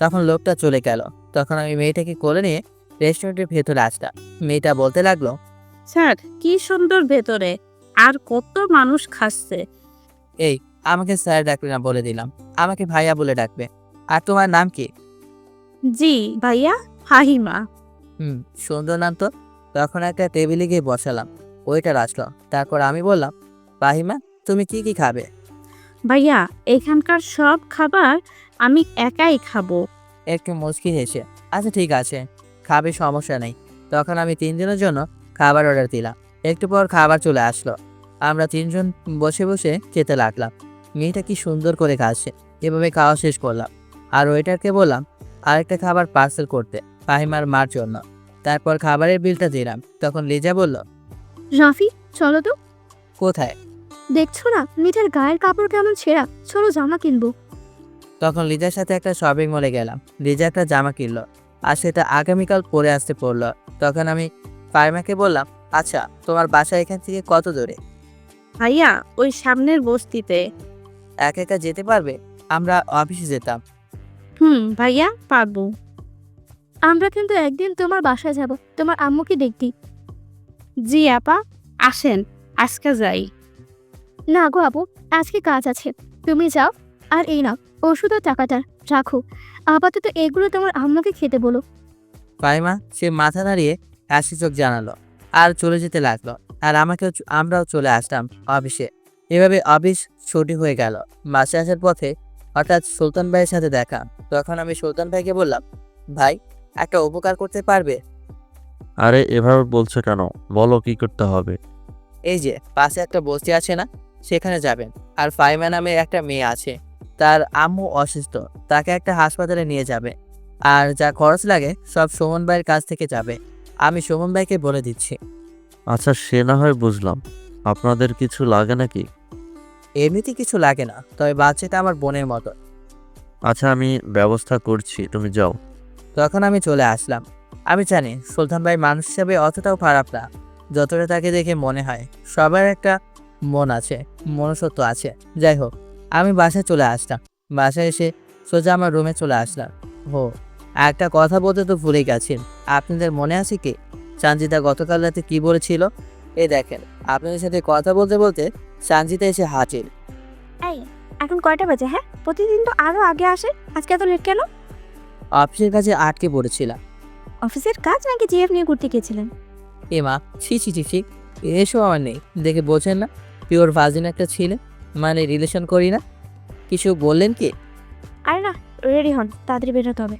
তখন লোকটা চলে গেল। তখন আমি মেয়েটাকে কোলে নিয়ে রেস্টুরেন্টের ভেতরে আসলাম। মেয়েটা বলতে লাগলো, স্যার কি সুন্দর ভেতরে, আর কত মানুষ খাচ্ছে। এই, আমাকে স্যার ডাকবে না বলে দিলাম, আমাকে ভাইয়া বলে ডাকবে। আর তোমার নাম কি? জি ভাইয়া, ফাহিমা। হুম, সুন্দর নাম তো। তখন একটা টেবিলে গিয়ে বসালাম। ওইটার আসলো। তারপর আমি বললাম, ফাহিমা, তুমি কি কি খাবে? ভাইয়া, এখানকার সব খাবার আমি একাই খাবো। একটু মুচকি হেসে, আচ্ছা ঠিক আছে, খাবে, সমস্যা নেই। তখন আমি 3 দিনের জন্য খাবার অর্ডার দিলাম। একটু পর খাবার চলে আসলো। আমরা 3জন বসে বসে খেতে লাগলাম। মেয়েটা কি সুন্দর করে খাচ্ছে। এভাবে খাওয়া শেষ করলাম। আর ওয়েটারকে বললাম আরেকটা খাবার পার্সেল করতে, ফাহিমার মার জন্য। তারপর খাবারের বিলটা দিলাম। তখন লিজা বলল, রাফি, চলো তো। কোথায়? দেখছো না মেয়েটার গায়ের কাপড় কেমন ছেঁড়া, চলো জামা কিনবো। তখন লিজার সাথে একটা শপিং মলে গেলাম। লিজা একটা জামা কিনলো আর সেটা আগামীকাল পরে আসতে পড়লো। তখন আমি ফাহিমাকে বললাম, আচ্ছা তোমার বাসা এখান থেকে কত দূরে? ভাইয়া, ওই সামনের বস্তিতে। একা একা যেতে পারবে? আমরা অফিসে যেতাম। ভাইয়া পারবো। আমরা কিন্তু একদিন তোমার বাসায় যাব, তোমার আম্মুকে দেখতি। জি আপা, আসেন আজকে যাই। না গো আপু, আজকে কাজ আছে, তুমি যাও। আর এই নাও ওষুধ আর টাকাটা রাখো। আপাতত এগুলো তোমার আম্মুকে খেতে বলো। ফাহিমা সে মাথা নাড়িয়ে হাসি চোখ জানালো আর চলে যেতে লাগলো। আর আমরাও চলে আসলাম অফিসে। এভাবে অফিস ছুটি হয়ে গেল। বাসে আসার পথে হঠাৎ সুলতান ভাইয়ের সাথে দেখা। তখন আমি সুলতান ভাইকে বললাম, ভাই, একটা উপকার করতে পারবে? আরে এভাবে বলছো কেন? বলো কি করতে হবে। এই যে পাশে একটা বস্তি আছে না, সেখানে যাবেন। আর ফাইমা নামে একটা মেয়ে আছে, তার আম্মু অসুস্থ, তাকে একটা হাসপাতালে নিয়ে যাবে। আর যা খরচ লাগে সব সুমন ভাইয়ের কাছ থেকে যাবে। আমি সুমন ভাইকে বলে দিচ্ছি। আচ্ছা সে না হয় বুঝলাম, আপনাদের কিছু লাগে নাকি? এমনিতে কিছু লাগে না, তবে বাচ্চাটা আমার বোনের মতো। আচ্ছা আমি ব্যবস্থা করছি, তুমি যাও। তখন আমি চলে আসলাম। আমি জানি সুলতান ভাই মানুষ হিসেবে অতটাও খারাপ না, যতটা তাকে দেখে মনে হয়। সবার একটা মন আছে, মনুষ্যত্ব আছে। যাই হোক, আমি বাসায় চলে আসলাম। বাসায় এসে সোজা আমার রুমে চলে আসলাম। হো, একটা কথা বলতে তো ভুলে গেছেন। আপনাদের মনে আছে কি সঞ্জিতা গতকাল রাতে কি বলেছিল? এই দেখেন, আপনাদের সাথে কথা বলতে বলতে সঞ্জিতা এসে হাজির। এই, এখন কয়টা বাজে? হ্যাঁ, প্রতিদিন তো আরো আগে আসে, আজকে এত লেট কেন? অফিসের কাছে আটকে পড়েছিলাম। অফিসের কাজ নাকি জিএফ নিয়ে ঘুরতে গেছিলেন? মা, ছি ছি ছি ছি, এসব আমার নেই, দেখে বোঝেন না পিওর ভার্জিন একটা ছেলে, মানে রিলেশন করি না। কিছু বললেন কি? আরে না, রেডি হন, তাড়াতাড়ি বেরোতে হবে।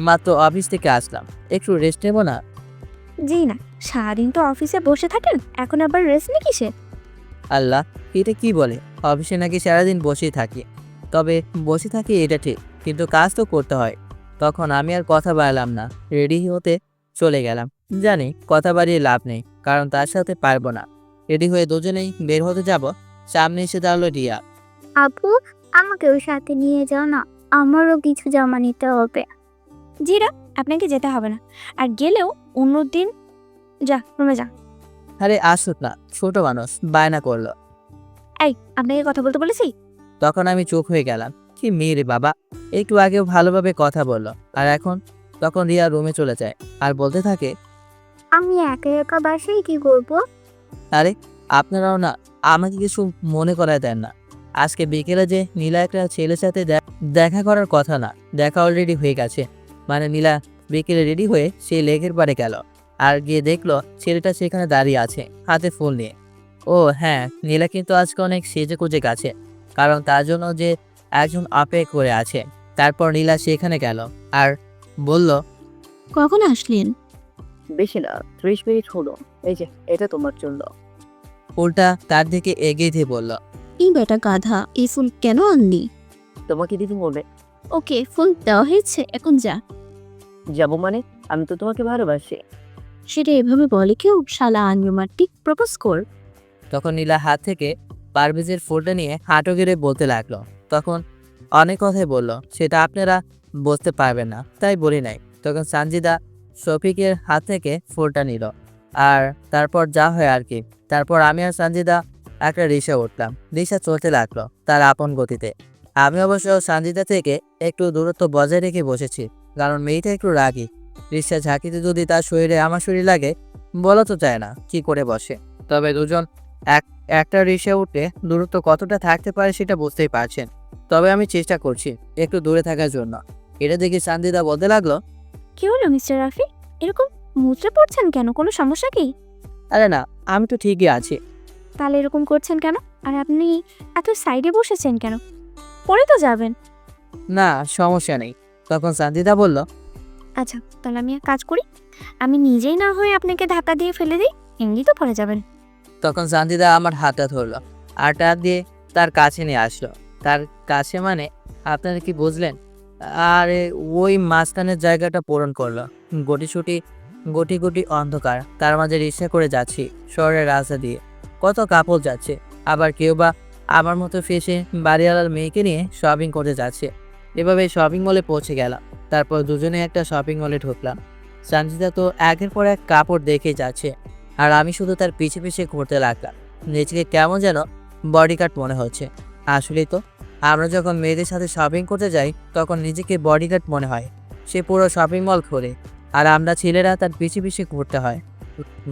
মাত্র অফিস থেকে আসলাম, একটু রেস্ট নেবো না? জি না, সারাদিন তো অফিসে বসে থাকেন, এখন আবার রেস্ট নিয়ে কিসে? আল্লাহ, এটা কি বলে? অফিসে নাকি সারাদিন বসেই থাকি। তবে বসে থাকি এটা ঠিক, কিন্তু কাজ তো করতে হয়। তখন আমি আর কথা বাড়ালাম না, রেডি হতে চলে গেলাম। জানি কথা বাড়িয়ে লাভ নেই, কারণ তার সাথে পারবো না। রেডি হয়ে দুজনেই বের হতে যাব, সামনে এসে দাঁড়ালো রিয়া। আপু, আমাকেও সাথে নিয়ে যাও না, আমারও কিছু জামা নিতে হবে। জিরা, আপনাকে যেতে হবে না, আর গেলেও অন্যদিন। যা রুমে যা। আরে আসুক না, ছোট মানুষ, বায়না করলো। এই, আপনাকে কথা বলতে বলেছি? তখন আমি চুপ হয়ে গেলাম। কি মেয়ে রে বাবা, একটু আগেও ভালোভাবে কথা বললো, আর এখন? তখন রিয়া রুমে চলে যায় আর বলতে থাকে, আমি একা একা বাসায় কি করবো? আরে আপনারাও না আমাকে কিছু মনে করায় দেন না। আজকে বিকেলে যে নীলা একটা ছেলের সাথে দেখা করার কথা না, দেখা অলরেডি হয়ে গেছে। মানে নীলা বিকেলে রেডি হয়ে সে লেকের পাড়ে গেল, আর গিয়ে দেখলো ছেলেটা সেখানে দাঁড়িয়ে আছে হাতে ফুল নিয়ে। ও হ্যাঁ, নীলা কিন্তু আজকে অনেক সেজে কুজে গেছে, কারণ তার জন্য যে একজন অপেক্ষা করে আছে। তারপর নীলা সেখানে গেল আর বলল, কখন আসলেন? বেশি না, 30 মিনিট হলো। এই যে এটা তোমার জন্য। ফুলটা তার দিকে এগিয়ে দিয়ে বলল, এই বেটা গাধা, এই ফুল কেন আনলি? তোমাকে দিদি বলে ওকে, ফুল দেওয়া হয়েছে, এখন যা। যাবো মানে? আমি তো তোমাকে ভালোবাসি। সেটা এভাবে বলে কেউ? শালা আনরোমান্টিক, প্রপোজ কর। তখন নীলা হাত থেকে পারভেজের ফুলটা নিয়ে হাঁটু গেড়ে বলতে লাগলো। তখন অনেক কথাই বলল, সেটা আপনারা বুঝতে পারবেন না, তাই বলি নাই। তখন সানজিদা শফিকের হাত থেকে ফুলটা নিল, আর তারপর যা হয় আর কি। তারপর আমি আর সানজিদা একটা রিক্সা উঠলাম। রিক্সা চলতে লাগলো তার আপন গতিতে। আমি অবশ্য সানজিদা থেকে একটু দূরত্ব বজায় রেখে বসেছি, কারণ মেয়েটা একটু রাগী। রিক্সা ঝাঁকিতে যদি তার শরীরে আমার শরীর লাগে, বলা তো চায় না কি করে বসে। তবে দুজন একটা রিক্সা উঠে দূরত্ব কতটা থাকতে পারে সেটা বুঝতেই পারছেন। তবে আমি চেষ্টা করছি একটু দূরে থাকার জন্য। এটা দেখে সানজিদা বলতে লাগলো, কি হলো মিস্টার রাফি, এরকম মুচড়ে পড়ছেন কেন? কোনো সমস্যা কি? আরে না, আমি তো ঠিকই আছি। তাহলে এরকম করছেন কেন? আর আপনি এত সাইডে বসেছেন কেন? পড়ে তো যাবেন। না, সমস্যা নেই। তখন সানজিদা বলল, আচ্ছা, তাহলে আমি এক কাজ করি, আমি নিজেই না হয়ে আপনাকে ধাক্কা দিয়ে ফেলে দিই, এমনি তো পড়ে যাবেন। তখন সানজিদা আমার হাতটা ধরলো আর টান দিয়ে তার কাছে নিয়ে আসলো। তার কাছে মানে আপনারা কি বুঝলেন? আরে ওই মাঝখানের জায়গাটা পূরণ করলো। গুটি গুটি অন্ধকার, তার মাঝে রিক্সা করে যাচ্ছি শহরের রাস্তা দিয়ে। কত কাপড় যাচ্ছে, আবার কেউ বা আমার মতো ফেসে বাড়িওয়ালার মেয়েকে নিয়ে শপিং করতে যাচ্ছে। এভাবে শপিং মলে পৌঁছে গেলাম। তারপর দুজনে একটা শপিং মলে ঢুকলাম। সানজিদা তো একের পর এক কাপড় দেখে যাচ্ছে, আর আমি শুধু তার পিছে পিছে ঘুরতে লাগলাম। নিজেকে কেমন যেন বডিগার্ড মনে হচ্ছে। আসলেই তো, আমরা যখন মেয়েদের সাথে শপিং করতে যাই তখন নিজেকে বডিগার্ড মনে হয়। সে পুরো শপিং মল ঘোরে, আর আমরা ছেলেরা তার পিছে পিছে ঘুরতে হয়।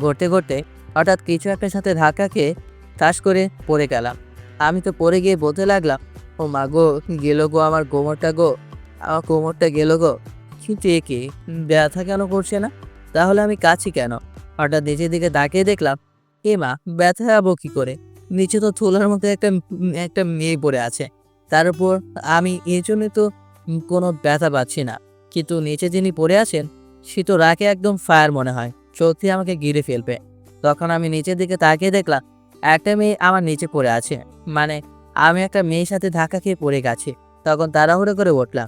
ঘুরতে ঘুরতে হঠাৎ কিছু একটার সাথে ধাক্কা খেয়ে ঠাস করে পড়ে গেলাম। আমি তো পড়ে গিয়ে বলতে লাগলাম, ও মা গো, গেল গো আমার কোমরটা গো, আমার কোমরটা গেল গো। কিন্তু এ কি, ব্যথা কেন করছে না? তাহলে আমি কাছি কেন? হঠাৎ নিচের দিকে তাকিয়ে দেখলাম, এ মা, ব্যথা যাবো কি করে? নিচে তো থোলার মতো একটা মেয়ে পড়ে আছে। তার উপর আমি এই জন্য তো কোনো ব্যথা পাচ্ছি না। কিন্তু নিচে যিনি পড়ে আছেন সে তো রাগে একদম ফায়ার মনে হয়, সত্যি আমাকে গিরে ফেলবে। তখন আমি নিচের দিকে তাকিয়ে দেখলাম একটা মেয়ে আমার নিচে পড়ে আছে। মানে আমি একটা মেয়ের সাথে ধাক্কা খেয়ে পড়ে গেছি। তখন তাড়াহুড়ো করে উঠলাম।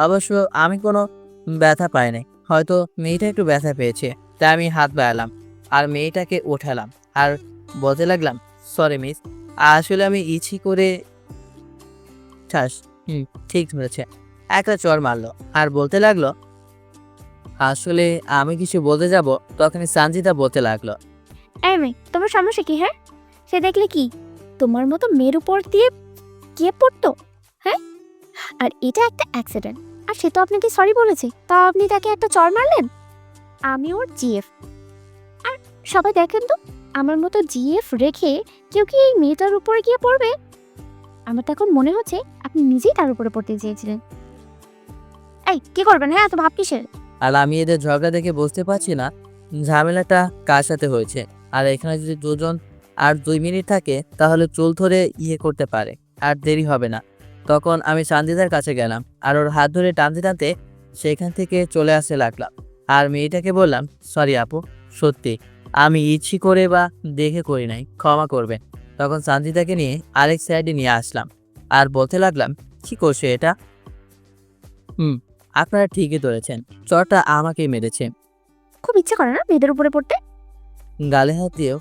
অবশ্য আমি কোনো ব্যথা পাইনি, হয়তো মেয়েটা একটু ব্যথা পেয়েছে, তাই আমি হাত বাড়ালাম আর মেয়েটাকে ওঠালাম আর বলতে লাগলাম, সরি মিস, আসলে আমি ইচ্ছে করে। ঠাস, ঠিক ধরেছে, একটা চড় মারলো আর বলতে লাগলো, আসলে আমি কিছু বলতে যাব তখনই সানজিদা বলতে লাগলো, এই মেয়ে, তোমার সমস্যা কি? হ্যাঁ, সে দেখলে কি তোমার মতো মেয়ের উপর দিয়ে কে পড়তো? হ্যাঁ, আর এটা একটা অ্যাক্সিডেন্ট, আর সে তো আপনাকে সরি বলেছে, তা আপনি তাকে একটা চড় মারলেন। আমি ওর জিএফ, আর সবাই দেখেন তো, আমার মতো জিএফ রেখে কেউ কি এই মেয়েটার উপরে গিয়ে পড়বে? আমার তো এখন মনে হচ্ছে আপনি নিজেই তার উপরে পড়তে চেয়েছিলেন। এই, কি করবেন? হ্যাঁ, তো ভাব কিসের? আর আমি এদের ঝগড়া দেখে বুঝতে পারছি না ঝামেলাটা কার সাথে হয়েছে। আর এখানে যদি দুজন আর 2 মিনিট থাকে তাহলে চুল ধরে করতে পারে, আর দেরি হবে না। তখন আমি সানজিদার কাছে গেলাম আর ওর হাত ধরে টানতে টানতে সেখান থেকে চলে আসতে লাগলাম। আর মেয়েটাকে বললাম, সরি আপু, সত্যি আমি ইচ্ছে করে বা দেখে করি নাই, ক্ষমা করবেন। তখন সানজিদাকে নিয়ে আরেক সাইডে নিয়ে আসলাম আর বলতে লাগলাম, কি করছে এটা? আপনারা ঠিকই ধরেছেন, চরটা আমাকেই মেরেছে। খুব ইচ্ছে করে না মেয়েদের উপরে পড়তে? গালে হাত দিয়েও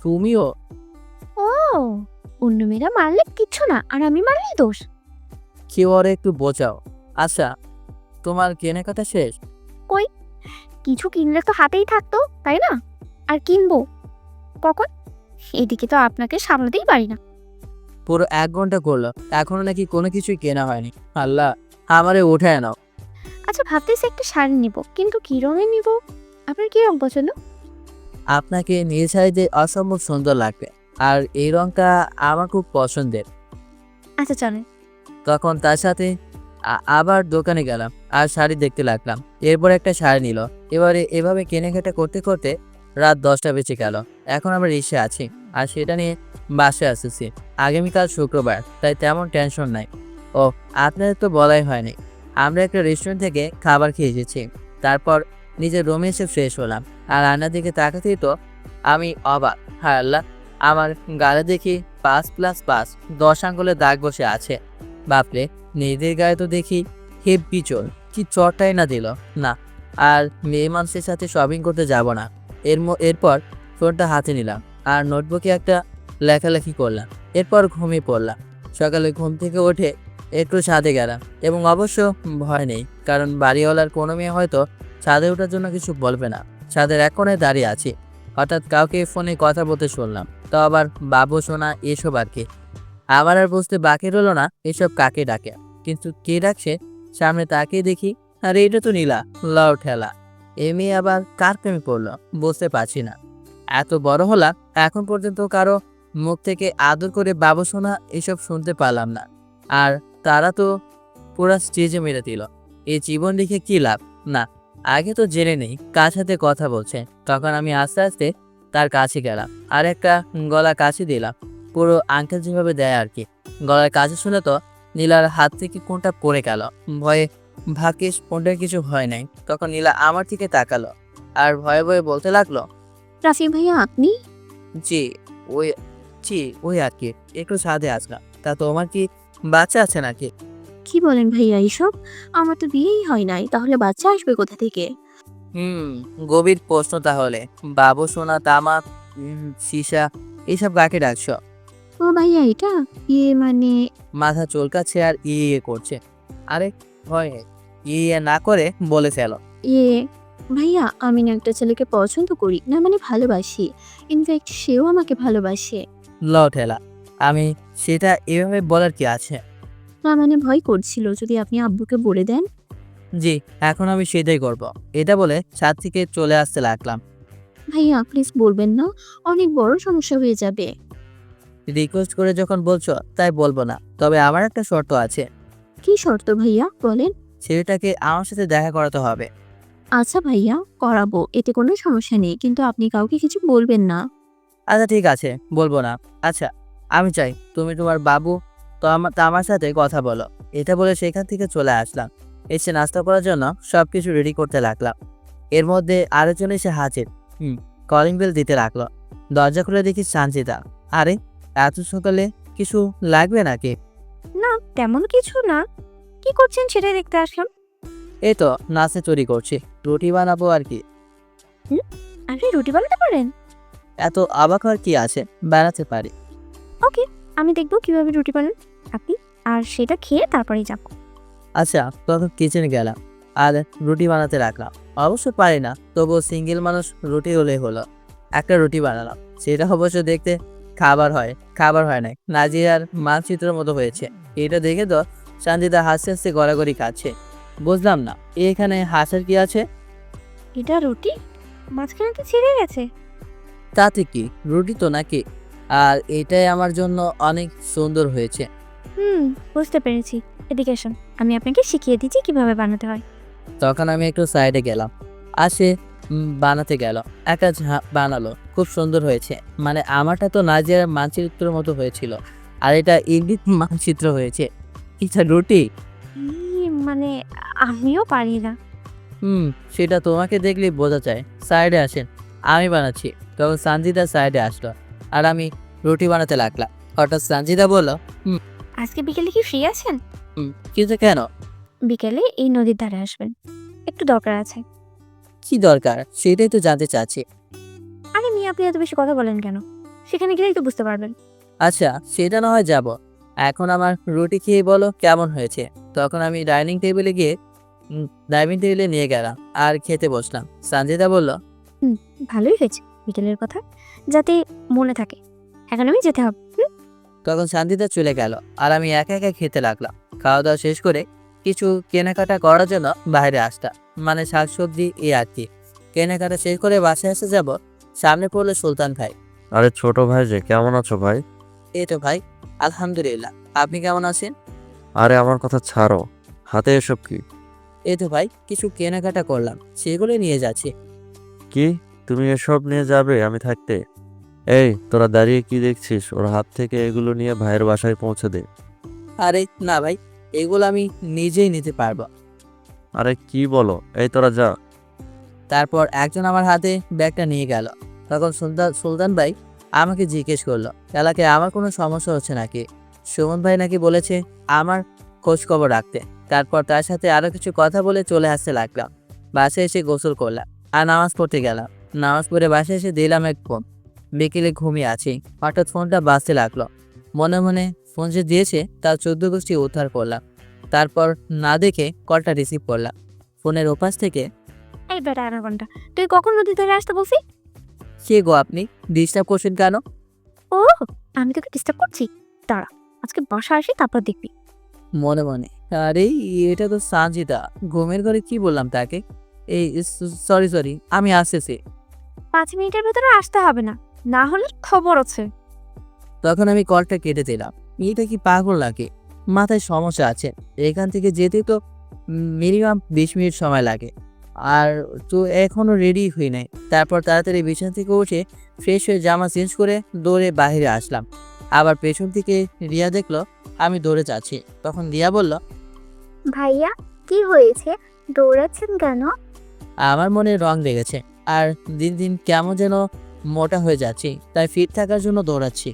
তুমিও? ও, অন্য মেয়েরা মারলে কিচ্ছু না, আর আমি মারলেই দোষ? কেউ ওরে একটু বোঝাও। আচ্ছা, তোমার কেনাকাটা শেষ? কিছু কিনলে তো হাতেই থাকতো, তাই না? আর কিনবো কখন? এদিকে তো আপনাকে সামলাতেই পারি না। পুরো 1 ঘন্টা করলো, এখনো নাকি কোনো কিছুই কেনা হয়নি। আল্লাহ, আমারে উঠায় নাও। আচ্ছা, ভাবতেছি একটা শাড়ি নিব, কিন্তু কি রঙের নিব? আপনার কি রং পছন্দ? আপনাকে নীল শাড়িতে অসম্ভব সুন্দর লাগবে, আর এই রংটা আমার খুব পছন্দের। আচ্ছা, চলেন। তখন তার সাথে আবার দোকানে গেলাম আর শাড়ি দেখতে লাগলাম। এরপর একটা শাড়ি নিল। এবারে এভাবে কেনাকাটা করতে করতে রাত 10টা বেজে গেল। এখন আমরা রিক্সা আছি আর সেটা নিয়ে বাসে আসতেছি। আগামীকাল শুক্রবার, তাই তেমন টেনশন নাই। ও, আপনাদের তো বলাই হয়নি, আমরা একটা রেস্টুরেন্ট থেকে খাবার খেয়ে এসেছি। তারপর নিজের রুমে এসে ফ্রেশ হলাম আর আয়নার দিকে তাকাতেই তো আমি অবাক। হায় আল্লাহ, আমার গালে দেখি 5+5 10 আঙ্গুলের দাগ বসে আছে। বাপরে, নিজেদের গায়ে তো দেখি হেব্বি চোর, কি চরটাই না দিল না। আর মেয়ে মানুষের সাথে শপিং করতে যাব না। এরপর ফোনটা হাতে নিলাম আর নোটবুকে একটা লেখালেখি করলাম। এরপর ঘুমিয়ে পড়লাম। সকালে ঘুম থেকে উঠে একটু ছাদে গেলাম, এবং অবশ্য ভয় নেই, কারণ বাড়িওয়ালার কোনো মেয়ে হয়তো ছাদে ওঠার জন্য কিছু বলবে না। ছাদের এক কোণে দাঁড়িয়ে আছি, হঠাৎ কাউকে ফোনে কথা বলতে শুনলাম, তো আবার বাবু সোনা এসব আর কি। আমার আর বুঝতে বাকি রইল না এসব কাকে ডাকে, কিন্তু কে ডাকছে সামনে তাকিয়ে দেখি, আরে এটা তো নীলা, লাউ ঠেলা। এ মেয়ে আবার কার প্রেমে পড়লো বুঝতে পারছি না। এত বড় হলাম এখন পর্যন্ত কারো মুখ থেকে আদর করে বাবু শোনা এসব শুনতে পারলাম না। আর তারা তো পুরা স্টেজে মেরে দিল। এই জীবন দেখে কি লাভ? না, আগে তো জেনে নেই কার সাথে কথা বলছে। তখন আমি আস্তে আস্তে তার কাছে গেলাম আর একটা গলা কাছে দিলাম, পুরো আঙ্কেল যেভাবে দেয় আর কি। গলার কাছে শুনে তো নীলার হাত থেকে কোনটা পড়ে গেল। ভয়ে ভাগ্যিস কোনটার কিছু হয় নাই। তখন নীলা আমার দিকে তাকালো আর ভয়ে ভয়ে বলতে লাগলো, রাফি ভাইয়া আপনি? জি ওই ওই আর কি, একটু সাধে আসলাম। তা তোমার কি বাচ্চা আছে নাকি? কি বলেন ভাইয়া এইসব? আমার তো বিয়েই হয় নাই, তাহলে বাচ্চা আসবে কোথা থেকে? গভীর প্রশ্ন তাহলে। বাবু সোনা তামা সীসা এইসব কাকে ডাকছ? ও ভাইয়া এটা মানে মাথা চুলকাচ্ছে আর ইয়ে করছে। আরে ভয় নেই, ইয়ে না করে বলে ফেলো। ভাইয়া আমি না একটা ছেলেকে পছন্দ করি, না মানে ভালোবাসি। ইনফ্যাক্ট সেও আমাকে ভালোবাসে। লও ঠেলা, আমি সেটা এভাবে বলার কি আছে? না মানে ভয় করছিল যদি আপনি আব্বুকে বলে দেন। জি, এখন আমি সেটাই করব। এটা বলে ছাদ থেকে চলে আসতে লাগলাম। ভাইয়া প্লিজ বলবেন না, অনেক বড় সমস্যা হয়ে যাবে। রিকোয়েস্ট করে যখন বলছো তাই বলবো না, তবে আমার একটা শর্ত আছে। কি শর্ত ভাইয়া বলেন? ছেলেটাকে আমার সাথে দেখা করাতে হবে। আচ্ছা ভাইয়া করাবো, এতে কোনো সমস্যা নেই, কিন্তু আপনি কাউকে কিছু বলবেন না। আচ্ছা ঠিক আছে, বলবো না। আচ্ছা আমি চাই তুমি তোমার বাবু আমার সাথে কথা বলো। এটা বলে সেখান থেকে চলে আসলাম। এসে নাস্তা করার জন্য সবকিছু রেডি করতে লাগলাম। এর মধ্যে আরেকজন এসে হাজির। কলিং বেল দিতে লাগলো। দরজা খুলে দেখি সঞ্জিতা। আরে এত সকালে কিছু লাগবে নাকি? না তেমন কিছু না, কি করছেন সেটা দেখতে আসলাম। এই তো নাচে চুরি করছি, রুটি বানাবো আর কি। আপনি রুটি বানাতে পারেন? এত অবাক হওয়ার কি আছে, বানাতে পারি। ওকে, আমি দেখবো কিভাবে রুটি বানান আপনি, আর সেটা খেয়ে তারপরেই যাবো। আচ্ছা তখন কিচেনে গেলাম আর রুটি বানাতে রাখলাম। অবশ্য পারি না, তবুও সিঙ্গেল মানুষ রুটি হলেই হলো। একটা রুটি বানালাম, সেটা অবশ্য দেখতে খাবার হয় নাই, নাজিয়ার মানচিত্রের মতো হয়েছে। এটা দেখে তো সঞ্জিতা হাসতে হাসতে গড়াগড়ি খাচ্ছে। বুঝলাম না এখানে হাসার কি আছে? এটা রুটি মাঝখানে তো ছিঁড়ে গেছে। তাতে কি, রুটি তো নাকি। আর এটাই আমার জন্য অনেক সুন্দর হয়েছে। বুঝতে পেরেছি। এদিকে আসুন, আমি আপনাকে শিখিয়ে দিচ্ছি কিভাবে বানাতে হয়। তখন আমি একটু সাইডে গেলাম আর সে বানাতে গেল। একটা বানালো, খুব সুন্দর হয়েছে। মানে আমারটা তো নাজিয়ার মানচিত্রের মতো হয়েছিল, আর এটা ইঙ্গিত মানচিত্র হয়েছে। এটা রুটি? মানে আমিও পারি না। সেটা তোমাকে দেখলেই বোঝা যায়। সাইডে আসেন, আমি বানাচ্ছি। তখন সঞ্জিদা সাইডে আসলো আর আমি রুটি বানাতে লাগলাম। হঠাৎ সঞ্জিদা বলল, আজকে বিকেলে কি ফ্রি আছেন? কিন্তু কেন? বিকেলে এই নদীর ধারে আসবেন, একটু দরকার আছে। কি দরকার সেটাই তো জানতে চাচ্ছি। আরে মেয়ে আপনি এত বেশি কথা বলেন কেন? সেখানে গেলেই তো বুঝতে পারবেন। আচ্ছা সেটা না হয় যাব, এখন আমার রুটি খেয়ে বলো কেমন হয়েছে। তখন আমি ডাইনিং টেবিলে নিয়ে গেলাম আর খেতে বসলাম। সঞ্জিতা বলল, ভালোই হয়েছে বিকেলের কথা, যাতে মনে থাকে। এখন আমি যেতে হবে। তখন সঞ্জিতা চলে গেল আর আমি একা একা খেতে লাগলাম। খাওয়া দাওয়া শেষ করে কিছু কেনাকাটা করার জন্য বাইরে আসলাম, মানে শাকসবজি আর কি। কেনাকাটা শেষ করে বাসায় এসে যাব, সামনে পড়লো সুলতান ভাই। আরে ছোট ভাই যে, কেমন আছো ভাই? এই তো ভাই, আলহামদুলিল্লাহ। আপনি কেমন আছেন? আরে আমার কথা ছাড়ো, হাতে এসব কি? এই তো ভাই, কিছু কেনাকাটা করলাম, সেগুলো নিয়ে যাচ্ছি। কি, তুমি এসব নিয়ে যাবে আমি থাকতে? এই তোরা দাঁড়িয়ে কি দেখছিস? ওর হাত থেকে এগুলো নিয়ে ভাইয়ের বাসায় পৌঁছে দে। আরে না ভাই, এগুলো আমি নিজেই নিতে পারবো। আরে কি বলো, এই তোরা যা। তারপর একজন আমার হাতে ব্যাগটা নিয়ে গেল। তখন সুলতান ভাই আমাকে জিজ্ঞেস করলো, এলাকায় আমার কোনো সমস্যা হচ্ছে নাকি। সুমন ভাই নাকি বলেছে আমার খোঁজ খবর রাখতে। তারপর তার সাথে আরো কিছু কথা বলে চলে আসতে লাগলাম। বাসায় এসে গোসল করলাম আর নামাজ পড়তে গেলাম। নামাজ পড়ে বাসায় এসে দিলাম এক ফোন। বিকেলে ঘুমিয়ে আছি, হঠাৎ ফোনটা বাজতে লাগলো। মনে মনে ফোন যে দিয়েছে তার 14 গোষ্ঠী উদ্ধার করলাম। তারপর না দেখে কলটা রিসিভ করলাম। ফোনের ওপাশ থেকে, এই বেটা অ্যানাকোন্ডা, তুই কখন নদী ধরে আসতে বলছি? কে গো আপনি? ডিস্টার্ব করছেন কেন? ও, আমি তোকে ডিস্টার্ব করছি? দাঁড়া, আজকে বাসা আসি তারপর দেখবি। মনে মনে, আরে এটা তো সানজিদা, ঘুমের ঘরে কি বললাম তাকে? এই সরি সরি, আমি আসতেছি। 5 মিনিটের ভেতরে আসতে হবে না, না হলে খবর আছে। তখন আমি কলটা কেটে দিলাম। এটা কি পাগল নাকি? মাথায় সমস্যা আছে। এখান থেকে যেতে তো মিনিমাম 20 মিনিট সময় লাগে। আর তো এখনো রেডি হই নাই। তারপর তাড়াতাড়ি বিছানা থেকে উঠে ফ্রেশ হয়ে জামা চেঞ্জ করে দৌড়ে বাইরে আসলাম। আবার পেছন থেকে রিয়া দেখলো আমি দৌড়ে যাচ্ছি। তখন রিয়া বলল, ভাইয়া কি হয়েছে, দৌড়াচ্ছেন কেন? আমার মনে রং লেগেছে আর দিন দিন কেমন যেন মোটা হয়ে যাচ্ছি, তাই ফিট থাকার জন্য দৌড়াচ্ছি।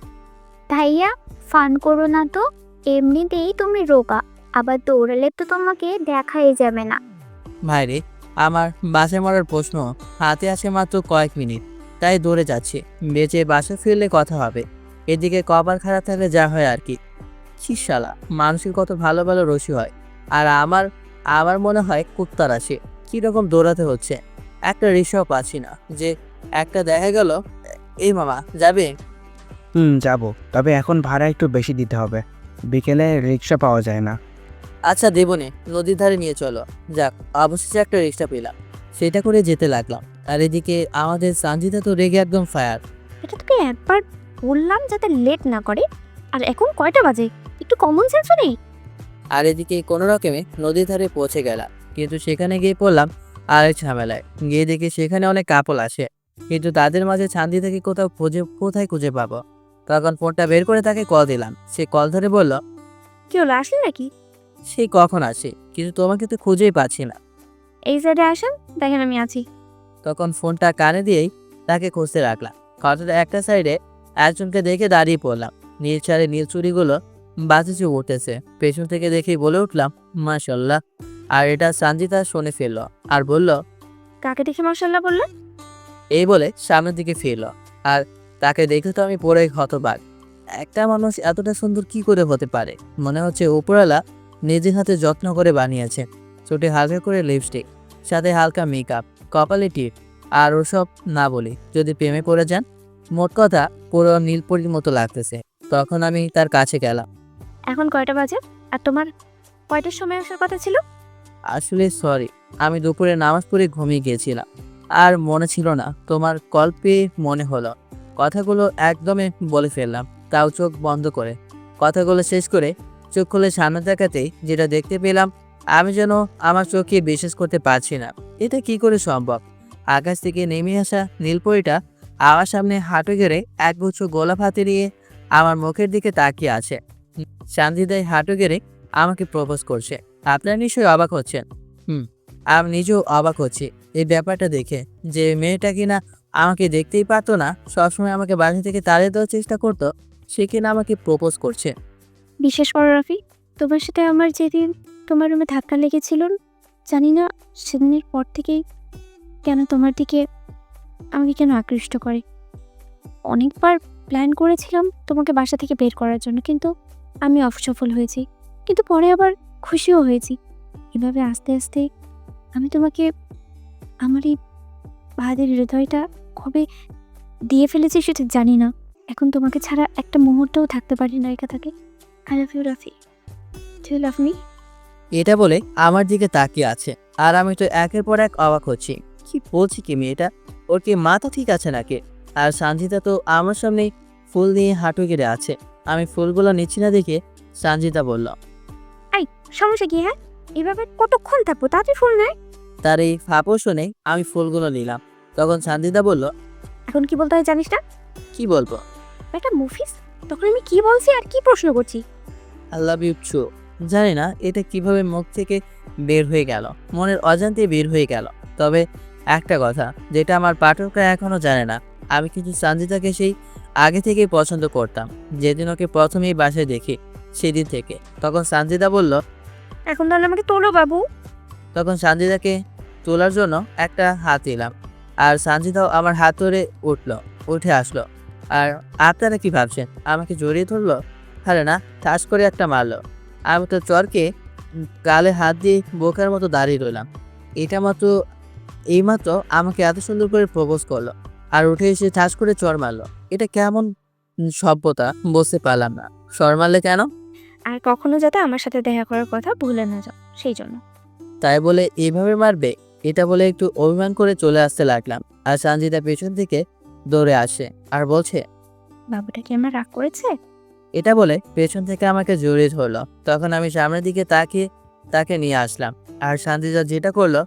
ভাইয়া ফান করো না তো, এমনিতেই তুমি রোগা, আবার দৌড়ালে তো তোমাকে দেখাই যাবে না। ভাইরে, আমার বাসে মরার প্রশ্ন, হাতে আছে মাত্র কয়েক মিনিট, তাই দৌড়ে যাচ্ছি। বেঁচে বাসে ফিরলে কথা হবে। এদিকে কপাল খারাপ থাকলে যা হয় আর কি। শালা, মানুষের কত ভালো ভালো রসি হয়, আর আমার আমার মনে হয় কুত্তা রাশি। কীরকম দৌড়াতে হচ্ছে, একটা রিক্সাও পাচ্ছি না। যে একটা দেখা গেল, এই মামা যাবে? যাব, তবে এখন ভাড়া একটু বেশি দিতে হবে, বিকেলে রিক্সা পাওয়া যায় না। আচ্ছা দেবনে, নদীর ধারে নিয়ে চলো। যাক, অবশেষে একটা রিক্সা পেলাম, সেটা করে যেতে লাগলাম। আর এদিকে আমাদের সানজিদা তো রেগে একদম ফায়ার। এটা তোকে একবার বললাম যাতে লেট না করে, আর এখন কয়টা বাজে? একটু কমন সেন্সও নেই। আর এদিকে কোনো রকমে নদীর ধারে পৌঁছে গেলাম, কিন্তু সেখানে গিয়ে পড়লাম আরেক ঝামেলায়। গিয়ে দেখি সেখানে অনেক কাপল আসে, কিন্তু তাদের মাঝে সানজিদাকে কোথায় খুঁজে পাবো? তখন ফোনটা বের করে তাকে কল দিলাম। সে কল ধরে বলল, কি হলো, আসলে নাকি? সেই কখন আসে, কিন্তু তোমাকে তো খুঁজেই পাচ্ছি না। এই সাইডে আসেন, দেখেন আমি আছি। তখন ফোনটা কানে দিয়েই তাকে খুঁজতে রাখলাম। হঠাৎ একটা সাইডে একজনকে দেখে দাঁড়িয়ে পড়লাম। নীল শাড়ি নীল চুড়িগুলো বাতাসে উঠেছে। পেছন থেকে দেখেই বলে উঠলাম, মাশাল্লাহ। আর এটা সানজিদা শুনে ফেললো আর বলল, কাকে দেখে মাশাআল্লাহ বললেন? এই বলে সামনের দিকে ফিরল। আর তাকে দেখে তো আমি পরে হতবাক। একটা মানুষ এতটা সুন্দর কি করে হতে পারে? মনে হচ্ছে উপরওয়ালা নিজের হাতে যত্ন করে বানিয়েছে। চোটে হালকা করে লিপস্টিক, সাথে হালকা মেকআপ, কপালে টিপ। আর ওসব না বলি, যদি প্রেমে পড়ে যান, মোট কথা পুরো নীলপরির মতো লাগতেছে। তখন আমি তার কাছে গেলাম। এখন কয়টা বাজে? আর তোমার কয়টার সময় আসার কথা ছিল? আসলে সরি, আমি দুপুরে নামাজ পড়ে ঘুমিয়ে গিয়েছিলাম, আর মনে ছিল না। তোমার কল পেয়ে মনে হলো। কথাগুলো একদমই বলে ফেললাম, তাও চোখ বন্ধ করে। কথাগুলো শেষ করে চোখ খুলে সামনে তাকাতেই যেটা দেখতে পেলাম, আমি যেন আমার চোখে বিশ্বাস করতে পারছি না। এটা কি করে সম্ভব? আকাশ থেকে নেমে আসা নীলপরিটা আমার সামনে হাঁটু গেড়ে একগুচ্ছ গোলাপ হাতে নিয়ে আমার মুখের দিকে তাকিয়ে আছে। সানজিদাই হাঁটু গেড়ে আমাকে প্রপোজ করছে। আপনারা নিশ্চয়ই অবাক হচ্ছেন। আমি নিজেও অবাক হচ্ছি এই ব্যাপারটা দেখে, যে মেয়েটা কিনা আমাকে দেখতেই পারতো না, সবসময় আমাকে বাড়ি থেকে তাড়িয়ে দেওয়ার চেষ্টা করতো, সে কিনা আমাকে প্রপোজ করছে। বিশেষ করো রাফি, তোমার সাথে আমার যেদিন তোমার রুমে ধাক্কা লেগেছিল, জানি না সেদিনের পর থেকেই কেন তোমার দিকে আমাকে কেন আকৃষ্ট করে। অনেকবার প্ল্যান করেছিলাম তোমাকে বাসা থেকে বের করার জন্য, কিন্তু আমি অসফল হয়েছি। কিন্তু পরে আবার খুশিও হয়েছি। এভাবে আস্তে আস্তে আমি তোমাকে আমার এই ভাইদের হৃদয়টা কবে দিয়ে ফেলেছি সেটা জানি না। এখন তোমাকে ছাড়া একটা মুহূর্তও থাকতে পারি না একা থাকে। I love you Rafi, do you love me? এটা বলে আমার দিকে তাকিয়ে আছে, আর আমি তো একের পর এক অবাক হচ্ছি। কি বলছি কি মেয়েটা? ওর কি মাথা ঠিক আছে নাকি? আর সানজিদা তো আমার সামনে ফুল নিয়ে হাঁটু গেড়ে আছে। আমি ফুলগুলো নিচ্ছি না দেখে সানজিদা বলল, সমস্যা কি? হ্যাঁ, এভাবে কতক্ষণ থাকবো? তাড়াতাড়ি ফুল নেয়। তার এই ফাঁপও শুনে আমি ফুলগুলো নিলাম। তখন সানজিদা বলল, এখন কি বলতে হয় জানিস না? কি বলবো? একটা মুভিস, তখন আমি কি বলছি আর কি প্রশ্ন করছি? I love you too. জানি না এটা কিভাবে মুখ থেকে বের হয়ে গেল, মনের অজান্তে বের হয়ে গেল। তবে একটা কথা যেটা আমার পাঠকরা এখনো জানে না, আমি কিন্তু সানজিদাকে সেই আগে থেকেই পছন্দ করতাম, যেদিন ওকে প্রথমেই বাসায় দেখি সেদিন থেকে। তখন সানজিদা বলল, এখন তাহলে আমাকে তোলো বাবু। তখন সানজিদাকে তোলার জন্য একটা হাত দিলাম, আর সানজিদাও আমার হাত ধরে উঠে আসলো। আর আপনারা কি ভাবছেন, আমাকে জড়িয়ে ধরলো? আরে না, ঠাস করে একটা মারলো। আমি তো চরকে গালে হাত দিয়ে বোকার মতো দাঁড়িয়ে রইলাম। এইমাত্র আমাকে এত সুন্দর করে প্রপোজ করলো, আর উঠে এসে ঠাস করে চর মারলো। এটা কেমন সভ্যতা বুঝতে পারলাম না। চর মারলে কেন? আর কখনো যাতে আমার সাথে দেখা করার কথা ভুলে না যাও, সেই জন্য। তাই বলে এভাবে মারবে? এটা বলে একটু অভিমান করে চলে আসতে লাগলাম, আর সঞ্জিতা পেছন থেকে দৌড়ে আসে আর বলছে, বাবুটা কি আমার রাগ করেছে? এটা বলে পেছন থেকে আমাকে জড়িয়ে ধরলো। তখন আমি সামনের দিকে তাকিয়ে তাকে নিয়ে আসলাম, আর সঞ্জিতা যেটা করলো,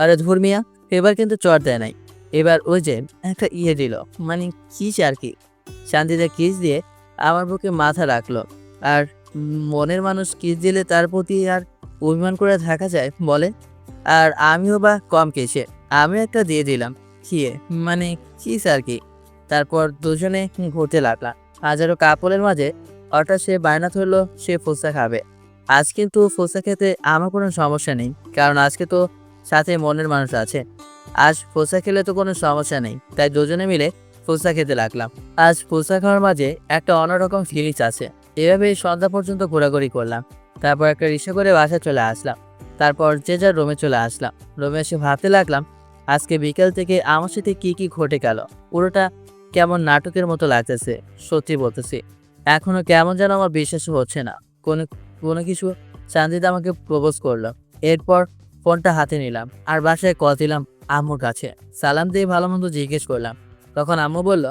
আরে ধুর মিয়া, এবার কিন্তু চট দেয় নাই, এবার ওই যে একটা ইয়ে দিল, মানে কিস আর কি। সঞ্জিতা কিস দিয়ে আমার বুকে মাথা রাখলো, আর মনের মানুষ কিস দিলে তার প্রতি আর অভিমান করে থাকা যায় বলে? আর আমিও বা কম কেসে, আমি একটা দিয়ে দিলাম, খেয়ে মানে কিস আর কি। তারপর দুজনে ঘুরতে লাগলাম হাজারো কাপড়ের মাঝে। হঠাৎ সে বায়না ধরলো সে ফুচকা খাবে। আজ কিন্তু ফুচকা খেতে আমার কোনো সমস্যা নেই, কারণ আজকে তো সাথে মনের মানুষ আছে। আজ ফুচকা খেলে তো কোনো সমস্যা নেই, তাই দুজনে মিলে ফুচকা খেতে লাগলাম। আজ ফুচকা খাওয়ার মাঝে একটা অন্যরকম ফিলিংস আছে। এভাবেই সন্ধ্যা পর্যন্ত ঘোরাঘুরি করলাম। তারপর একটা রিক্সা করে বাসায় চলে আসলাম। তারপর যে যার রুমে চলে আসলাম। রুমে এসে ভাবতে লাগলাম আজকে বিকেল থেকে আমার সাথে কি ঘটে গেল। পুরোটা কেমন নাটকের মতো লাগতেছে, সত্যি বলতেছি। এখনো কেমন যেন আমার বিশ্বাসও হচ্ছে না কোনো কোনো কিছু। সঞ্জিতা আমাকে প্রপোজ করলো। এরপর ফোনটা হাতে নিলাম আর বাসায় কল দিলাম আম্মুর কাছে। সালাম দিয়ে ভালো মন্দ জিজ্ঞেস করলাম। তখন আম্মু বলল,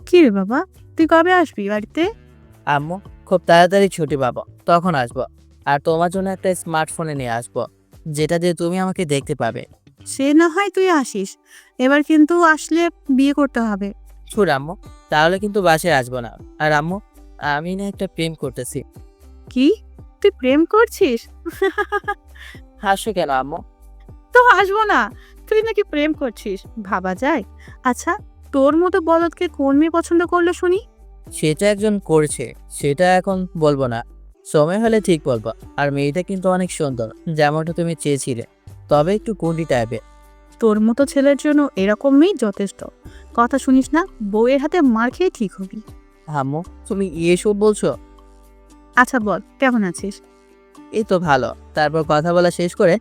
কি রে বাবা, তুই কবে আসবি বাড়িতে? আম্মু খুব তাড়াতাড়ি ছুটি পাবো, তখন আসবো। আর তোমার জন্য একটা স্মার্টফোনে নিয়ে আসবো, যেটা দিয়ে তুমি আমাকে দেখতে পাবে। সে না হয় তুই আসিস, এবার কিন্তু আসলে বিয়ে করতে হবে। ছুর আম্মু, তাহলে কিন্তু বাসায় আসবো না। আর আম্মু, আমি না একটা প্রেম করতেছি। কি, তুই প্রেম করছিস? হাসো কেন আম্মু? তো আসবো না, তুই নাকি প্রেম করছিস, ভাবা যায়? আচ্ছা, তোর মতো বলদকে কোন মেয়ে পছন্দ করলো শুনি? সেটা একজন করছে, সেটা এখন বলবো না, সময় হলে ঠিক বলবো। আর মেয়েটা কিন্তু অনেক সুন্দর, যেমনটা তুমি চেয়েছিলে, তবে একটু কুন্ডি টাইপের। তোর মতো ছেলের জন্য এরকম মেয়ে যথেষ্ট। কথা শুনিস না, বউয়ের হাতে মার খেয়ে ঠিক হবি। আম্মু, তুমি এসব বলছো? আচ্ছা বল, কেমন আছিস? এই তো ভালো। তারপর কথা বলা শেষ করে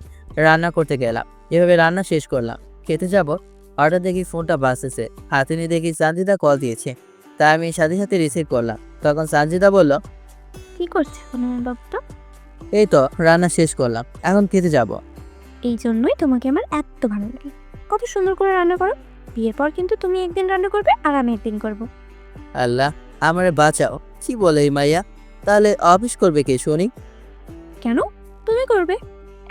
রান্না করতে গেলাম। এভাবে রান্না শেষ করলাম, খেতে যাব। হঠাৎ দেখি ফোনটা বাজতেছে, হাতে নিয়ে দেখি সঞ্জিতা কল দিয়েছে। তাই আমি সাথে সাথে রিসিভ করলাম। তখন সঞ্জিতা বলল, কি করছে এখন আমার বাবুটা? এই তো রান্না শেষ করলাম, এখন খেতে যাব। এই জন্যই তোমাকে আমার এত ভালো লাগে, কত সুন্দর করে রান্না করো। বিয়ের পর কিন্তু তুমি একদিন রান্না করবে আর আমি একদিন করব। আল্লাহ আমারে বাঁচাও, কি বলে এই মাইয়া? তাহলে অফিস করবে কে শুনি? কেন, তুমি করবে।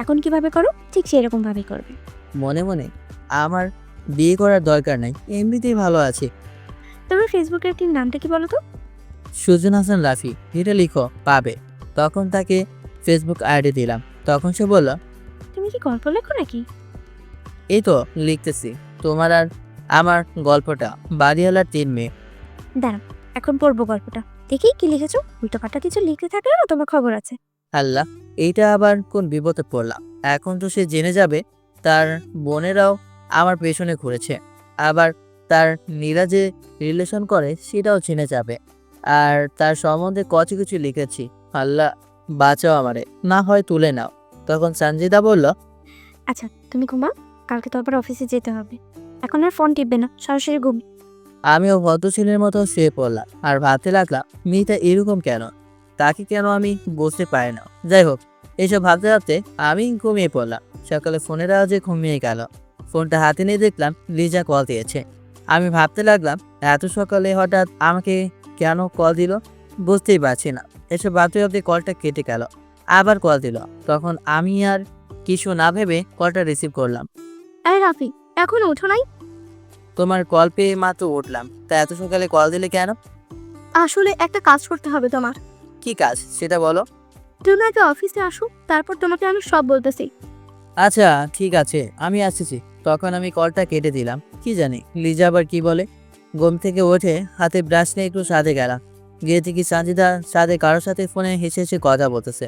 এখন কিভাবে করো ঠিক সেরকম ভাবেই করবে। মনে মনে, আমার বিয়ে করার দরকার নাই, এমনিতেই ভালো আছি। তোমার ফেসবুকের টিম নামটা কি বলো তো? সুজন হাসান রাফি, এটা লিখো, পাবে। তখন তাকে ফেসবুক আইডি দিলাম। তখন সে বলল, তুমি কি গল্প লেখো নাকি? এই তো লিখতেছি তোমার আর আমার গল্পটা, বাড়িওয়ালার 3 মেয়ে। দাঁড়াও, এখন পড়বো গল্পটা। দেখি কি লিখেছো। উল্টোপাল্টা কিছু লিখতে থাকলে না তোমার খবর আছে। আল্লাহ, এইটা আবার কোন বিপদে পড়লাম। এখন তো সে জেনে যাবে তার বোনেরাও আমার পেছনে ঘুরেছে। আবার তার নীরা যে রিলেশন করে সেটাও চিনে যাবে। আর তার সম্বন্ধে কিছু লিখেছি। আল্লাহ বাঁচাও আমারে, না হয় তুলে নাও। তখন সঞ্জিদা বলল, আচ্ছা তুমি ঘুমাও, কালকে তো আবার অফিসে যেতে হবে। এখন আর ফোন টিপবে না, সরাসরি ঘুম। আমিও ভদ্র ছেলের মতো শুয়ে পড়লাম আর ভাবতে লাগলাম মেয়েটা এরকম কেন, তাকে কেন আমি বুঝতে পারি না। যাই হোক, এইসব ভাবতে ভাবতে আমি ঘুমিয়ে পড়লাম। সকালে ফোনের আওয়াজে ঘুমিয়ে গেল। ফোনটা হাতে নিয়ে দেখলাম লিজা কল দিয়েছে। আমি ভাবতে লাগলাম এত সকালে হঠাৎ আমাকে কেন কল দিল, বুঝতেই পারছি না। এসব ভাবতে ভাবতে কলটা কেটে গেল। আবার কল দিল। তখন আমি আর কিছু না ভেবে কলটা রিসিভ করলাম। আরে রাফি, এখন ওঠো নাই? তোমার কল পেয়ে মাত্র উঠলাম, তা এত সকালে কল দিলে কেন? আসলে একটা কাজ করতে হবে তোমার। কি কাজ সেটা বলো। তুমি আগে অফিসে আসো, তারপর তোমাকে আমি সব বলতেছি। আচ্ছা ঠিক আছে, আমি আসছি। তখন আমি কলটা কেটে দিলাম। কি জানি লিজা আবার কি বলে। ঘুম থেকে উঠে হাতে ব্রাশ নিয়ে একটু সাথে গেলাম। গিয়ে দেখি সঞ্জিদা সাথে কারোর সাথে ফোনে হেসে হেসে কথা বলতেছে।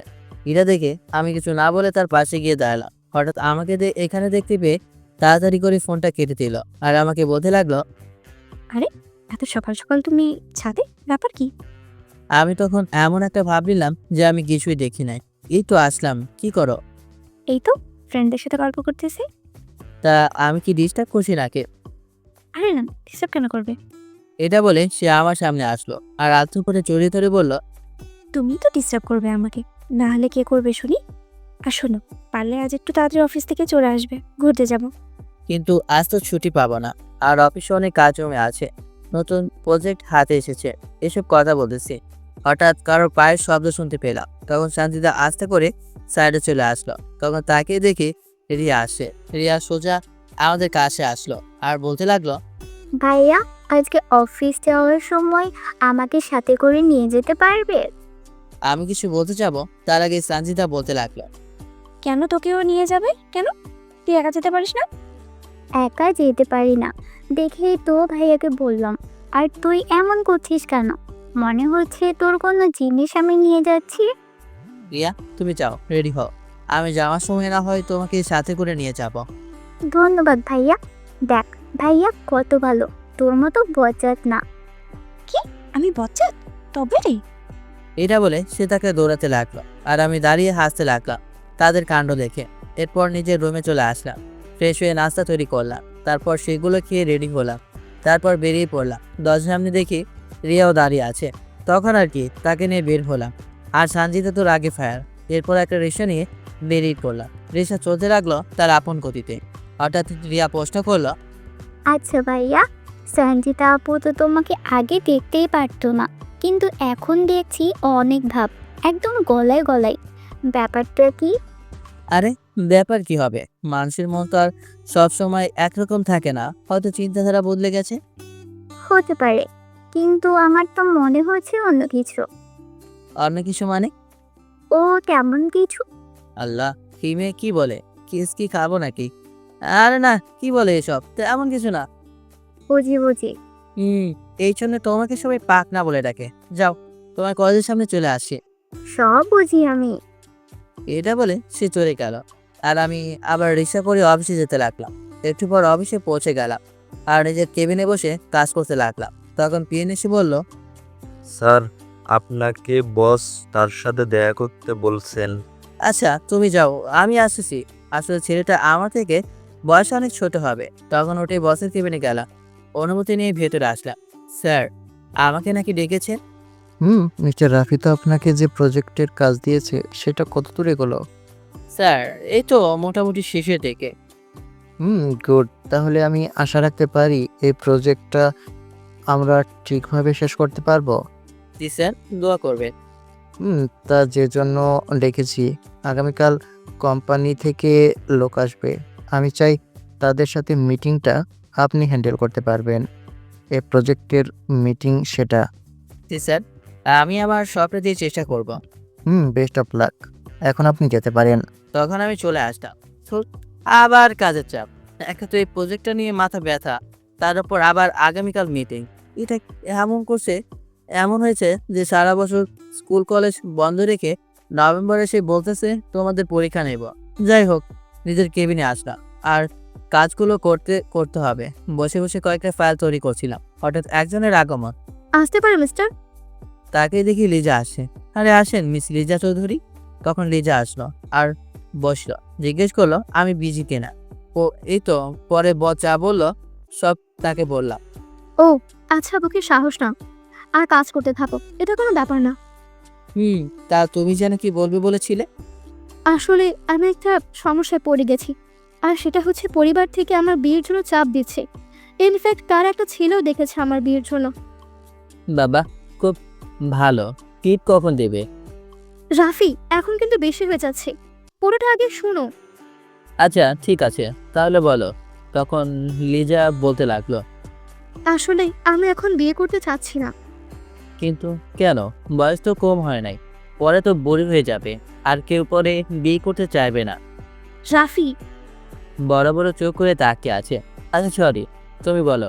এটা দেখে আমি কিছু না বলে তার পাশে গিয়ে দাঁড়ালাম। হঠাৎ আমাকে এখানে দেখতে পেয়ে তাড়াতাড়ি করে ফোনটা কেটে দিল আর আমাকে বলতে লাগলো, এত সকাল সকাল তুমি ছাদে, ব্যাপার কি? আমি তখন এমন একটা ভাব নিলাম যে আমি কিছুই দেখি নাই। এই তো আসলাম, কি করো? এই তো ফ্রেন্ডদের সাথে গল্প করতেছি। তা আমি কি ডিস্টার্ব করছি নাকি? আরে না, ডিস্টার্ব কেন করবে? এটা বলে সে আমার সামনে আসলো আর আলতো করে জড়িয়ে ধরে বলল, তুমি তো ডিস্টার্ব করবে আমাকে, না হলে কে করবে শুনি? আর শোনো, পারলে আজ একটু তাড়াতাড়ি অফিস থেকে চলে আসবে, ঘুরতে যাব। কিন্তু আজ তো ছুটি পাবো না, আর অফিসে অনেক কাজ জমে আছে, নতুন প্রজেক্ট হাতে এসেছে, এসব কথা বলতেছি। হঠাৎ কারোর পায়ের শব্দ শুনতে পেলাম। তখন শান্তিদা আস্তে করে সাইডে চলে আসলো। তখন তাকে দেখে রিয়া আসে। রিয়া সোজা আমাদের কাছে আসলো আর বলতে লাগলো, ভাইয়া, আজকে অফিস যাওয়ার সময় আমাকে সাথে করে নিয়ে যেতে পারবে? আমি কিছু বলতে যাবো তার আগে সঞ্জিতা বলতে লাগলো, কেন তোকেও নিয়ে যাবে? কেন, তুই একা যেতে পারিস না? একা যেতে পারি না দেখেই তো ভাইয়াকে বললাম। আর তুই এমন করছিস কেন? মনে হচ্ছে তোর কোনো জিনিস আমি নিয়ে যাচ্ছি। রিয়া তুমি যাও, রেডি হও, আমি যাওয়ার সময় না হয় তোমাকে সাথে করে নিয়ে যাব। ধন্যবাদ ভাইয়া। দেখ ভাইয়া কত ভালো, তোর মতো বজ্জাত না। আমি বজ্জাত? তবে রে। এটা বলে সে তাকে দৌড়াতে লাগলো আর আমি দাঁড়িয়ে হাসতে লাগলাম তাদের কাণ্ড দেখে। এরপর নিজের রুমে চলে আসলাম, ফ্রেশ হয়ে নাস্তা তৈরি করলাম, তারপর সেগুলো খেয়ে রেডি হলাম, তারপর বেরিয়ে পড়লাম। দরজার সামনে দেখি রিয়াও দাঁড়িয়ে আছে। তখন আর কি তাকে নিয়ে বের হলাম, আর সঞ্জিতা তো রাগে ফায়ার। এরপর একটা রিক্সা নিয়ে বেরিয়ে পড়লাম। রিক্সা চলতে লাগলো তার আপন গতিতে। হঠাৎ রিয়া প্রশ্ন করলো, আচ্ছা ভাইয়া, সঞ্জিতা আপু তো তোমাকে আগে দেখতেই পারতো না, কিন্তু এখন দেখছি অনেক ভাব, একদম গলায় গলায়। ব্যাপারটা কি? আরে ব্যাপার কি হবে, মানুষের মন তো আর সবসময় একরকম থাকে না, হয়তো চিন্তাধারা বদলে গেছে। হতে পারে, কিন্তু আমার তো মনে হচ্ছে অন্য কিছু। অন্য কিছু মানে? ও তেমন কিছু। আল্লাহ, কি মেয়ে কি বলে, কিস কি খাবো নাকি? আরে না, কি বলে এসব, তেমন কিছু না। বুঝি বুঝি। এই জন্য তোমাকে সবাই পাক না বলে ডাকে। যাও, তোমার কলেজের সামনে চলে আসি। সব বুঝি আমি। এটা বলে সে চলে গেল, আর আমি আবার রিক্সা করে অফিসে যেতে লাগলাম। একটু পর অফিসে পৌঁছে গেলাম আর নিজের কেবিনে বসে কাজ করতে লাগলাম। তখন পিএন এসে বলল, স্যার, আপনাকে বস তার সাথে দেখা করতে বলছেন। আচ্ছা তুমি যাও, আমি আসতেছি। আসলে ছেলেটা আমার থেকে বয়স অনেক ছোট হবে। তখন উঠে বসের কেবিনে গেলাম, অনুমতি নিয়ে ভেতরে আসলাম। স্যার, আমাকে নাকি ডেকেছেন? মিস্টার রাফি তো আপনাকে যে প্রজেক্টের কাজ দিয়েছে সেটা কত দূর এগোলো? স্যার, এই তো মোটামুটি শেষের দিকে। গুড। তাহলে আমি আশা রাখতে পারি এই প্রজেক্টটা আমরা ঠিকভাবে শেষ করতে পারবো? জি স্যার, দোয়া করবেন। তা যে জন্য ডেকেছি, আগামীকাল কোম্পানি থেকে লোক আসবে। আমি চাই তাদের সাথে মিটিংটা আপনি হ্যান্ডেল করতে পারবেন। এই প্রজেক্টের মিটিং সেটা। জি স্যার, আমি আমার সবটা দিয়ে চেষ্টা করব। Best of luck. এখন আপনি যেতে পারেন। তখন আমি চলে আসলাম। তো আবার কাজের চাপ, একটা তো এই প্রজেক্টটা নিয়ে মাথা ব্যথা, তার উপর আবার আগামীকাল মিটিং। এটা এমন করছে, এমন হয়েছে যে সারা বছর স্কুল কলেজ বন্ধ রেখে নভেম্বরে সে বলতেছে তোমাদের পরীক্ষা নেব। যাই হোক, নিজের কেবিনে আসলাম আর কাজগুলো করতে হবে। বসে বসে কয়েকটা ফাইল তৈরি করছিলাম, হঠাৎ একজনের আগমন। আসতে পারে মিস্টার? তাকে দেখি লিজা আসে। আরে আসেন মিস লিজা চৌধুরী। তখন লিজা আসলো আর বসলো, জিজ্ঞেস করলো আমি বিজি কিনা। ও এই তো পরে যা বললো সব তাকে বললাম। আচ্ছা, বুকে সাহস না, আর কাজ করতে থাকো, এটা কোনো ব্যাপার না। তা তুমি যেন কি বলবে বলেছিলে? আসলে আমি একটা সমস্যায় পড়ে গেছি, আর সেটা হচ্ছে পরিবার থেকে আমার বিয়ের জন্য চাপ দিচ্ছে। ইনফ্যাক্ট তার একটা ছেলেও দেখেছে আমার বিয়ের জন্য। বাবা, খুব ভালো। টিপ কখন দেবে? রাফি, এখন কিন্তু বেশি হয়ে যাচ্ছে, পুরোটা আগে শোনো। আচ্ছা ঠিক আছে, তাহলে বলো। তখন লিজা বলতে লাগলো, আসলে আমি এখন বিয়ে করতে চাচ্ছি না। কিন্তু কেন? বয়স তো কম হয় নাই, পরে তো বুড়ি হয়ে যাবে, আর কেউ পরে বিয়ে করতে চাইবে না। রাফি, বড় বড় চোখ করে তাকিয়ে আছে। আচ্ছা সরি, তুমি বলো।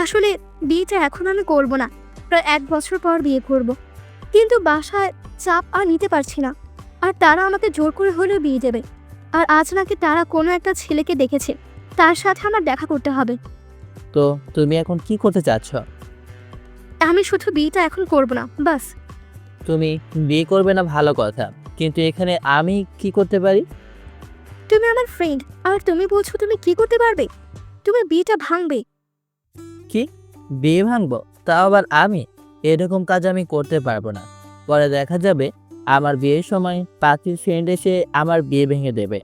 আসলে বিয়েটা এখন আমি করব না, প্রায় 1 বছর পর বিয়ে করব। কিন্তু বাসায় চাপ আর নিতে পারছি না, আর তারা আমাকে জোর করে হলেও বিয়ে দেবে। আর আজ নাকি তারা কোনো একটা ছেলেকে দেখেছে, তার সাথে আমার দেখা করতে হবে। তো তুমি এখন কি করতে চাচ্ছ? আমি শুধু বিয়েটা এখন করব না, বাস। তুমি বিয়ে করবে না ভালো কথা, কিন্তু এখানে আমি কি করতে পারি? তুমি আমার ফ্রেন্ড, আর তুমি বলছো তুমি কি করতে পারবে? তুমি বিয়েটা ভাঙবে। কি বিয়ে ভাঙবো? তাও আবার আমি? এরকম কাজ আমি করতে পারবো না। পরে দেখা যাবে আমার বিয়ের সময় পাত্রীর ফ্রেন্ড এসে আমার বিয়ে ভেঙে দেবে।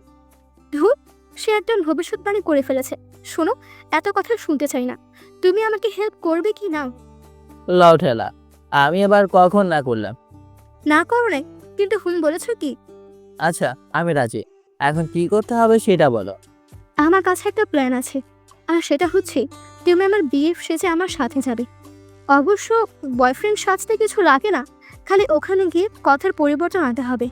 ধুর, সে একটা ভবিষ্যৎবাণী করে ফেলেছে। শোনো, এত কথা শুনতে চাই না। তুমি আমাকে হেল্প করবে কি না? লাউ ঠেলা, আমি আবার কখন না করলাম? না করো নাই, কিন্তু হুম বলেছো কি? আচ্ছা, আমি রাজি। এখন কি করতে হবে সেটা বলো। আমার কাছে একটা প্ল্যান আছে, আর সেটা হচ্ছে তুমি আমার বিয়ের সেজে আমার সাথে যাবে। অবশ্য বয়ফ্রেন্ড সাজতে কিছু লাগে না, খালি ওখানে গিয়ে কথার পরিবর্তন আনতে হবে।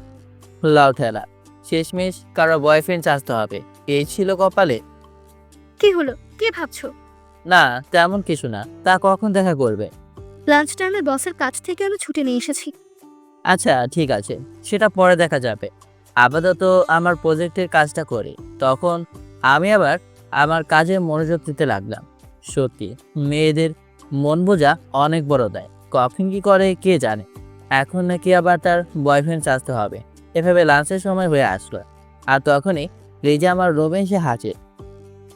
লাউ ঠেলা, শেষমেশ কারো বয়ফ্রেন্ড চাচতে হবে, এই ছিল কপালে? কি হলো, কি ভাবছো? না, তেমন কিছু না। তা কখন দেখা করবে? লাঞ্চ টাইমে বসের কাছ থেকে আমি ছুটি নিয়ে এসেছি। আচ্ছা ঠিক আছে, সেটা পরে দেখা যাবে। আপাতত আমার প্রজেক্টের কাজটা করি, তখন আমি আবার আমার কাজে মনোযোগ দিতে লাগলাম। সত্যি, মেয়েদের মন বোঝা অনেক বড় দেয়। কখন কি করে কে জানে। এখন নাকি আবার তার বয়ফ্রেন্ড চাচতে হবে। এভাবে লাঞ্চের সময় হয়ে আসলো, আর তখনই রিজা আমার রুমে এসে হাজির।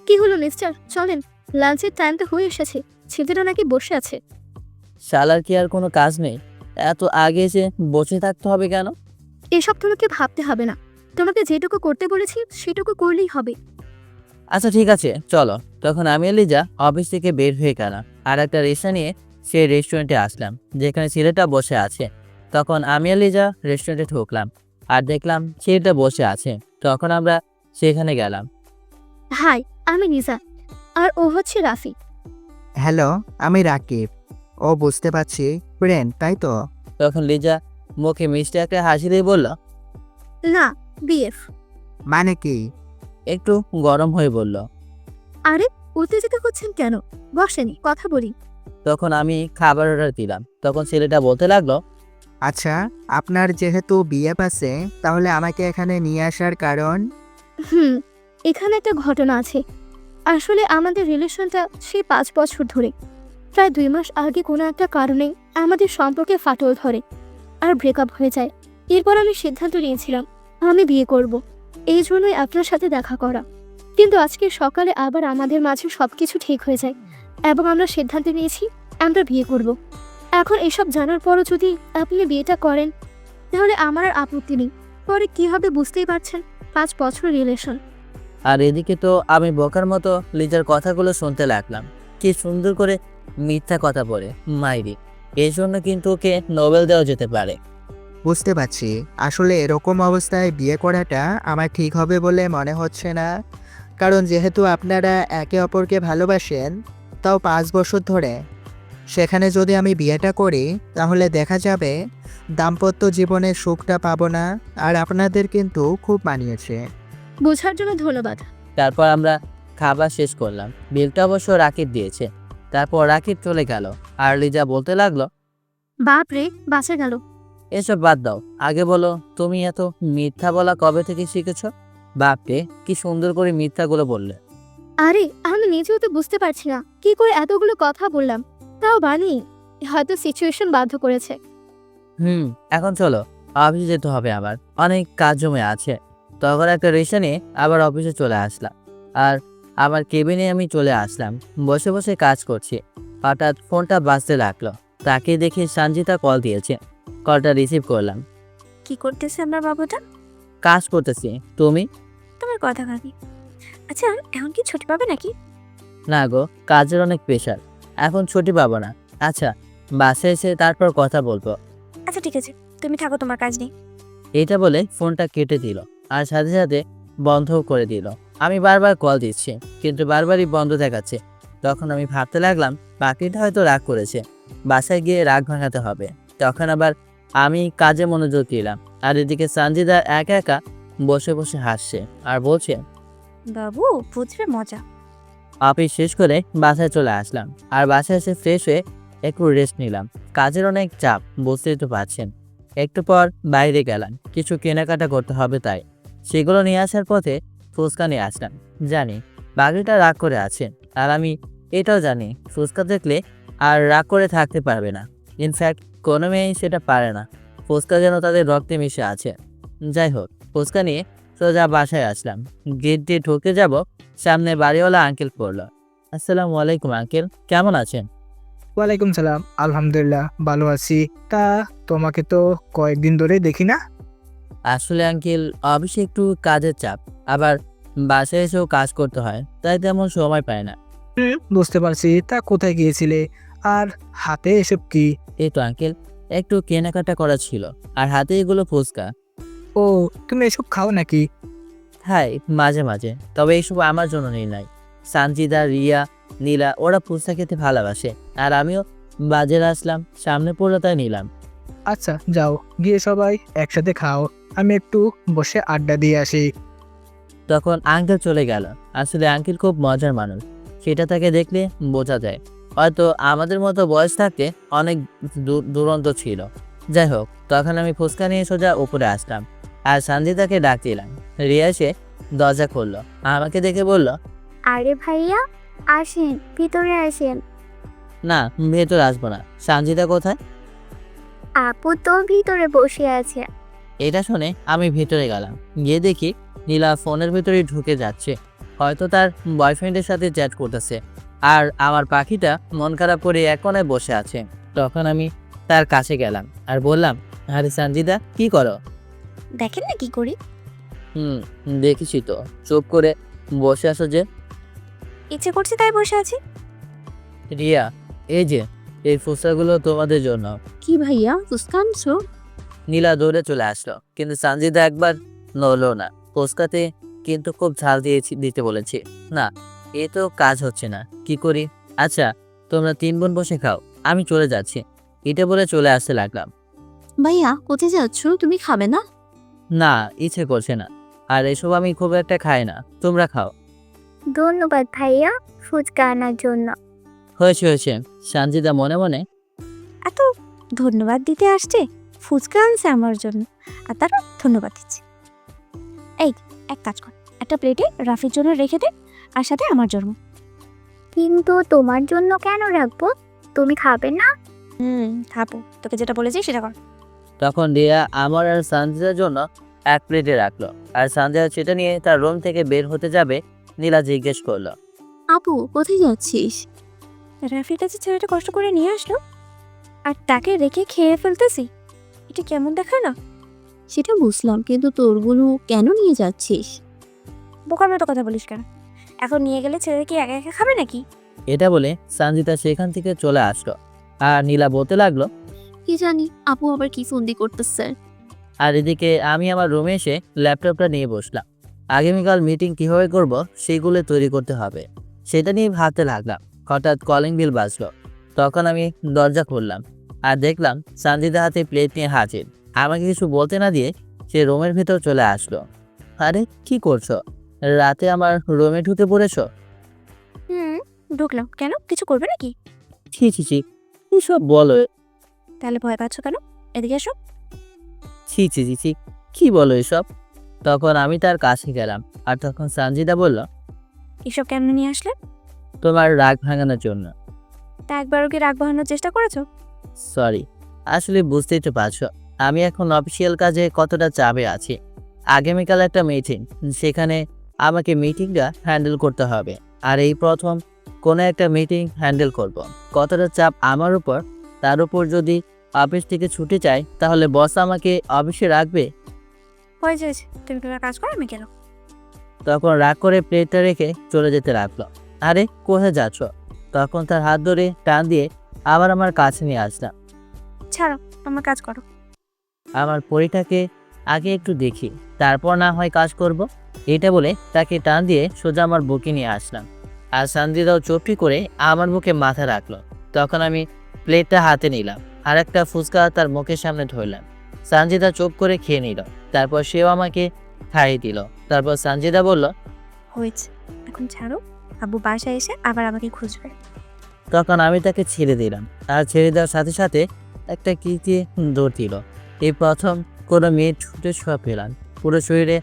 কি হলো মিস্টার, চলেন, লাঞ্চের টাইম তো হয়ে এসেছে। ছেলেরা নাকি বসে আছে। শালার কি আর কোনো কাজ নেই? এত আগে এসে বসে থাকতে হবে কেন? এসব তোমাকে ভাবতে হবে না। তোমাকে যেটুকু করতে বলেছি সেটুকু করলেই হবে। আচ্ছা ঠিক আছে, চলো। তখন আমি আর লিজা অফিস থেকে বের হয়ে গেলাম, আর একটা রিক্সা নিয়ে সেই রেস্টুরেন্টে আসলাম যেখানে ছেলেটা বসে আছে। তখন আমি আর লিজা রেস্টুরেন্টে ঢুকলাম, আর দেখলাম ছেলেটা বসে আছে। তখন আমরা সেখানে গেলাম। হাই, আমি নিজা, আর ও হচ্ছে রাফি। হ্যালো, আমি রাকিব। ও বুঝতে পারছি, ফ্রেন্ড তাই তো? তখন লিজা মুখে মিষ্টি একটা হাসি দিয়ে বলল, না, বিএফ। মানে কি? একটু গরম হয়ে বলল। আরে, উত্তেজিত হচ্ছেন কেন? বসেন, কথা বলি। তখন আমি খাবার অর্ডার দিলাম। তখন ছেলেটা বলতে লাগলো, আচ্ছা, আপনার যেহেতু বিয়ে আছে, তাহলে আমাকে এখানে নিয়ে আসার কারণ? এখানে একটা ঘটনা আছে। আসলে আমাদের রিলেশনটা সেই 5 বছর ধরে। প্রায় 2 মাস আগে কোনো একটা কারণে আমাদের সম্পর্কে ফাটল ধরে আর ব্রেকআপ হয়ে যায়। এরপর আমি সিদ্ধান্ত নিয়েছিলাম আমি বিয়ে করব। এই জন্যই আপনার সাথে দেখা করা। কিন্তু আজকে সকালে আবার আমাদের মাঝে সবকিছু ঠিক হয়ে যায় এবং আমরা সিদ্ধান্ত নিয়েছি আমরা বিয়ে করব। এখন এসব জানার পরও যদি আপনি বিয়েটা করেন, তাহলে আমার আর আপত্তি নেই। পরে কি হবে বুঝতেই পারছেন, 5 বছর রিলেশন। আর এদিকে তো আমি বোকার মতো লিজার কথাগুলো শুনতে লাগলাম। কি সুন্দর করে মিথ্যা কথা বলে মাইরি। এই জন্য কিন্তু ওকে নোবেল দেওয়া যেতে পারে। বুঝতে পারছি, আসলে এরকম অবস্থায় বিয়ে করাটা আমার ঠিক হবে বলে মনে হচ্ছে না। কারণ যেহেতু আপনারা একে অপরকে ভালোবাসেন, তাও 5 বছর ধরে, সেখানে যদি আমি বিয়েটা করি তাহলে দেখা যাবে দাম্পত্য জীবনের সুখটা পাবো না। আর আপনাদের কিন্তু খুব মানিয়েছে। বোঝার জন্য ধন্যবাদ। তারপর আমরা খাবার শেষ করলাম। বিলটা অবশ্য রাকিব দিয়েছে। তারপর রাকিব চলে গেল, আর লিজা বলতে লাগলো, বাপ রে, বাঁচা গেল। এসব বাদ দাও, আগে বলো তুমি এত মিথ্যা বলা কবে থেকে শিখেছ? বাপরে, কি সুন্দর করে মিথ্যাগুলো বললে। আরে, আমি নিজেও তো বুঝতে পারছি না কি করে এতগুলো কথা বললাম। তাও বানি, হয়তো সিচুয়েশন বাধ্য করেছে। এখন চলো, অফিসে যেতে হবে, আবার অনেক কাজ জমে আছে। তখন একটা রিক্সা নিয়ে আবার অফিসে চলে আসলাম, আর আমার কেবিনে আমি চলে আসলাম। বসে বসে কাজ করছি, হঠাৎ ফোনটা বাজতে লাগলো। তাকে দেখে সঞ্জিতা কল দিয়েছে। কলটা রিসিভ করলাম। কি করতেছে আমার বাবুটা? কাজ করতেছি। তুমি? তোমার কথা ভাবি। আচ্ছা, এখন কি ছুটি পাবে নাকি? না গো, কাজের অনেক প্রেশার, এখন ছুটি পাবো না। আচ্ছা, বাসে এসে তারপর কথা বলবো। আচ্ছা ঠিক আছে, তুমি থাকো, তোমার কাজ নেই। এইটা বলে ফোনটা কেটে দিল, আর সাথে সাথে বন্ধও করে দিল। আমি বারবার কল দিচ্ছি, কিন্তু বারবারই বন্ধ দেখাচ্ছে। তখন আমি ভাবতে লাগলাম বাকিটা হয়তো রাগ করেছে, বাসায় গিয়ে রাগ ভাঙাতে হবে। তখন আবার আমি কাজে মনোযোগ দিলাম, আর এদিকে সঞ্জিদা একা একা বসে বসে হাসছে আর বলছে, বাবু বুঝবে মজা। অফিস শেষ করে বাসায় চলে আসলাম, আর বাসায় এসে ফ্রেশ হয়ে একটু রেস্ট নিলাম। কাজের অনেক চাপ, বুঝতেই তো পারছেন। একটু পর বাইরে গেলাম, কিছু কেনাকাটা করতে হবে, তাই সেগুলো নিয়ে আসার পথে ফুচকা নিয়ে আসলাম। জানি বাকিটা রাগ করে আছে, আর আমি এটাও জানি ফুচকা দেখলে আর রাগ করে থাকতে পারবে না। ইনফ্যাক্ট কোনো মেয়েই সেটা পারে না। ফুচকা যেন তাদের রক্তে মিশে আছে। যাই হোক, ফুচকা নিয়ে সোজা বাসায় আসলাম। গেট দিয়ে ঢুকে যাব, সামনে বাড়িওয়ালা আঙ্কেল পড়ল। আসসালামু আলাইকুম আঙ্কেল, কেমন আছেন? ওয়ালাইকুম সালাম, আলহামদুলিল্লাহ ভালো আছি। তা তোমাকে তো কয়েকদিন ধরে দেখি না। আসলে আঙ্কেল অফিসে একটু কাজের চাপ, আবার বাসায় এসেও কাজ করতে হয়, তাই তেমন সময় পায় না। বুঝতে পারছি। তা কোথায় গিয়েছিলে? আর হাতে এসব কি? এই তো আঙ্কেল, একটু কেনাকাটা করা ছিল, আর হাতে এগুলো ফুচকা। ও, তুমি এসব খাও নাকি? হ্যাঁ, মাঝে মাঝে, তবে এইসব আমার জন্য নিয়ে নাই। সানজিদা, রিয়া, নীলা ওরা ফুচকা খেতে ভালোবাসে, আর আমিও বাজারে আসলাম, সামনে পড়লো তাই নিলাম। আচ্ছা যাও, গিয়ে সবাই একসাথে খাও, আমি একটু বসে আড্ডা দিয়ে আসি। তখন আঙ্কেল চলে গেল। আসলে আঙ্কেল খুব মজার মানুষ, সেটা তাকে দেখলে বোঝা যায়। হয়তো আমাদের মতো বয়স থাকতে অনেক দুরন্ত ছিল। যাই হোক, তখন আমি ফুচকা নিয়ে সোজা উপরে আসলাম, আর সানজিদাকে ডাক দিলাম। রিয়া এসে দরজা খুললো, আমাকে দেখে বলল, আরে ভাইয়া, আসেন, ভিতরে আসেন। না, ভেতর আসবো না। সানজিদা কোথায়? আপু তো ভিতরে বসে আছে। এটা শুনে আমি ভেতরে গেলাম, গিয়ে দেখি নীলা ফোনের ভেতরে ঢুকে যাচ্ছে, হয়তো তার বয়ফ্রেন্ডের সাথে চ্যাট করতেছে। আর আমার পাখিটা মন খারাপ করে এক কোণায় বসে আছে। তখন আমি তার কাছে গেলাম আর বললাম, আরে সানজিদা, কি করো? দেখেন না কি করি। দেখেছি তো, চুপ করে বসে আছো যে। ইচ্ছে করছে তাই বসে আছি। রিয়া, এই যে এই ফুচকাগুলো তোমাদের জন্য। কি ভাইয়া, ফুচকা আনছো? নীলা দৌড়ে চলে আসলো, কিন্তু সানজিদা একবার নড়লো না। ফুচকাতে কিন্তু খুব ঝাল দিতে বলেছি। না, এ তো কাজ হচ্ছে না, কি করি? আচ্ছা, তোমরা 3 বোন বসে খাও, আমি চলে যাচ্ছি। এটা বলে চলে আসতে লাগলাম। ভাইয়া কোথায় যাচ্ছ? তুমি খাবে না? না, ইচ্ছে করছে না, আর এসব আমি খুব একটা খাই না, তোমরা খাও। ধন্যবাদ ভাইয়া ফুচকা আনার জন্য। হয়েছে হয়েছে, সানজিদা মনে মনে। এত ধন্যবাদ দিতে আসছে, ফুচকা আনছে আমার জন্য, আর তারও ধন্যবাদ দিচ্ছি। এই, এক কাজ কর, একটা প্লেটে রাফির জন্য রেখে দে, আর সাথে আমার জন্য। কিন্তু তোমার জন্য কেন রাখবো? তুমি খাবে না? খাবো, তোকে যেটা বলেছি সেটা কর। তখন রিয়া আমার আর সানজিদার জন্য এক প্লেটে রাখলো, আর সানজিদা সেটা নিয়ে তার রুম থেকে বের হতে যাবে। নীলা জিজ্ঞেস করলো, আপু কোথায় যাচ্ছিস? রাফির কাছে ছেলেটা কষ্ট করে নিয়ে আসলো, আর তাকে রেখে খেয়ে ফেলতেছি, এটা কেমন দেখায় না? সেটা বুঝলাম, কিন্তু তোরগুলো কেন নিয়ে যাচ্ছিস? বোকার মতো কথা বলিস কেন? এখন নিয়ে গেলে ছেলে কি একা একা খাবে নাকি? এটা বলে সানজিদা সেখান থেকে চলে আসলো, আর নীলা বলতে লাগলো, কি জানি আপু আবার কি ফন্দি করতেছে। আর এদিকে আমি আমার রুমে এসে ল্যাপটপটা নিয়ে বসলাম। আগামীকাল মিটিং কিভাবে করব সেগুলো তৈরি করতে হবে, সেটা নিয়ে ভাবতে লাগলাম। হঠাৎ কলিং বেল বাজলো, তখন আমি দরজা খুললাম আর দেখলাম সানজিদা হাতে প্লেট নিয়ে হাজির। আমাকে কিছু বলতে না দিয়ে সে রুমের ভেতর চলে আসলো। আরে, কি করছো? রাতে আমার রুমে ঢুকে পড়েছো? ঢুকলাম কেন? কিছু করবে নাকি? ছি ছি ছি, এসব বলো? তাহলে ভয় পাচ্ছ কেন? এদিকে এসো। ছি ছি ছি ছি, কি বলো এসব? তখন আমি তার কাছে গেলাম, আর তখন সানজিদা বলল, এসব কেমন নিয়ে আসলে? তোমার রাগ ভাঙানোর জন্য। তা একবারও কি রাগ বাহানোর চেষ্টা করেছো? সরি, আসলে বুঝতেই তো পারছো আমি এখন অফিসিয়াল কাজে কতটা চাপে আছি। আগামীকাল একটা মিটিং, সেখানে আমাকে মিটিংটা হ্যান্ডেল করতে হবে, আর এই প্রথম কোনো একটা মিটিং হ্যান্ডেল করব। কতটা চাপ আমার উপর, তার উপর যদি অফিস থেকে ছুটি চাই, তাহলে বস আমাকে অফিসে রাখবে? হয়েছে, তুমি তোমার কাজ করো, আমি কেন? তখন রাগ করে প্লেটটা রেখে চলে যেতে লাগলো। আরে, কোথায় যাচ্ছ? তখন তার হাত ধরে টান দিয়ে আবার আমার কাছে নিয়ে আসলাম। ছাড়ো, তোমার কাজ করো। আমার পরীটাকে আগে একটু দেখি, তারপর না হয় কাজ করব। এটা বলে তাকে টান দিয়ে সোজা আমার বুকে নিয়ে আসলাম, আর সানজিদাও চুপটি করে আমার বুকে মাথা রাখলো। তখন আমি প্লেটটা হাতে নিলাম, আর একটা ফুচকা তার মুখের সামনে ধরলাম। সানজিদা চুপ করে খেয়ে নিল, তারপর সেও আমাকে খাইয়ে দিল। তারপর সানজিদা বলল, হয়েছে, এখন ছাড়ো, আব্বু বাসায় এসে আবার আমাকে খুঁজবে। তখন আমি তাকে ছেড়ে দিলাম, আর ছেড়ে দেওয়ার সাথে সাথে একটা কি দিয়ে দৌড় দিল। এই প্রথম কোনো মেয়ে ছুটে শখ পেলাম, পুরো শরীরে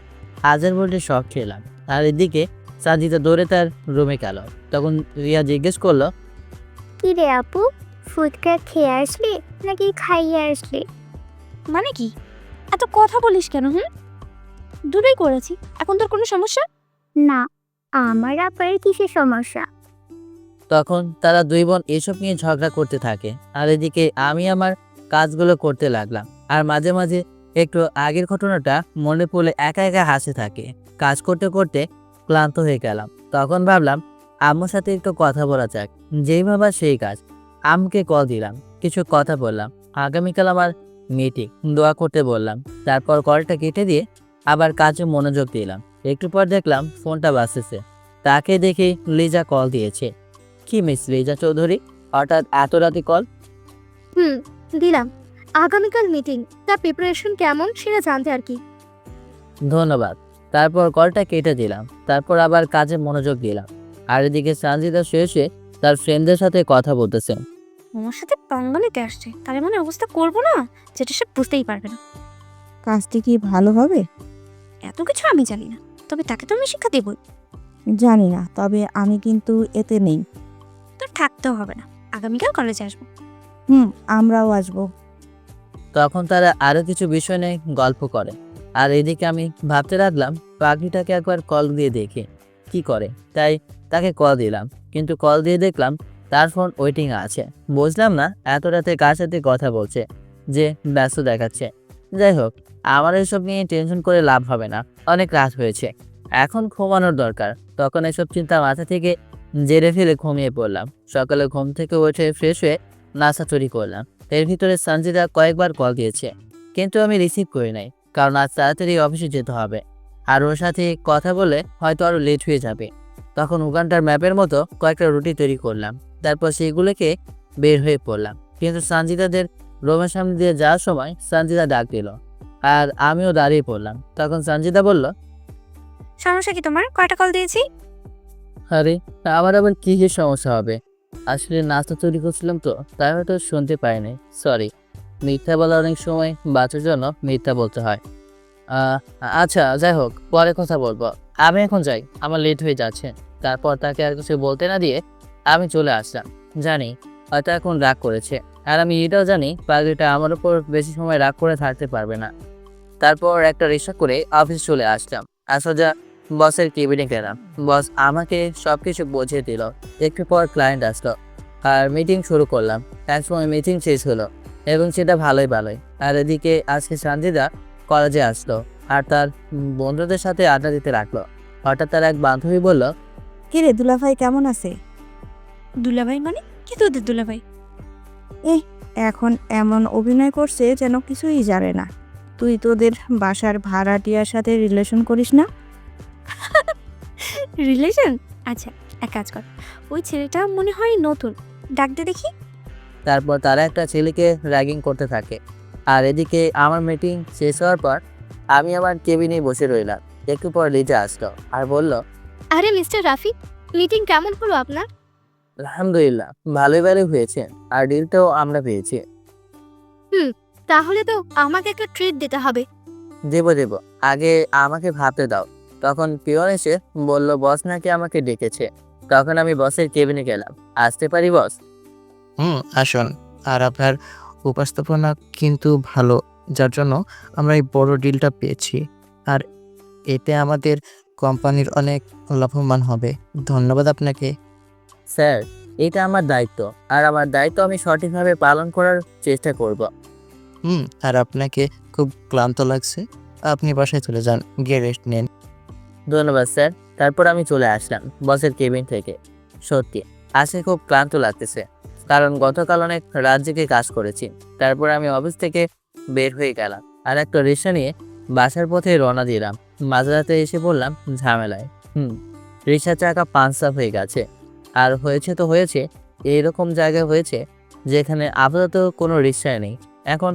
হাজার ভোল্টের শখ খেলাম। আর এদিকে সানজিদা দৌড়ে তার রুমে গেল। তখন রিয়া জিজ্ঞেস করলো, কি রে আপু, ফুচকা খেয়ে আসলি নাকি খাইয়ে আসলি? মানে কি? এত কথা বলিস কেন? দূরেই করেছি, এখন তোর কোনো সমস্যা? না, আমার আবার কিসের সমস্যা? তখন তারা দুই বোন এসব নিয়ে ঝগড়া করতে থাকে, আর এদিকে আমি আমার কাজগুলো করতে লাগলাম। আর মাঝে মাঝে একটু আগের ঘটনাটা মনে পড়লে একা একা হাসে থাকে। কাজ করতে করতে ক্লান্ত হয়ে গেলাম, তখন ভাবলাম আম্মুর সাথে একটু কথা বলা যাক। যেই ভাবা সেই কাজ, আম্মুকে কল দিলাম, কিছু কথা বললাম। আগামীকাল আমার মিটিং, দোয়া করতে বললাম। তারপর কলটা কেটে দিয়ে আবার কাজে মনোযোগ দিলাম। একটু পর দেখলাম ফোনটা বাজতেছে। তাকে দেখে লিজা কল দিয়েছে। কি মিস লিজা চৌধুরী, হঠাৎ এত রাতে কল? দিলাম। আগামীকাল মিটিং, তার প্রিপারেশন কেমন সেটা জানতে আর কি। ধন্যবাদ। তারপর কলটা কেটে দিলাম। তারপর আবার কাজে মনোযোগ দিলাম। আর এদিকে সঞ্জিতা শুয়ে শুয়ে তার ফ্রেন্ডদের সাথে কথা বলতেছে। আমার সাথে পাঙ্গা নিতে আসছে, তার মানে অবস্থা করবো না যেটা সে বুঝতেই পারবে না। কাজটি কি ভালো হবে? এত কিছু আমি জানি না, তবে তাকে তো আমি শিক্ষা দেবই। জানি না, তবে আমি কিন্তু এতে নেই। তোর থাকতেও হবে না, আগামীকাল কলেজে আসবো। আমরাও আসবো। তখন তারা আরো কিছু বিষয় নিয়ে গল্প করে। আর এদিকে আমি ভাবতে লাগলাম পাখিটাকে একবার কল দিয়ে দেখি কি করে। তাই তাকে কল দিলাম, কিন্তু কল দিয়ে দেখলাম তার ফোন ওয়েটিং আছে। বুঝলাম না এত রাতে কার সাথে কথা বলছে যে ব্যস্ত দেখাচ্ছে। যাই হোক, আমার এসব নিয়ে টেনশন করে লাভ হবে না, অনেক রাত হয়েছে, এখন ঘুমানোর দরকার। তখন এসব চিন্তা মাথা থেকে জেরে ফেলে ঘুমিয়ে পড়লাম। সকালে ঘুম থেকে উঠে ফ্রেশ হয়ে নাস্তা তৈরি করলাম। এর ভিতরে সঞ্জিতা কয়েকবার কল দিয়েছে, কিন্তু আমি রিসিভ করি নাই, কারণ আজ তাড়াতাড়ি অফিসে যেতে হবে। আর ওর সাথে কথা বলে হয়তো আরও লেট হয়ে যাবে। তখন উগান্ডার ম্যাপের মতো কয়েকটা রুটি তৈরি করলাম, তারপর সেগুলোকে বের হয়ে পড়লাম। কিন্তু সঞ্জিতাদের রুমের সামনে দিয়ে যাওয়ার সময় সঞ্জিতা ডাক দিল, আর আমিও দাঁড়িয়ে পড়লাম। তখন সঞ্জিতা বলল, সমস্যা কি তোমার? কয়টা কল দিয়েছি? আরে আমার আবার কী কী সমস্যা হবে? আসলে নাস্তা তৈরি করছিলাম তো, তাই হয়তো শুনতে পাইনি, সরি। মিথ্যা বলা অনেক সময় বাঁচার জন্য মিথ্যা বলতে হয়। আচ্ছা যাই হোক, পরে কথা বলবো, আমি এখন যাই, আমার লেট হয়ে যাচ্ছে। তারপর তাকে আর কিছু বলতে না দিয়ে আমি চলে আসলাম। জানি হয়তো এখন রাগ করেছে, আর আমি এটাও জানি পাগড়িটা আমার উপর বেশি সময় রাগ করে থাকতে পারবে না। তারপর একটা রিক্সা করে অফিস চলে আসলাম। সোজা বসের কেবিনে গেলাম। বস আমাকে সব কিছু বুঝিয়ে দিল। একটু পর ক্লায়েন্ট আসলো আর মিটিং শুরু করলাম। এক সময় মিটিং শেষ হলো এবং সেটা ভালোই। আর এদিকে আজকে সঞ্জিতা কলেজে আসলো আর তার বন্ধুদের সাথে আড্ডা দিতে রাখলো। হঠাৎ তার এক বান্ধবী বলল, কিরে দুলাভাই কেমন আছে? দুলাভাই মানে কি তোদের দুলাভাই? এখন এমন অভিনয় করছে যেন কিছুই জানে না। তুই তোদের বাসার ভাড়াটিয়ার সাথে রিলেশন করিস না? রিলেশন? আচ্ছা এক কাজ কর, ওই ছেলেটা মনে হয় নতুন, ডাকতে দেখি। তারপর তারা একটা ছেলেকে র্যাগিং করতে থাকে। আর এদিকে আমার মিটিং শেষ হওয়ার পর আমি আমার কেবিনে বসে রইলাম। একটু পর লিজা আসলো আর বলল, আরে মিস্টার রাফি, মিটিং কেমন হলো আপনার? আলহামদুলিল্লাহ ভালোই হয়েছে, আর ডিলটাও আমরা পেয়েছি। তাহলে তো আমাকে একটা ট্রিট দিতে হবে। দেব, আগে আমাকে ভাবতে দাও। তখন পিয়ন এসে বলল বস নাকি আমাকে ডেকেছে। তখন আমি বসের কেবিনে গেলাম। আসতে পারি বস? আসুন। আর আপনার উপস্থাপনা কিন্তু ভালো, যার জন্য আমরা এই বড় ডিলটা পেয়েছি। আর এতে আমাদের কোম্পানির অনেক লাভবান হবে। ধন্যবাদ আপনাকে। স্যার, এটা আমার দায়িত্ব, আর আমার দায়িত্ব আমি সঠিকভাবে পালন করার চেষ্টা করব। আর আপনাকে খুব ক্লান্ত লাগছে, আপনি বাসায় চলে যান, গিয়ে রেস্ট নেন। ধন্যবাদ স্যার। তারপর আমি চলে আসলাম বসের কেবিন থেকে। সত্যি আজকে খুব ক্লান্ত লাগতেছে, কারণ গতকাল অনেক রাত জেগে কাজ করেছি। তারপর আমি অফিস থেকে বের হয়ে গেলাম আর একটা রিক্সা নিয়ে বাসার পথে রওনা দিলাম। মাঝরাতে এসে পড়লাম ঝামেলায়। রিক্সার চাকা পাঞ্চার হয়ে গেছে। আর হয়েছে তো হয়েছে, এইরকম জায়গায় হয়েছে যেখানে আপাতত কোনো রিক্সায় নেই। এখন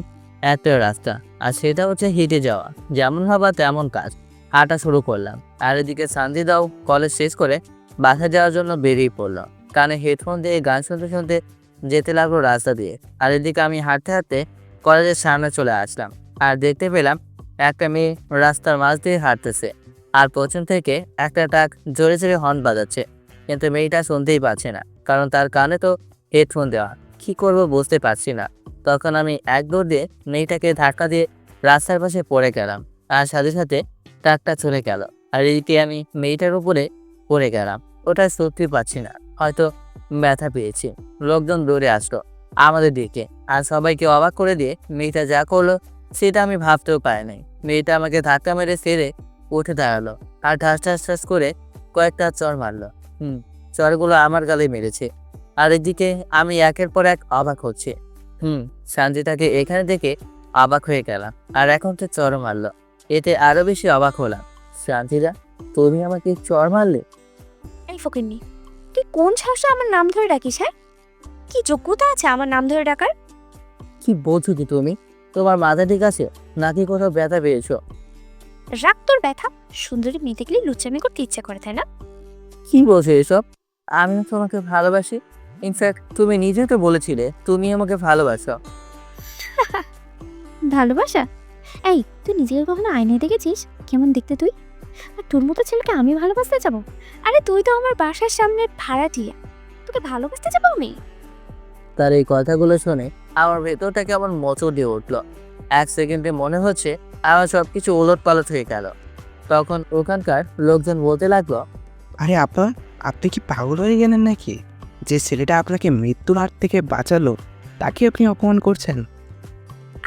একটা রাস্তা, আর সেটা হচ্ছে হেঁটে যাওয়া। যেমন ভাবা তেমন কাজ, হাঁটা শুরু করলাম। আর এদিকে সঞ্জিতাও কলেজ শেষ করে বাসায় যাওয়ার জন্য বেরিয়ে পড়লো। কানে হেডফোন দিয়ে গান শুনতে শুনতে যেতে লাগলো রাস্তা দিয়ে। আর এদিকে আমি হাঁটতে হাঁটতে কলেজের সামনে চলে আসলাম আর দেখতে পেলাম একটা মেয়ে রাস্তার মাঝ দিয়ে হাঁটতেছে, আর পেছন থেকে একটা ট্রাক জোরে জোরে হর্ন বাজাচ্ছে। কিন্তু মেয়েটা শুনতেই পাচ্ছে না, কারণ তার কানে তো হেডফোন দেওয়া। কী করবো বুঝতে পারছি না। তখন আমি এক দৌড় দিয়ে মেয়েটাকে ধাক্কা দিয়ে রাস্তার পাশে পড়ে গেলাম, আর সাথে সাথে ট্রাকটা চলে গেল। আর এদিকে আমি মেয়েটার উপরে পড়ে গেলাম। ওটা সত্যি পাচ্ছি না, হয়তো ব্যথা পেয়েছি। লোকজন দৌড়ে আসলো আমাদের দিকে, আর সবাইকে অবাক করে দিয়ে মেয়েটা যা করলো সেটা আমি ভাবতেও পারিনি। মেয়েটা আমাকে ধাক্কা মেরে ফেলে উঠে দাঁড়ালো আর ঠাস ঠাস ঠাস করে কয়েকটা চড় মারলো। চড়গুলো আমার গালে মেরেছে। আর এদিকে আমি একের পর এক অবাক হচ্ছে। সঞ্জিতাকে এখানে দেখে অবাক হয়ে গেলাম, আর এখন তো চড় মারলো, এতে আরো বেশি অবাক হলাম। সঞ্জিতা, তুমি আমাকে চড় মারলে? এই ফকিন্নি, তুই কোন সাহসে আমার নাম ধরে ডাকিস? হ্যাঁ, কি যোগ্যতা আছে আমার নাম ধরে ডাকার? কি বলছো কি তুমি? তোমার মাথা ঠিক আছে নাকি কোথাও ব্যথা পেয়েছো? রাগ তোর ব্যথা। সুন্দরী মেয়ে দেখলে লুচ্চামি করতে ইচ্ছা করে, তাই না? কি বলছো এসব? আমি তোমাকে ভালোবাসি। ইনফ্যাক্ট তুমি নিজে তো বলেছিলে তুমি আমাকে ভালোবাসো। ভালোবাসা? এই, তুই নিজেকে কখনো আয়নায় দেখেছিস কেমন দেখতে তুই? আর তোর মতো ছেলেকে আমি ভালোবাসতে যাবো? আরে তুই তো আমার বাসার সামনের ভাড়াটিয়া, তোকে ভালোবাসতে যাবো আমি? তার এই কথাগুলো শুনে আমার ভেতরটা কেমন মোচড় দিয়ে উঠলো। এক সেকেন্ডে মনে হচ্ছে আমার সবকিছু ওলট পালট হয়ে গেল। তখন ওখানকার লোকজন বলতে লাগলো, আরে আপনি কি পাগল হয়ে গেলেন নাকি? যে ছেলেটা আপনাকে মৃত্যুর হাত থেকে বাঁচালো তাকে আপনি অপমান করছেন?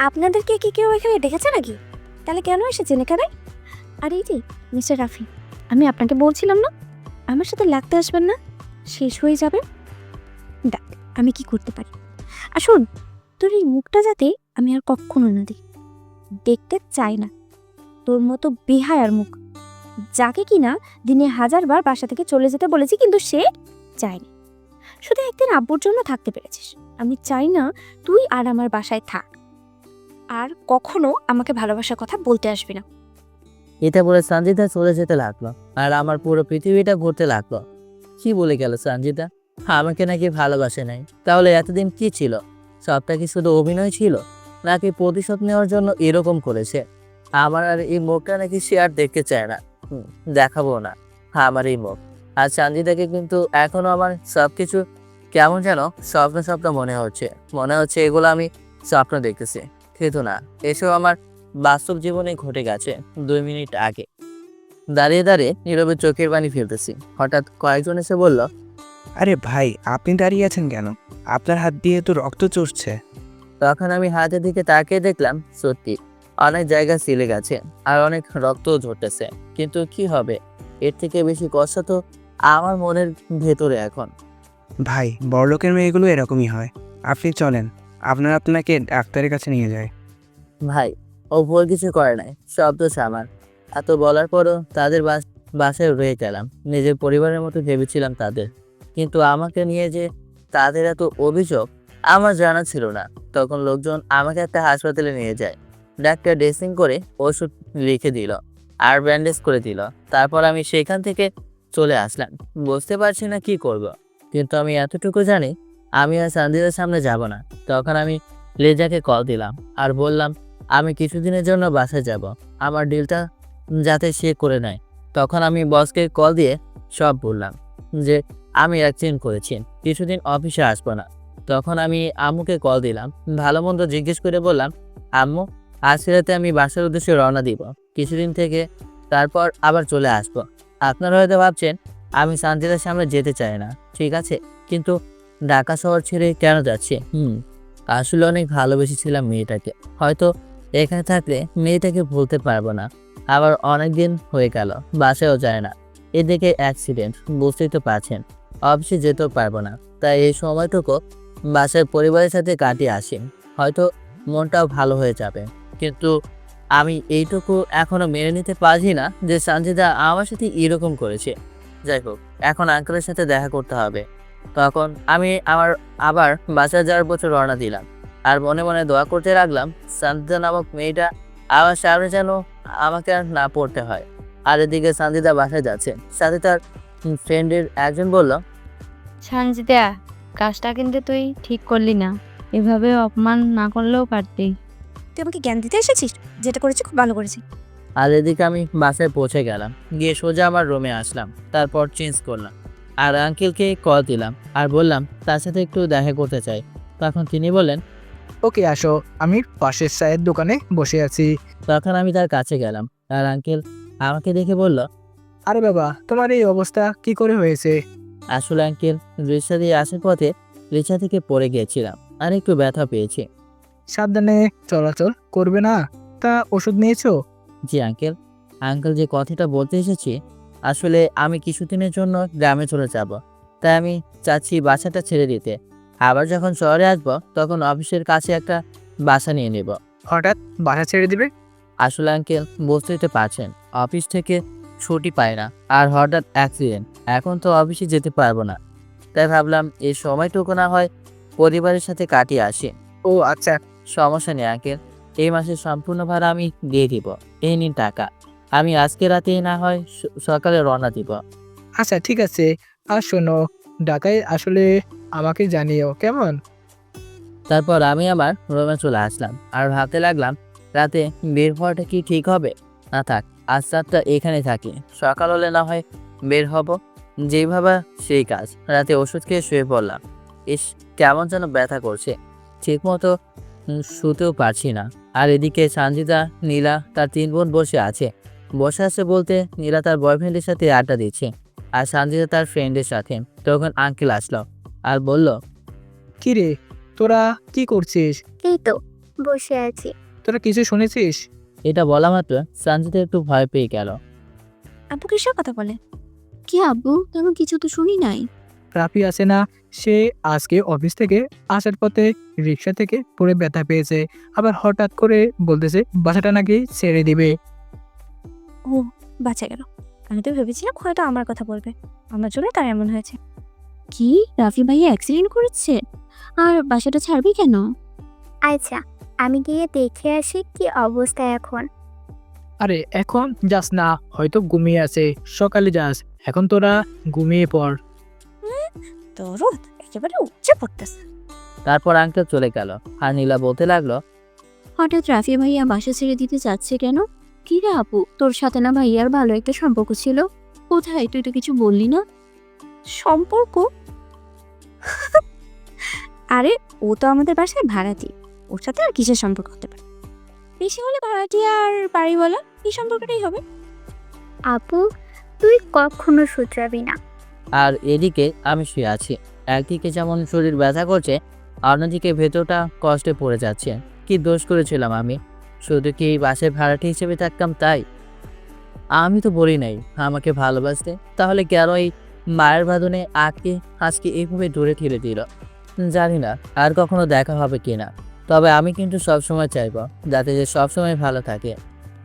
আপনাদেরকে কি কেউ এখানে দেখেছে নাকি? তাহলে কেন এসেছেন এখানে? আর এই যে মিস্টার রাফি, আমি আপনাকে বলছিলাম না আমার সাথে লাগতে আসবেন না, শেষ হয়ে যাবে। দেখ আমি কি করতে পারি। আর শোন, তোর এই মুখটা যাতে আমি আর কখনো না দেখতে চাই না। তোর মতো বেহায়ার মুখ, যাকে কিনা দিনে 1000 বার বাসা থেকে চলে যেতে বলেছি কিন্তু সে চায়নি। শুধু একদিন আব্বুর জন্য থাকতে পেরেছিস। আমি চাই না তুই আর আমার বাসায় থাক, আর কখনো আমাকে ভালোবাসার কথা বলতে আসবি না। এটা বলে সঞ্জিতা চলে যেতে লাগলো, আর আমার পুরো পৃথিবীটা ঘুরতে লাগলো। কি বলে গেল সঞ্জিতা? আমাকে নাকি ভালোবাসে নাই। তাহলে এতদিন কি ছিল? সবটা কি শুধু অভিনয় ছিল, নাকি প্রতিশোধ নেওয়ার জন্য এরকম করেছে? আমার আর এই মুখটা নাকি সে আর দেখতে চায় না। দেখাবো না আমার এই মুখ। আর সঞ্জিতাকে কিন্তু এখনো আমার সবকিছু কেমন যেন স্বপ্ন স্বপ্ন মনে হচ্ছে এগুলো আমি স্বপ্ন দেখতেছি, কিন্তু না, এসব আমার বাস্তব জীবনে ঘটে গেছে 2 মিনিট আগে। দাঁড়িয়ে দাঁড়িয়ে নীরবে চোখের পানি ফেলতেছি। হঠাৎ কয়েকজন এসে বলল, আরে ভাই, আপনি দাঁড়িয়ে আছেন কেন? আপনার হাত দিয়ে তো রক্ত চড়ছে। তখন আমি হাতের দিকে তাকিয়ে দেখলাম সত্যি অনেক জায়গা ছিলে গেছে আর অনেক রক্তও ঝরতেছে। কিন্তু কি হবে, এর থেকে বেশি কষ্ট তো আমার মনের ভেতরে এখন। ভাই, বড়লোকের মেয়েগুলো এরকমই হয়। আপনি চলেন, আপনাকে ডাক্তারের কাছে নিয়ে যায়। ভাই, ও ভুল কিছু করে নাই, সব দোষ আমার। এত বলার পরও তাদের বাসায় রয়ে গেলাম। নিজের পরিবারের মতো ভেবেছিলাম তাদের, কিন্তু আমাকে নিয়ে যে তাদের এত অভিযোগ আমার জানা ছিল না। তখন লোকজন আমাকে একটা হাসপাতালে নিয়ে যায়। ডাক্তার ড্রেসিং করে ওষুধ লিখে দিল আর ব্যান্ডেজ করে দিল। তারপর আমি সেখান থেকে চলে আসলাম। বুঝতে পারছি না কি করব, কিন্তু আমি এতটুকু জানি আমি আর সঞ্জিতার সামনে যাব না। তখন আমি লেজাকে কল দিলাম আর বললাম আমি কিছুদিনের জন্য বাসায় যাব, আমার ডিলটা যাতে সে করে নেয়। তখন আমি বসকে কল দিয়ে সব বললাম যে আমি অ্যাক্সিডেন্ট করেছি, কিছুদিন অফিসে আসবো না। তখন আমি আম্মুকে কল দিলাম, ভালো মন্দ জিজ্ঞেস করে বললাম, আম্মু আজ রাতে আমি বাসার উদ্দেশ্যে রওনা দিব কিছুদিন থেকে, তারপর আবার চলে আসবো। আপনারা হয়তো ভাবছেন আমি সঞ্জিতার সামনে যেতে চাই না, ঠিক আছে, কিন্তু ঢাকা শহর ছেড়ে কেন যাচ্ছি? আসলে অনেক ভালোবেসেছিলাম মেয়েটাকে। হয়তো এখানে থাকলে মেয়েটাকে ভুলতে পারবো না। আবার অনেক দিন হয়ে গেল বাসায়ও যায় না। এদিকে অ্যাক্সিডেন্ট, বুঝতেই তো পারছেন, অফিসে যেতেও পারবো না। তাই এই সময়টুকু বাসার পরিবারের সাথে কাটিয়ে আসি, হয়তো মনটাও ভালো হয়ে যাবে। কিন্তু আমি এইটুকু এখনো মেনে নিতে পারছি না যে সঞ্জিতা আমার সাথে এরকম করেছে। যাই হোক, এখন আঙ্কেলের সাথে দেখা করতে হবে। তখন আমি আবার বাসায় যাওয়ার পথে রওনা দিলাম, আর মনে মনে দোয়া করতে লাগলাম সঞ্জিতা নামক মেয়েটা আমার সামনে যেন আমাকে আর না পড়তে হয়। আর এদিকে সঞ্জিতা বাসায় যাচ্ছে, সাথে তার ফ্রেন্ডের একজন বলল, সঞ্জিতা, কাজটা কিন্তু তুই ঠিক করলি না, এভাবে অপমান না করলেও পারতি। তুই আমাকে জ্ঞান দিতে এসেছিস? যেটা করেছি খুব ভালো করেছি। আর এদিকে আমি বাসায় পৌঁছে গেলাম, গিয়ে সোজা আমার রুমে আসলাম, তারপর চেঞ্জ করলাম আর আঙ্কেলকে কল দিলাম আর বললাম তার সাথে একটু দেখা করতে চাই। তখন তিনি বললেন, ওকে, আসো, আমি পাশের চায়ের দোকানে বসে আছি। তখন আমি তার কাছে গেলাম আর আঙ্কেল আমাকে দেখে বলল, আরে বাবা, তোমার এই অবস্থা কি করে হয়েছে? আসলে আঙ্কেল রিক্সা দিয়ে আসার পথে রিক্সা থেকে পড়ে গিয়েছিলাম আর একটু ব্যথা পেয়েছি। সাবধানে চলাচল করবে না। তা ওষুধ নিয়েছো? জি আঙ্কেল। আঙ্কেল যে কথাটা বলতে এসেছি, আসলে আমি কিছুদিনের জন্য গ্রামে চলে যাব, তাই আমি চাচ্ছি বাসাটা ছেড়ে দিতে। আবার যখন শহরে আসবো তখন অফিসের কাছে একটা বাসা নিয়ে নেব। হঠাৎ বাসা ছেড়ে দিবে? আসলে আঙ্কেল বুঝতেই তো পারছেন, অফিস থেকে ছুটি পায় না, আর হঠাৎ অ্যাক্সিডেন্ট, এখন তো অফিসে যেতে পারবো না। তাই ভাবলাম এই সময়টুকু না হয় পরিবারের সাথে কাটিয়ে আসি। ও আচ্ছা, সমস্যা নেই আঙ্কেল, এই মাসের সম্পূর্ণ ভাড়া আমি দিয়ে দিব। এই নিন টাকা, আমি আজকে রাতেই না হয় সকালে রওনা দিব। আচ্ছা ঠিক আছে। আর শোনো, ঢাকায় আসলে আমাকে জানিও কেমন? তারপর আমি আমার রুমে চলে আসলাম আর ভাবতে লাগলাম রাতে বের হওয়াটা কি ঠিক হবে। না থাক, আজ রাতটা এখানে থাকি, সকাল হলে না হয় বের হব। যেই ভাবা সেই কাজ। রাতে ওষুধ খেয়ে শুয়ে পড়লাম। ইস, কেমন যেন ব্যথা করছে, ঠিকমতো শুতেও পারছি না। আর এদিকে সঞ্জিতা, নীলা তার 3 বোন বসে আছে বলতে নীলা তার বয়ফ্রেন্ডের সাথে আড্ডা দিচ্ছে আর সঞ্জিতা তার ফ্রেন্ডের সাথে। তখন আঙ্কেল আসলো আর বলল, কি রে, তোরা কি করছিস? এই তো বসে আছি। তোরা কিছু শুনেছিস? এটা বলা মাত্র সঞ্জিতা একটু ভয় পেয়ে গেল। আপু কিসের কথা বলে? কি আব্বু, তেমন কিছু তো শুনি নাই। রাফি আছে না, সে আজকে অফিস থেকে আসার পথে রিক্সা থেকে পড়ে ব্যথা পেয়েছে। আবার হঠাৎ করে বলতেছে বাসাটা নাকি ছেড়ে দিবে। ও, বাঁচা গেল। আমি তো ভেবেছিলাম হয়তো আমার কথা বলবে, আমার জন্য তার এমন হয়েছে। কি, রাফি ভাইয়া অ্যাক্সিডেন্ট করেছে? আর বাসাটা ছাড়বি কেন? আচ্ছা, আমি গিয়ে দেখে আসি কি অবস্থা এখন। আরে এখন যাস না, হয়তো ঘুমিয়ে আছে, সকালে যাস। এখন তোরা ঘুমিয়ে পড়। দরদ একেবারে উচ্চে পড়তেছে। তারপর আঙ্কেল চলে গেল আর নীলা বলতে লাগলো, হঠাৎ রাফি ভাইয়া বাসা ছেড়ে দিতে চাচ্ছে কেন? কি রে আপু, তোর সাথে না ভাইয়ার ভালো একটা সম্পর্ক ছিল, কোথায়? তুই তো কিছু বললি না। সম্পর্ক? আরে ও তো আমাদের বাসায় ভাড়াটি, ওর সাথে আর কিসের সম্পর্ক হতে পারে? বেশি হলে ভাড়াটি আর বাড়িওয়ালা, এই সম্পর্কটাই হবে। আপু, তুই কখনো শুধরাবি না। আর এদিকে আমি শুয়ে আছি। একদিকে যেমন শরীর ব্যথা করছে, অন্যদিকে ভেতরটা কষ্টে পড়ে যাচ্ছে। কি দোষ করেছিলাম আমি? শুধু কি এই বাসের ভাড়াটি হিসেবে থাকতাম তাই? আমি তো বলি নাই আমাকে ভালোবাসতে, তাহলে কেন এই মায়ের বাঁধনে আজকে এইভাবে দূরে ঠেলে দিল? জানি না আর কখনো দেখা হবে কিনা, তবে আমি কিন্তু সবসময় চাইবো যাতে যে সবসময় ভালো থাকে।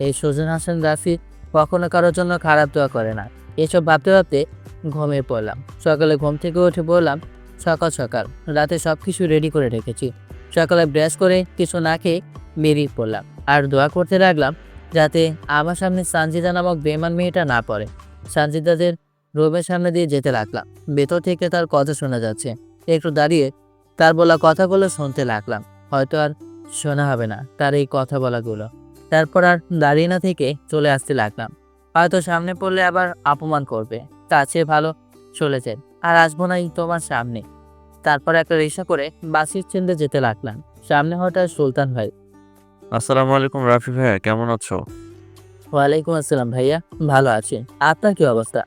এই সুজন হাসান রাফি কখনো কারোর জন্য খারাপ দোয়া করে না। এসব ভাবতে ভাবতে ঘুমিয়ে পড়লাম। সকালে ঘুম থেকে উঠে বললাম, সকাল সকাল রাতে সব কিছু রেডি করে রেখেছি। সকালে ব্রাশ করে কিছু না খেয়ে বেরিয়ে পড়লাম আর দোয়া করতে লাগলাম যাতে আমার সামনে সঞ্জিতা নামক বেমান মেয়েটা না পড়ে। সঞ্জিতাদের রুমের সামনে দিয়ে যেতে লাগলাম। ভেতর থেকে তার কথা শোনা যাচ্ছে। একটু দাঁড়িয়ে তার বলা কথাগুলো শুনতে লাগলাম। হয়তো আর শোনা হবে না তার এই কথা বলাগুলো। তারপর আর দাঁড়িয়ে না থেকে চলে আসতে লাগলাম। হয়তো সামনে পড়লে আবার অপমান করবে, তার চেয়ে ভালো চলে যান, আর আসবো না তোমার সামনে। তারপর একটা রিক্সা করে বাস স্ট্যান্ডে যেতে লাগলাম। সামনে হঠাৎ সুলতান ভাই। আসসালামু আলাইকুম রাফি ভাইয়া, কেমন আছো? ওয়ালাইকুম আসসালাম ভাইয়া, ভালো আছি। আপনার কি অবস্থা?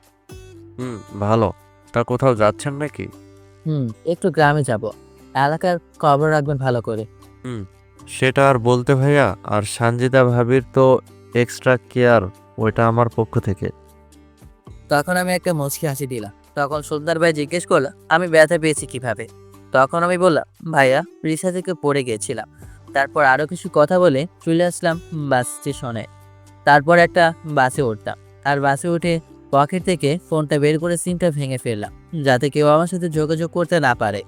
ভালো। তা কোথাও যাচ্ছেন নাকি? একটু গ্রামে যাব, এলাকার খবর রাখবেন ভালো করে। সেটা আর বলতে ভাইয়া, আর সঞ্জিতা ভাবির তো এক্সট্রা কেয়ার, ওইটা আমার পক্ষ থেকে। তখন আমি একটা মুচকি হাসি দিলাম। তখন সুলতান ভাই জিজ্ঞেস করলো আমি ব্যথা পেয়েছি কিভাবে। তখন আমি বললাম, ভাইয়া রিক্সা থেকে পড়ে গিয়েছিলাম। তারপর আরও কিছু কথা বলে চলে আসলাম বাস স্টেশনে। তারপর একটা বাসে উঠতাম আর বাসে উঠে পকেট থেকে ফোনটা বের করে সিমটা ভেঙে ফেললাম যাতে কেউ আমার সাথে যোগাযোগ করতে না পারে।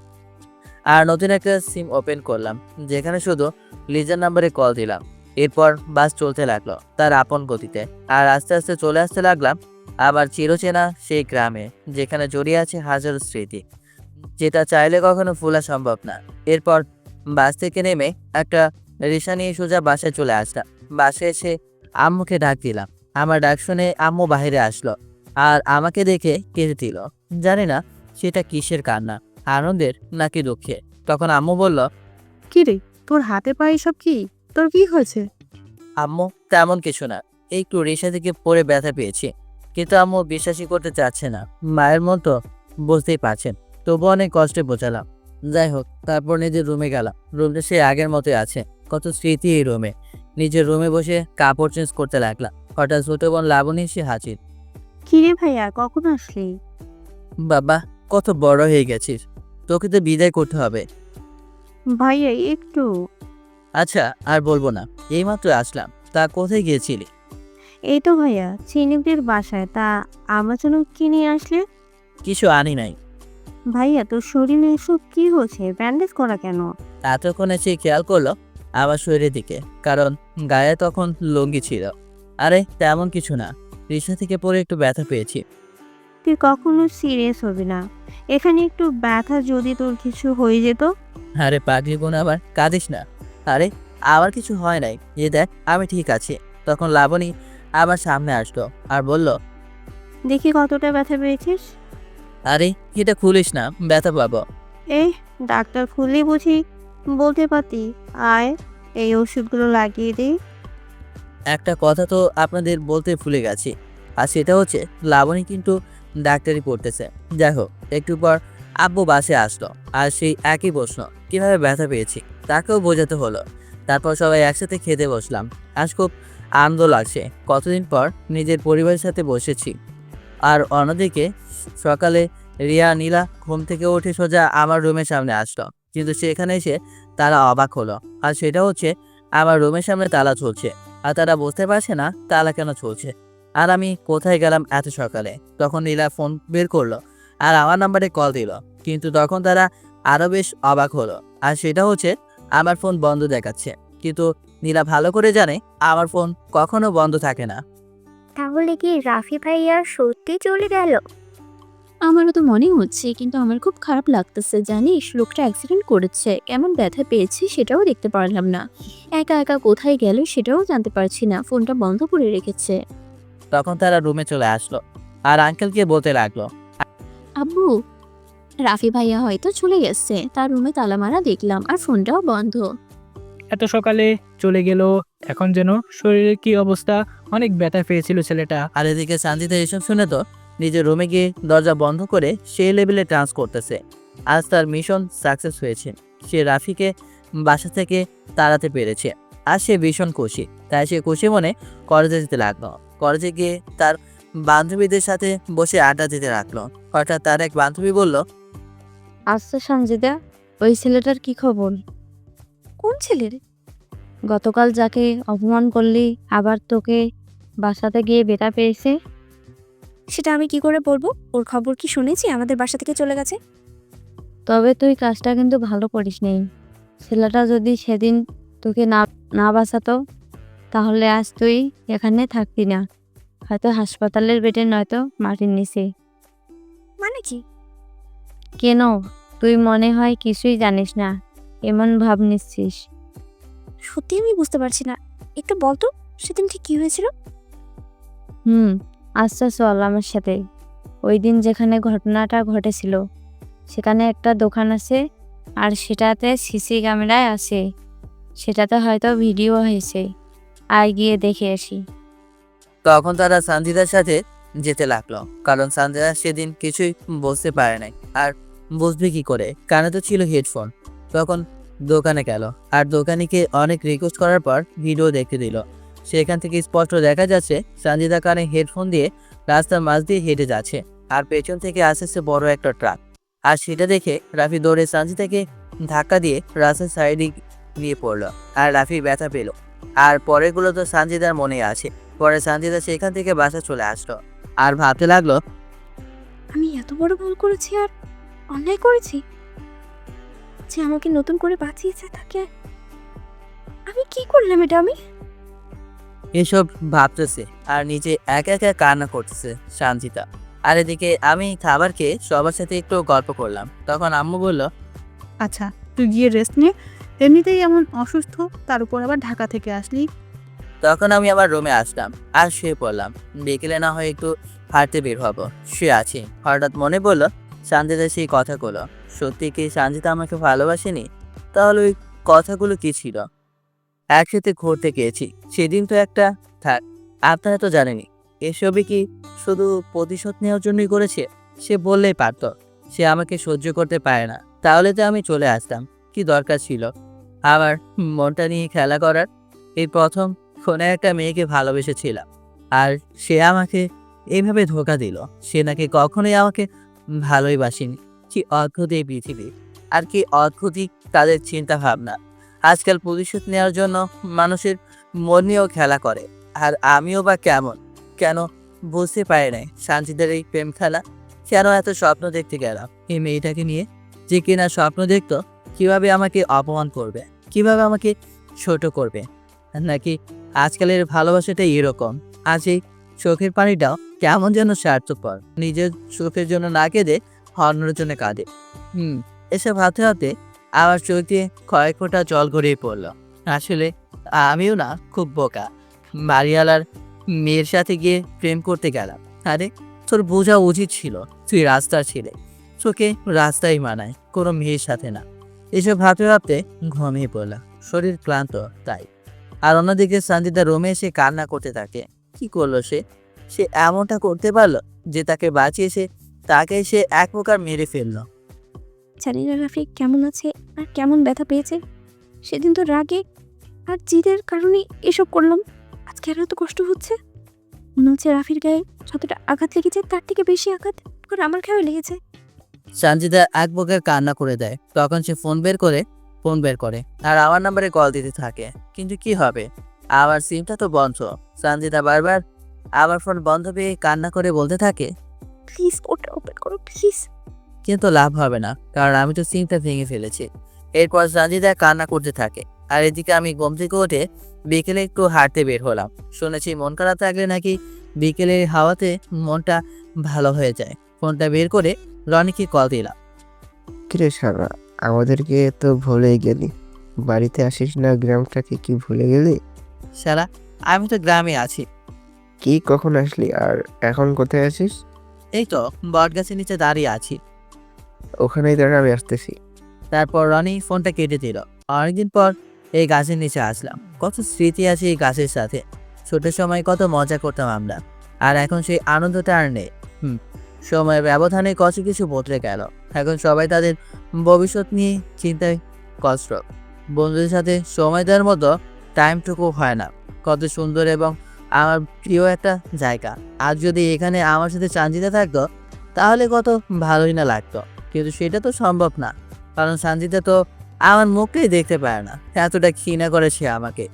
আর নতুন একটা সিম ওপেন করলাম যেখানে শুধু লিজার নাম্বারে কল দিলাম। এরপর বাস চলতে লাগলো তার আপন গতিতে, আর আস্তে আস্তে চলে আসতে লাগলাম আবার চিরচেনা সেই গ্রামে, যেখানে জড়িয়ে আছে হাজারো স্মৃতি, যেটা চাইলে কখনো ভোলা সম্ভব না। এরপর বাস থেকে নেমে একটা রিক্সা নিয়ে সোজা বাসায় চলে আসলাম। বাসে এসে আম্মুকে ডাক দিলাম। আমার ডাক শুনে আম্মু বাইরে আসলো আর আমাকে দেখে কেঁদে দিল। জানি না সেটা কিসের কান্না, আনন্দের নাকি দুঃখে। তখন আম্মু বলল, কি রে, তোর হাতে পায়ে সব কি? তোর কি হয়েছে? আম্মু তেমন কিছু না, একটু রিক্সা থেকে পড়ে ব্যথা পেয়েছি। কিন্তু আম্মু বিশ্বাসই করতে চাচ্ছে না। মায়ের মতো বুঝতেই পারছেন, তবু অনেক কষ্টে বোঝালাম। যাই হোক, তারপর নিজের রুমে গেলাম। রুমটা সে আগের মতোই আছে, কত স্মৃতি এই রুমে। নিজের রুমে বসে কাপড় চেঞ্জ করতে লাগলাম। হঠাৎ ছোট বোন লাবণী এসে হাজির। কিরে ভাইয়া কখন আসলি? বাবা, কত বড় হয়ে গেছিস, তোকে তো বিদায় করতে হবে। ভাইয়া একটু। আচ্ছা, আর বলবো না, এইমাত্র আসলাম। তা কোথায় গিয়েছিলি? এই তো ভাইয়া চিনিকদের বাসায়, তা আমার জন্য কি নিয়ে আসলে? কিছু আনি নাই। ভাইয়া তোর শরীরে এসব কি হচ্ছে, ব্যান্ডেজ করা কেন? এতক্ষণে সে খেয়াল করলো আমার শরীরের দিকে, কারণ গায়ে তখন লুঙ্গি ছিল। আরে তেমন কিছু না, রিক্সা থেকে পড়ে একটু ব্যথা পেয়েছি। তুই কখনো সিরিয়াস হবি না, এখানে একটু ব্যথা, যদি তোর কিছু হয়ে যেত। আরে পাগলি বোন, আবার কাঁদিস না। আরে আমার কিছু হয় নাই, এ দেখ আমি ঠিক আছি। তখন লাবণী আবার সামনে আসলো আর বলল, দেখি কতটা ব্যথা পেয়েছিস। আরে এটা খুলিস না, ব্যথা পাবো। এই ডাক্তার খুললেই বুঝি বলতে পারতি। আয় এই ওষুধগুলো লাগিয়ে দিই। একটা কথা তো আপনাদের বলতে ভুলে গেছি, আর সেটা হচ্ছে লাবণী কিন্তু ডাক্তারি পড়তেছে। যাই হোক, একটু পর আব্বু বাসে আসলো আর সেই একই প্রশ্ন, কীভাবে ব্যথা পেয়েছি, তাকেও বোঝাতে হলো। তারপর সবাই একসাথে খেতে বসলাম। আজ খুব আনন্দ লাগছে, কতদিন পর নিজের পরিবারের সাথে বসেছি। আর অন্যদিকে সকালে রিয়া নীলা ঘুম থেকে উঠে সোজা আমার রুমের সামনে আসলো, কিন্তু সেখানে এসে তারা অবাক হলো। আর সেটা হচ্ছে আমার রুমের সামনে তালা ঝুলছে, আর তারা বুঝতে পারছে না তালা কেন চলছে, আর আমি কোথায় গেলাম এত সকালে। তখন নীলা ফোন বের করলো আর আমার নাম্বারে কল দিল, কিন্তু তখন তারা আরও বেশ অবাক হলো। আর সেটা হচ্ছে আমার ফোন বন্ধ দেখাচ্ছে, কিন্তু নীলা ভালো করে জানে আমার ফোন কখনো বন্ধ থাকে না। তাহলে কি রাফি ভাইয়া সত্যি চলে গেল? আমারও তো মনে হচ্ছে, কিন্তু আমার খুব খারাপ লাগতেছে। জানিস, লোকটা অ্যাক্সিডেন্ট করেছে, কেমন ব্যথা পেয়েছি সেটাও দেখতে পারলাম না। একা একা কোথায় গেল সেটাও জানতে পারছি না, ফোনটা বন্ধ করে রেখেছে। তখন তারা রুমে চলে আসলো আর আঙ্কেলকে বলতে লাগলো, আব্বু, রাফি ভাইয়া হয়তো চলে গেছে, তার রুমে তালা মারা দেখলাম, আর ফোনটাও বন্ধ। এত সকালে চলে গেল, এখন যেন শরীরের কি অবস্থা, অনেক ব্যথা পেয়েছিল ছেলেটা। আর এদিকে সানজিদা এসব শুনে তো নিজের রুমে গিয়ে দরজা বন্ধ করে সেই লেভেলে ডান্স করতেছে। আজ তার মিশন সাকসেস হয়েছে, সে রাফিকে বাসা থেকে তাড়াতে পেরেছে। আর সে ভীষণ খুশি, তাই সে খুশি মনে কলেজে যেতে লাগলো। কলেজে গিয়ে তার বান্ধবীদের সাথে বসে আড্ডা দিতে লাগলো। হঠাৎ তার এক বান্ধবী বলল, আচ্ছা সঞ্জিদা, ওই ছেলেটার কি খবর? কোন ছেলের? গতকাল যাকে অপমান করলি, আবার তোকে বাসাতে গিয়ে বেটা পেয়েছে। সেটা আমি কি করে বলবো? ওর খবর কি শুনেছি আমাদের বাসা থেকে চলে গেছে? তবে তুই কাজটা কিন্তু ভালো করিস নি। ছেলেটা যদি সেদিন তোকে না না বাঁচাতো, তাহলে আজ তুই এখানে থাকতি না, হয়তো হাসপাতালের বেডে, নয়তো মাটির নিচে। মানে কি? কেন, তুই মনে হয় কিছুই জানিস না, এমন ভাব নিচ্ছিস। সত্যি আমি বুঝতে পারছি না, একটু বলতো সেদিন ঠিক কি হয়েছিল? আচ্ছা চল আমার সাথে। ওই দিন যেখানে ঘটনাটা ঘটেছিল সেখানে একটা দোকান আছে, আর সেটাতে সিসি ক্যামেরায় আছে, সেটাতে হয়তো ভিডিও হয়েছে, আর গিয়ে দেখে আসি। তখন তারা সানজিদার সাথে যেতে লাগলো, কারণ সানজিদা সেদিন কিছুই বুঝতে পারে নাই। আর বুঝবে কি করে, কানে তো ছিল হেডফোন। তখন দোকানে গেল, আর দোকানিকে অনেক রিকোয়েস্ট করার পর ভিডিও দেখতে দিল। সেখান থেকে স্পষ্ট দেখা যাচ্ছে সানজিদা কানে হেডফোন দিয়ে রাস্তার মাঝ দিয়ে হেঁটে যাচ্ছে, আর পেছন থেকে আসছে বড় একটা ট্রাক। আর সেটা দেখে রাফি দৌড়ে সানজিদাকে ধাক্কা দিয়ে রাস্তার সাইডে নিয়ে পড়লো, আর রাফি ব্যথা পেল। আর পরেরগুলো তো সানজিদার মনে আছে। পরে সানজিদা সেখান থেকে বাসা চলে আসলো আর ভাবতে লাগলো, আমি এত বড় ভুল করেছি আর অন্যায় করেছি, যে আমাকে নতুন করে বাঁচিয়েছে তাকে আমি কি করলাম? এটা আমি এসব ভাবতেছে আর নিজে একা একা কান্না করতেছে সানজিদা। আর এদিকে আমি খাবার খেয়ে সবার সাথে একটু গল্প করলাম। তখন আম্মু বলল, আচ্ছা তুই গিয়ে রেস্ট নে, এমনিতেই এমন অসুস্থ, তার উপর আবার ঢাকা থেকে আসলি। তখন আমি আমার রুমে আসলাম আর শুয়ে পড়লাম। বিকেলে না হয় একটু হাঁটতে বের হবো, শুয়ে আছি। হঠাৎ মনে পড়লো সানজিদা সেই কথাগুলো। সত্যি কি সানজিদা আমাকে ভালোবাসেনি? তাহলে ওই কথাগুলো কি ছিল? একসাথে ঘুরতে গিয়েছি, সেদিন তো একটা থাক। আপনারা তো জানেনই, এসবই কি শুধু প্রতিশোধ নেওয়ার জন্যই করেছে? সে বললেই পারতো সে আমাকে সহ্য করতে পারে না, তাহলে তো আমি চলে আসতাম। কি দরকার ছিল আমার মনটা নিয়ে খেলা করার? এই প্রথম কোনো একটা মেয়েকে ভালোবেসেছিলাম, আর সে আমাকে এইভাবে ধোঁকা দিল। সে নাকি কখনোই আমাকে ভালোই বাসেনি। কি অদ্ভুত এই পৃথিবী, আর কি অদ্ভুতই তাদের চিন্তা ভাবনা। আজকাল প্রতিশোধ নেওয়ার জন্য মানুষের মন নিয়েও খেলা করে। আর আমিও বা কেন বুঝতে পারি নাই শান্তিদের এই প্রেম খেলা। কেন এত স্বপ্ন দেখতে গেলাম এই মেয়েটাকে নিয়ে, যে কিনা স্বপ্ন দেখতো কিভাবে আমাকে অপমান করবে, কিভাবে আমাকে ছোট করবে। নাকি আজকালের ভালোবাসাটাই এরকম? আজ এই চোখের পানিটাও কেমন যেন স্বার্থপর, নিজের চোখের জন্য না কেঁদে অন্যের জন্য কাঁদে। এসব ভাবতে ভাবতে আমার চোখ দিয়ে কয়েক ফোঁটা জল গড়িয়ে পড়লো। আসলে আমিও না খুব বোকা, বাড়িওয়ালার মেয়ের সাথে গিয়ে প্রেম করতে গেলাম। আরে তোর বোঝা উচিত ছিল তুই রাস্তার ছেলে, তোকে রাস্তায় মানায়, কোনো মেয়ের সাথে না। এসব ভাবতে ভাবতে ঘুমিয়ে পড়লাম, শরীর ক্লান্ত তাই। আর অন্যদিকে সঞ্জিতা রুমে এসে কান্না করতে থাকে। কি করলো সে? সে এমনটা করতে পারলো যে তাকে বাঁচিয়েছে তাকে সে এক প্রকার মেরে ফেললো। জানি না রাফি কেমন আছে আর কেমন ব্যথা পেয়েছে। সেদিন তো রাগে আর জিদের কারণে এসব করলাম, আজকে আরও তো কষ্ট হচ্ছে। মনে হচ্ছে রাফির গায়ে যতটা আঘাত লেগেছে তার থেকে বেশি আঘাত করে আমার গায়ে লেগেছে। সঞ্জিতা এক প্রকার কান্না করে দেয়। তখন সে ফোন বের করে আর আমার নাম্বারে কল দিতে থাকে। কিন্তু কি হবে, আমার সিমটা তো বন্ধ। সঞ্জিতা বারবার আমার ফোন বন্ধ পেয়ে কান্না করে বলতে থাকে, প্লিজ ওটা ওপেন করো প্লিজ। কিন্তু লাভ হবে না, কারণ আমি তো সিমটা ভেঙে ফেলেছি। এরপর সঞ্জিতা কান্না করতে থাকে। আর এদিকে আমি ঘুম থেকে উঠে বিকেলে একটু হাঁটতে বের হলাম। শুনেছি মন খারাপ থাকলে নাকি বিকেলের হাওয়াতে মনটা ভালো হয়ে যায়। ফোনটা বের করে রনিকে কল দিলাম। কিরে সারা, আমাদেরকে তো ভুলেই গেলি। বাড়িতে আসিস না, গ্রামটাকে কি ভুলে গেলি? শালা, আমি তো গ্রামে আছি। কি কখন আসলি আর এখন কোথায় আছিস? এই তো বট গাছের নিচে দাঁড়িয়ে আছি। ওখানেই দাঁড়া, আমি আসতেছি। তারপর রনি ফোনটা কেটে দিল। অনেকদিন পর এই গাছের নিচে আসলাম। কত স্মৃতি আছে এই গাছের সাথে। ছোট সময় কত মজা করতাম আমরা, আর এখন সেই আনন্দটা আর নেই। সময়ের ব্যবধানে কত কিছু বদলে গেল। এখন সবাই তাদের ভবিষ্যৎ নিয়ে চিন্তায় কষ্ট। বন্ধুদের সাথে সময় দেওয়ার মতো টাইমটুকু হয় না। কত সুন্দর এবং আমার প্রিয় একটা জায়গা। আর যদি এখানে আমার সাথে সঞ্জিতা থাকতো তাহলে কত ভালোই না লাগতো। কিন্তু সেটা তো সম্ভব না, কারণ সঞ্জিতা তো আমার মুখটাই দেখতে পারে না। এতটা ঘৃণা করে সে আমাকে।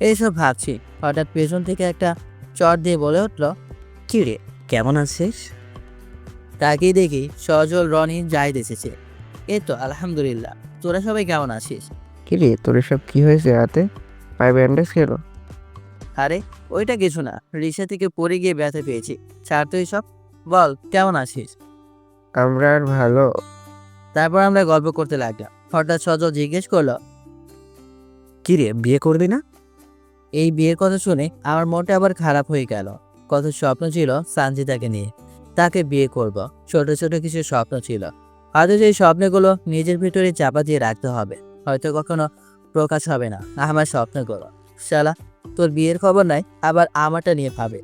এইসব ভাবছি, হঠাৎ পেছন থেকে একটা চট দিয়ে বলে উঠলো, কি রে কেমন আছিস? তাকেই দেখি সজল রনি জাহিদ এসেছে। এই তো আলহামদুলিল্লাহ, তোরা সবাই কেমন আছিস? কিরে, তোর এসব কি হয়েছে হাতে? পায়ে ব্যান্ডেজ কেন? আরে ওইটা কিছু না, রিক্সা থেকে পড়ে গিয়ে ব্যথা পেয়েছি। ছাড় তো সব, বল কেমন আছিস? আমরা আর ভালো। তারপর আমরা গল্প করতে লাগলাম। হঠাৎ সজল জিজ্ঞেস করলো, কি রে, বিয়ে করবি না? এই বিয়ের কথা শুনে আমার মনটা আবার খারাপ হয়ে গেল। কত স্বপ্ন ছিল সঞ্জিতাকে নিয়ে, তাকে বিয়ে করব। ছোট ছোট কিছু স্বপ্ন ছিল, হয়তো সেই স্বপ্নগুলো নিজের ভিতরে চাপা দিয়ে রাখতে হবে। হয়তো কখনো প্রকাশ হবে না আমার স্বপ্নগুলো। শালা, তোর বিয়ের খবর নাই, আবার আমারটা নিয়ে ভাবে।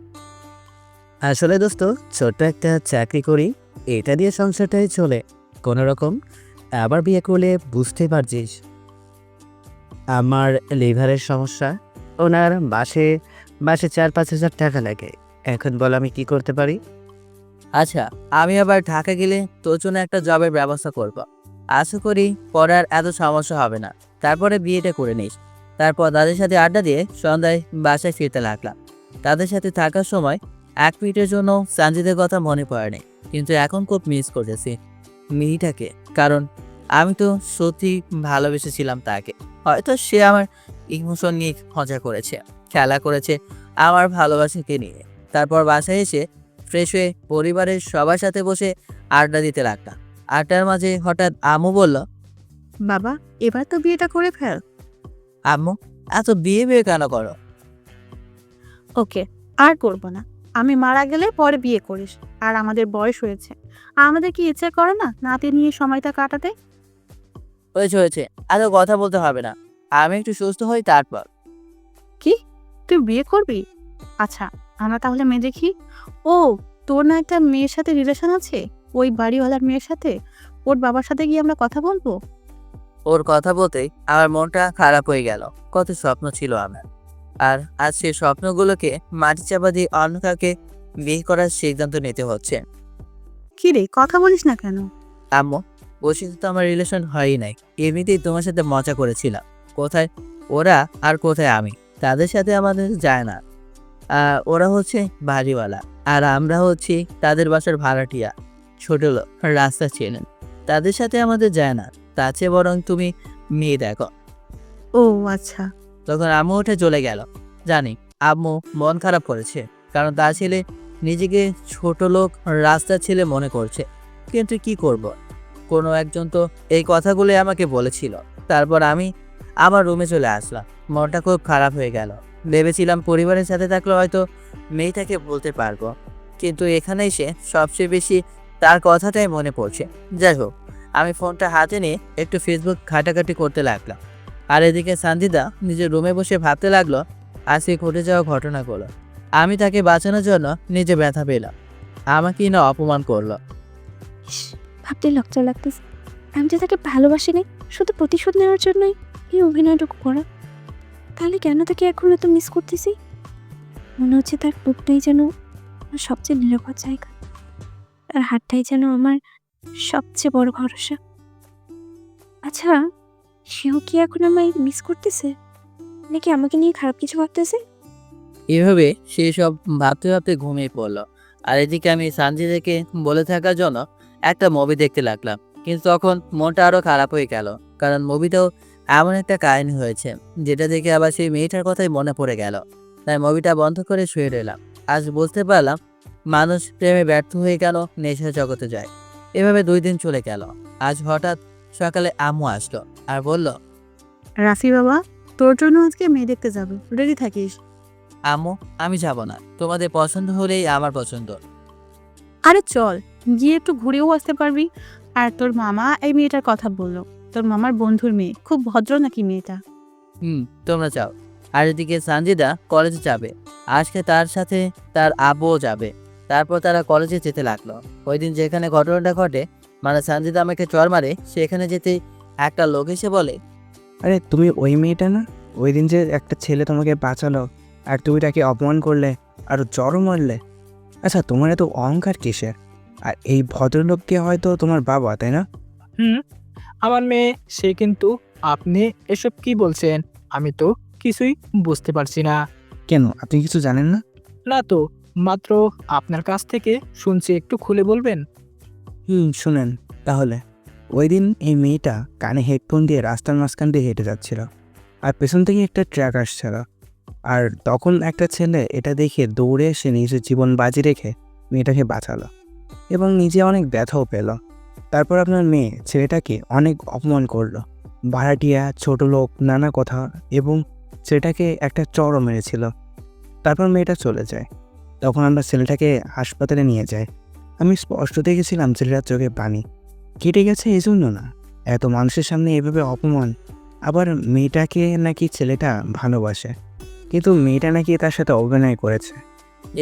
আসলে দোস্ত, ছোট্ট একটা চাকরি করি, এটা দিয়ে সংসারটাই চলে কোনো রকম। আবার বিয়ে করলে বুঝতে পারছিস, আমার লিভারের সমস্যা। ওনার মাসে 4-5 হাজার টাকা লাগে। এখন বল আমি কি করতে পারি? আচ্ছা, আমি আবার ঢাকা গেলে তোর জন্য একটা জবের ব্যবস্থা করব। আশা করি পরে আর এত সমস্যা হবে না। তারপরে বিয়েটা করে নিস। তারপর তাদের সাথে আড্ডা দিয়ে সন্ধ্যায় বাসায় ফিরতে লাগলাম। তাদের সাথে থাকার সময় এক মিনিটের জন্য সঞ্জিতের কথা মনে পড়েনি, কিন্তু এখন খুব মিস করতেছি মেয়েটাকে। কারণ আমি তো সত্যি ভালোবেসেছিলাম তাকে। হয়তো সে আমার ইমোশন নিয়ে মজা করেছে, খেলা করেছে আমার ভালোবাসাকে নিয়ে। তারপর বাসায় এসে ফ্রেশ হয়ে পরিবারের সবার সাথে বসে আড্ডা দিতে লাগলাম। আড্ডার মাঝে হঠাৎ আম্মু বলল, বাবা, এবার তো বিয়েটা করে ফেল। আম্মু এত বিয়ে কেন করো? ওকে, আর করব না। আমি মারা গেলে পরে বিয়ে করিস। আর আমাদের বয়স হয়েছে, আমাদের কি ইচ্ছে করে না নাতি নিয়ে সময়টা কাটাতে? হয়েছে, এত কথা বলতে হবে না। আমি একটু সুস্থ হই তারপর। কি, তুই বিয়ে করবি? আচ্ছা, আমরা তাহলে মেয়ে দেখি। ও, তোর না একটা মেয়ের সাথে রিলেশন আছে, ওই বাড়িওয়ালার মেয়ের সাথে। ওর বাবার সাথে গিয়ে আমরা কথা বলবো? ওর কথা বলতেই আমার মনটা খারাপ হয়ে গেল। কত স্বপ্ন ছিল আমার, আর আজ সেই স্বপ্নগুলোকে মাটি চাপা দিয়ে অন্য কাউকে বিয়ে করার সিদ্ধান্ত নিতে হচ্ছে। কি রে, কথা বলিস না কেন? আম্মু, ওর সাথে তো আমার রিলেশন হয়ই নাই। এমনিতেই তোমার সাথে মজা করেছিলাম। কোথায় ওরা আর কোথায় আমি, তাদের সাথে আমাদের যায় না। ওরা হচ্ছে বাড়িওয়ালা, আর আমরা হচ্ছি তাদের বাসার ভাড়াটিয়া, ছোট লোক, রাস্তা চেনেন। তাদের সাথে আমাদের যায় না। তার চেয়ে বরং তুমি মেয়ে দেখো। ও আচ্ছা। তখন আম্মু উঠে চলে গেল। জানি আম্মু মন খারাপ করেছে, কারণ তার ছেলে নিজেকে ছোট লোক, রাস্তার ছেলে মনে করছে। কিন্তু কি করব, কোনো একজন তো এই কথাগুলো আমাকে বলেছিল। তারপর আমি আবার রুমে চলে আসলাম। মনটা খুব খারাপ হয়ে গেল। ভেবেছিলাম পরিবারের সাথে থাকলে হয়তো মেয়েটাকে বলতে পারবো, কিন্তু এখানে এসে সবচেয়ে বেশি তার কথাটাই মনে পড়ছে। যাই হোক, আমি ফোনটা হাতে নিয়ে একটু ফেসবুক ঘাটাঘাটি করতে লাগলাম। আর এদিকে সানজিদা নিজের রুমে বসে ভাবতে লাগলো আজকে ঘটে যাওয়া ঘটনাগুলো। আমি তাকে বাঁচানোর জন্য নিজে ব্যথা পেলাম, আমাকেই না অপমান করলো। ইস, ভাবতে লজ্জা লাগতেছে। আমি যে তাকে ভালোবাসি নাই, শুধু প্রতিশোধ নেওয়ার জন্যই এই অভিনয়টুকু করা। তাহলে কেন তাকে এখন এত মিস করতেছি? মনে হচ্ছে তার রূপটাই যেন আমার সবচেয়ে নিরাপদ জায়গা, তার হাতটাই যেন আমার সবচেয়ে বড় ভরসা। আচ্ছা, সেও কি এখন আমায় মিস করতেছে, নাকি আমাকে নিয়ে খারাপ কিছু ভাবতেছে? এভাবে সে সব ভাবতে ভাবতে ঘুমিয়ে পড়লো। আর এদিকে আমি সানজিদাকে বলে থাকার জন্য একটা মুভি দেখতে লাগলাম। কিন্তু তখন মনটা আরও খারাপ হয়ে গেল, কারণ মুভিটাও এমন একটা কাহিনী হয়েছে যেটা দেখে আবার সেই মেয়েটার কথাই মনে পড়ে গেল। তাই মুভিটা বন্ধ করে শুয়ে রইলাম। আজ বুঝতে পারলাম মানুষ প্রেমে ব্যর্থ হয়ে গেল, নেশা জগতে যায়। এভাবে 2 দিন চলে গেল। আজ হঠাৎ সকালে আম্মু আসলো আর বলল, রাফি বাবা, তোর জন্য আজকে মেয়ে দেখতে যাবে, রেডি থাকিস। আম্মু আমি যাব না, তোমাদের পছন্দ হলেই আমার পছন্দ। আরে চল, গিয়ে একটু ঘুরেও আসতে পারবি। আর তোর মামা এই মেয়েটার কথা বললো, তোর মামার বন্ধুর মেয়ে, খুব ভদ্র নাকি মেয়েটা। তোমরা যাও। আর এদিকে সানজিদা কলেজে যাবে, আজকে তার সাথে তার আব্বুও যাবে। তারপর তারা কলেজে যেতে লাগলো। ওই দিন যেখানে ঘটনাটা ঘটে, মানে সানজিদা আমাকে চর মারে, সেখানে যেতে একটা লোক এসে বলে, আরে তুমি ওই মেয়েটা না, ওই দিন যে একটা ছেলে তোমাকে বাঁচালো আর তুমি তাকে অপমান করলে আর জ্বরও মারলে। আচ্ছা, তোমার এত অহংকার কিসের? আর এই ভদ্রলোককে হয়তো তোমার বাবা, তাই না? আমার মেয়ে সে, কিন্তু আপনি এসব কি বলছেন? আমি তো কিছুই বুঝতে পারছি না। কেন, আপনি কিছু জানেন না? না তো, মাত্র আপনার কাছ থেকে শুনছি, একটু খুলে বলবেন? শুনেন তাহলে। ওই দিন এই মেয়েটা কানে হেডফোন দিয়ে রাস্তার মাঝখান দিয়ে হেঁটে যাচ্ছিল, আর পেছন থেকে একটা ট্রাক আসছিল। আর তখন একটা ছেলে এটা দেখে দৌড়ে এসে নিজের জীবন বাজি রেখে মেয়েটাকে বাঁচালো এবং নিজে অনেক ব্যথাও পেল। তারপর আপনার মেয়ে ছেলেটাকে অনেক অপমান করলো, ভাড়াটিয়া, ছোট লোক, নানা কথা, এবং ছেলেটাকে একটা চড়ও মেরেছিল। তারপর মেয়েটা চলে যায়। তখন আমরা ছেলেটাকে হাসপাতালে নিয়ে যাই। আমি স্পষ্ট দেখেছিলাম ছেলেটার চোখে পানি কেটে গেছে। এই জন্য না, এত মানুষের সামনে এভাবে অপমান। আবার মেয়েটাকে নাকি ছেলেটা ভালোবাসে, কিন্তু মেয়েটা নাকি তার সাথে অভিনয় করেছে।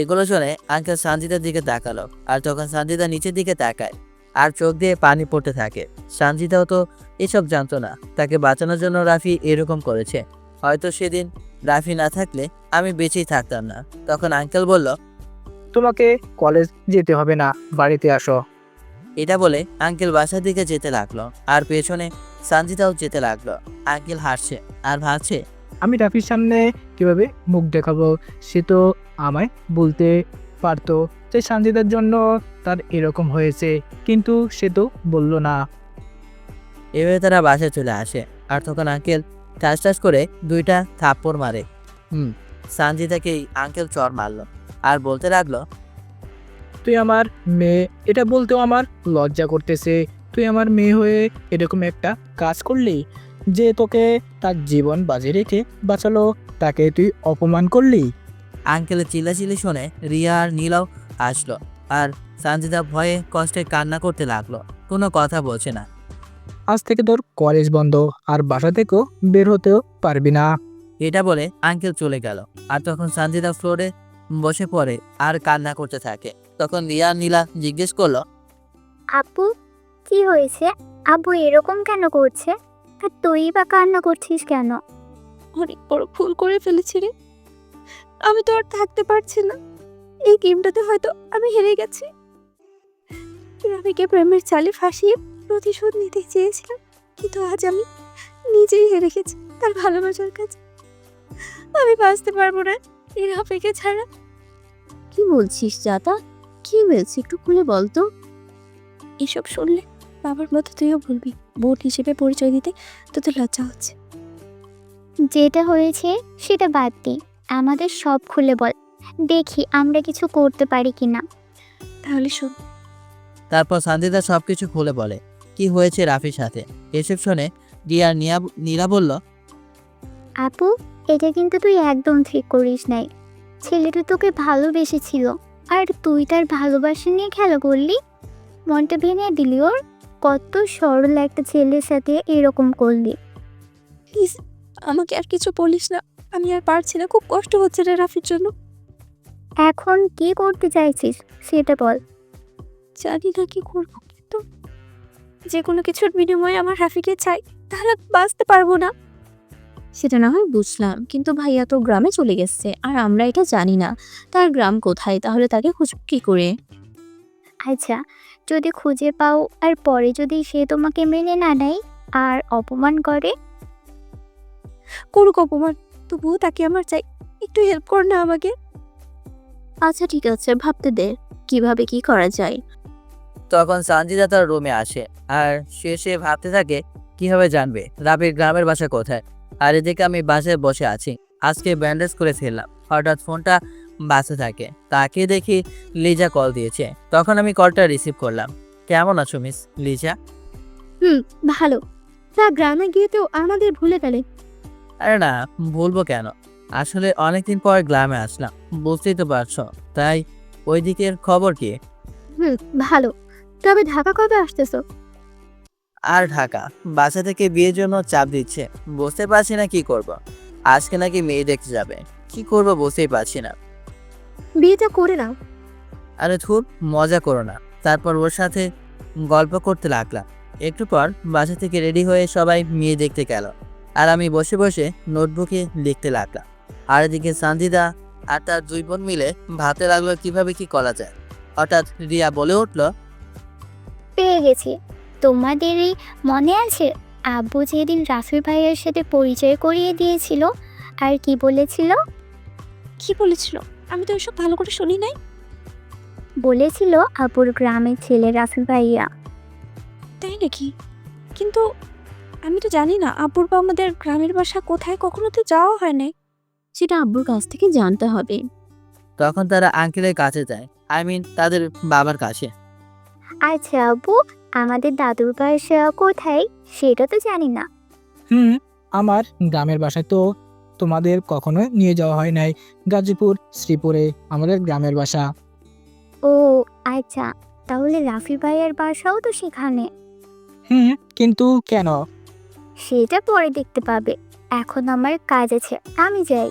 এগুলো শুনে আঙ্কেল সানজিদার দিকে তাকালো। আর তখন সানজিদা নিচের দিকে তাকায় আর চোখ দিয়ে পানি পড়তে থাকে। সানজিদাও তো এসব জানতো না, তাকে বাঁচানোর জন্য রাফি এরকম করেছে। হয়তো সেদিন রাফি না থাকলে আমি বেঁচেই থাকতাম না। তখন আঙ্কেল বলল, তোমাকে কলেজ যেতে হবে না, বাড়িতে আসো। এটা বলে আঙ্কেল বাসার দিকে যেতে লাগলো, আর পেছনে সানজিদাও যেতে লাগলো। আঙ্কেল হাসছে আর ভাবছে, আমি রাফির সামনে কিভাবে মুখ দেখাবো? সে তো আমায় বলতে পারতো যে সানজিদার জন্য তার এরকম হয়েছে, কিন্তু সে তো বলল না। এভাবে তারা বাসায় চলে আসে। আর তখন আঙ্কেল ঠাস ঠাস করে 2টা থাপ্পড় মারে। সানজিদাকেই আঙ্কেল চর মারলো আর বলতে লাগলো, তুই আমার মেয়ে, এটা বলতেও আমার লজ্জা করতেছে। তুই আমার মেয়ে হয়ে এরকম একটা কাজ করলি, যে তোকে তার জীবন বাজি রেখে বাঁচালো, তাকে তুই অপমান করলি। আঙ্কেলের চিল্লাচিল্লি শুনে রিয়া আর নীলাও আসলো। আর সানজিদা ভয়ে কষ্টে কান্না করতে লাগলো, কোনো কথা বলছে না। আজ থেকে তোর কলেজ বন্ধ, আর বাসা থেকেও বের হতেও পারবি না। এটা বলে আঙ্কেল চলে গেল। আর তখন সানজিদা ফ্লোরে বসে পড়ে আর কান্না করতে থাকে। তখন রিয়া আর নীলা জিজ্ঞেস করলো, আপু, কি হয়েছে? আব্বু এরকম কেন করছে? আর তুই বা কান্না করছিস কেন? অনেক বড় ভুল করে ফেলেছি রে। আমি তো আর থাকতে পারছি না। এই গেমটাতে হয়তো আমি হেরে গেছি। রাফিকে প্রেমের চালে ফাঁসিয়ে প্রতিশোধ নিতে চেয়েছিলাম, কিন্তু আজ আমি নিজেই হেরে গেছি তার ভালোবাসার কাছে। আমি বাঁচতে পারবো না এই রাফিকে ছাড়া। কি বলছিস চাতা? কি হয়েছে একটু খুলে বলতো। এসব শুনলে বাবার মতো তুইও বলবি। বোন হিসেবে পরিচয় দিতে তোদের লজ্জা হচ্ছে। যেটা হয়েছে সেটা বাদ দে, আমাদের সব খুলে বল, দেখি আমরা কিছু করতে পারি কিনা। তাহলে শোন। তারপর সানজিদা সবকিছু খুলে বলে কি হয়েছে রাফির সাথে। এসব শুনে রিয়া নীরা বলল, আপু, এটা কিন্তু তুই একদম ঠিক করিস নাই। ছেলেটা তোকে ভালোবেসেছিল, আর তুই তার ভালোবাসা নিয়ে খেলা করলি, মনটা ভেঙে দিলি ওর। কত সরল একটা ছেলের সাথে এরকম করলি। প্লিজ আমাকে আর কিছু বলিস না, আমি আর পারছি না, খুব কষ্ট হচ্ছে রে রাফির জন্য। এখন কি করতে চাইছিস সেটা বল। জানি না কি করবো, কিন্তু যে কোনো কিছুর বিনিময়ে আমার রাফিকে চাই, তাহলে বাঁচতে পারবো না। সেটা না হয় বুঝলাম, কিন্তু ভাইয়া তো গ্রামে চলে গেছে আর আমরা এটা জানি না তার গ্রাম কোথায়, তাহলে তাকে খুঁজব কি করে? আচ্ছা, যদি খুঁজে পাও আর পরে যদি সে তোমাকে মেনে না নেয় আর অপমান করে? করুক অপমান, তবুও তাকে আমার চাই। একটু হেল্প কর না আমাকে। আচ্ছা ঠিক আছে, ভাবতে দে কিভাবে কি করা যায়। তখন সানজিদা তার রুমে আসে আর সে ভাবতে থাকে কিভাবে জানবে রাফির গ্রামের বাসা কোথায়। আর এদিকে আমি বাসায় বসে আছি, আজকে ব্যান্ডেজ করে ফেললাম। হঠাৎ ফোনটা বাসে থাকে, তাকে দেখি লিজা কল দিয়েছে। তখন আমি কলটা রিসিভ করলাম। কেমন আছো মিস লিজা? ভালো। তা গ্রামে গিয়ে তো আমাদের ভুলে গেলে। আরে না, বলবো কেন, আসলে অনেকদিন পর গ্রামে আসলাম, বুঝতেই তো পারছো। তাই ওই দিকের খবর কি? ভালো। তবে ঢাকা কবে আসতেছো? আর ঢাকা, বাসা থেকে বিয়ের জন্য চাপ দিচ্ছে, বুঝতে পারছি না কি করব। আজকে নাকি মেয়ে দেখতে যাবে, কি করব বুঝতেই পারছি না। বিয়েটা করে নাও। আরে ধুর, মজা করো না। তারপর ওর সাথে গল্প করতে লাগলাম। একটু পর বাসা থেকে রেডি হয়ে সবাই মেয়ে দেখতে গেল, আর আমি বসে বসে নোটবুকে লিখতে লাগলাম। আর এদিকে সানজিদা আর তার দুই বোন মিলে ভাবতে লাগলো কিভাবে কি করা যায়। হঠাৎ রিয়া বলে উঠল, পেয়ে গেছি। তোমাদেরই মনে আছে আব্বু যেদিন রাফি ভাইয়ের সাথে পরিচয় করিয়ে দিয়েছিল আর কি বলেছিল? কি বলেছিল? আমি তো এসব ভালো করে শুনি নাই। বলেছিল আব্বুর গ্রামের ছেলে রাফি ভাইয়া। তাই নাকি? কিন্তু আমি তো জানি না আব্বুর বা আমাদের গ্রামের বাসা কোথায়, কখনো তো যাওয়া হয় নাই। সেটা আব্বুর কাছ থেকে জানতে হবে। তখন তারা আঙ্কেলের কাছে যায়, তাদের বাবার কাছে। আচ্ছা আব্বু, আমাদের দাদুর বাসা কোথায় সেটা তো জানি না। আমার গ্রামের বাসায় তো তোমাদের কখনো নিয়ে যাওয়া হয় নাই। গাজীপুর, শ্রীপুরে আমাদের গ্রামের বাসা। ও আচ্ছা, তাহলে রাফি ভাইয়ের বাসাও তো সেখানে। কিন্তু কেন? সেটা পরে দেখতে পাবে, এখন আমার কাজ আছে, আমি যাই।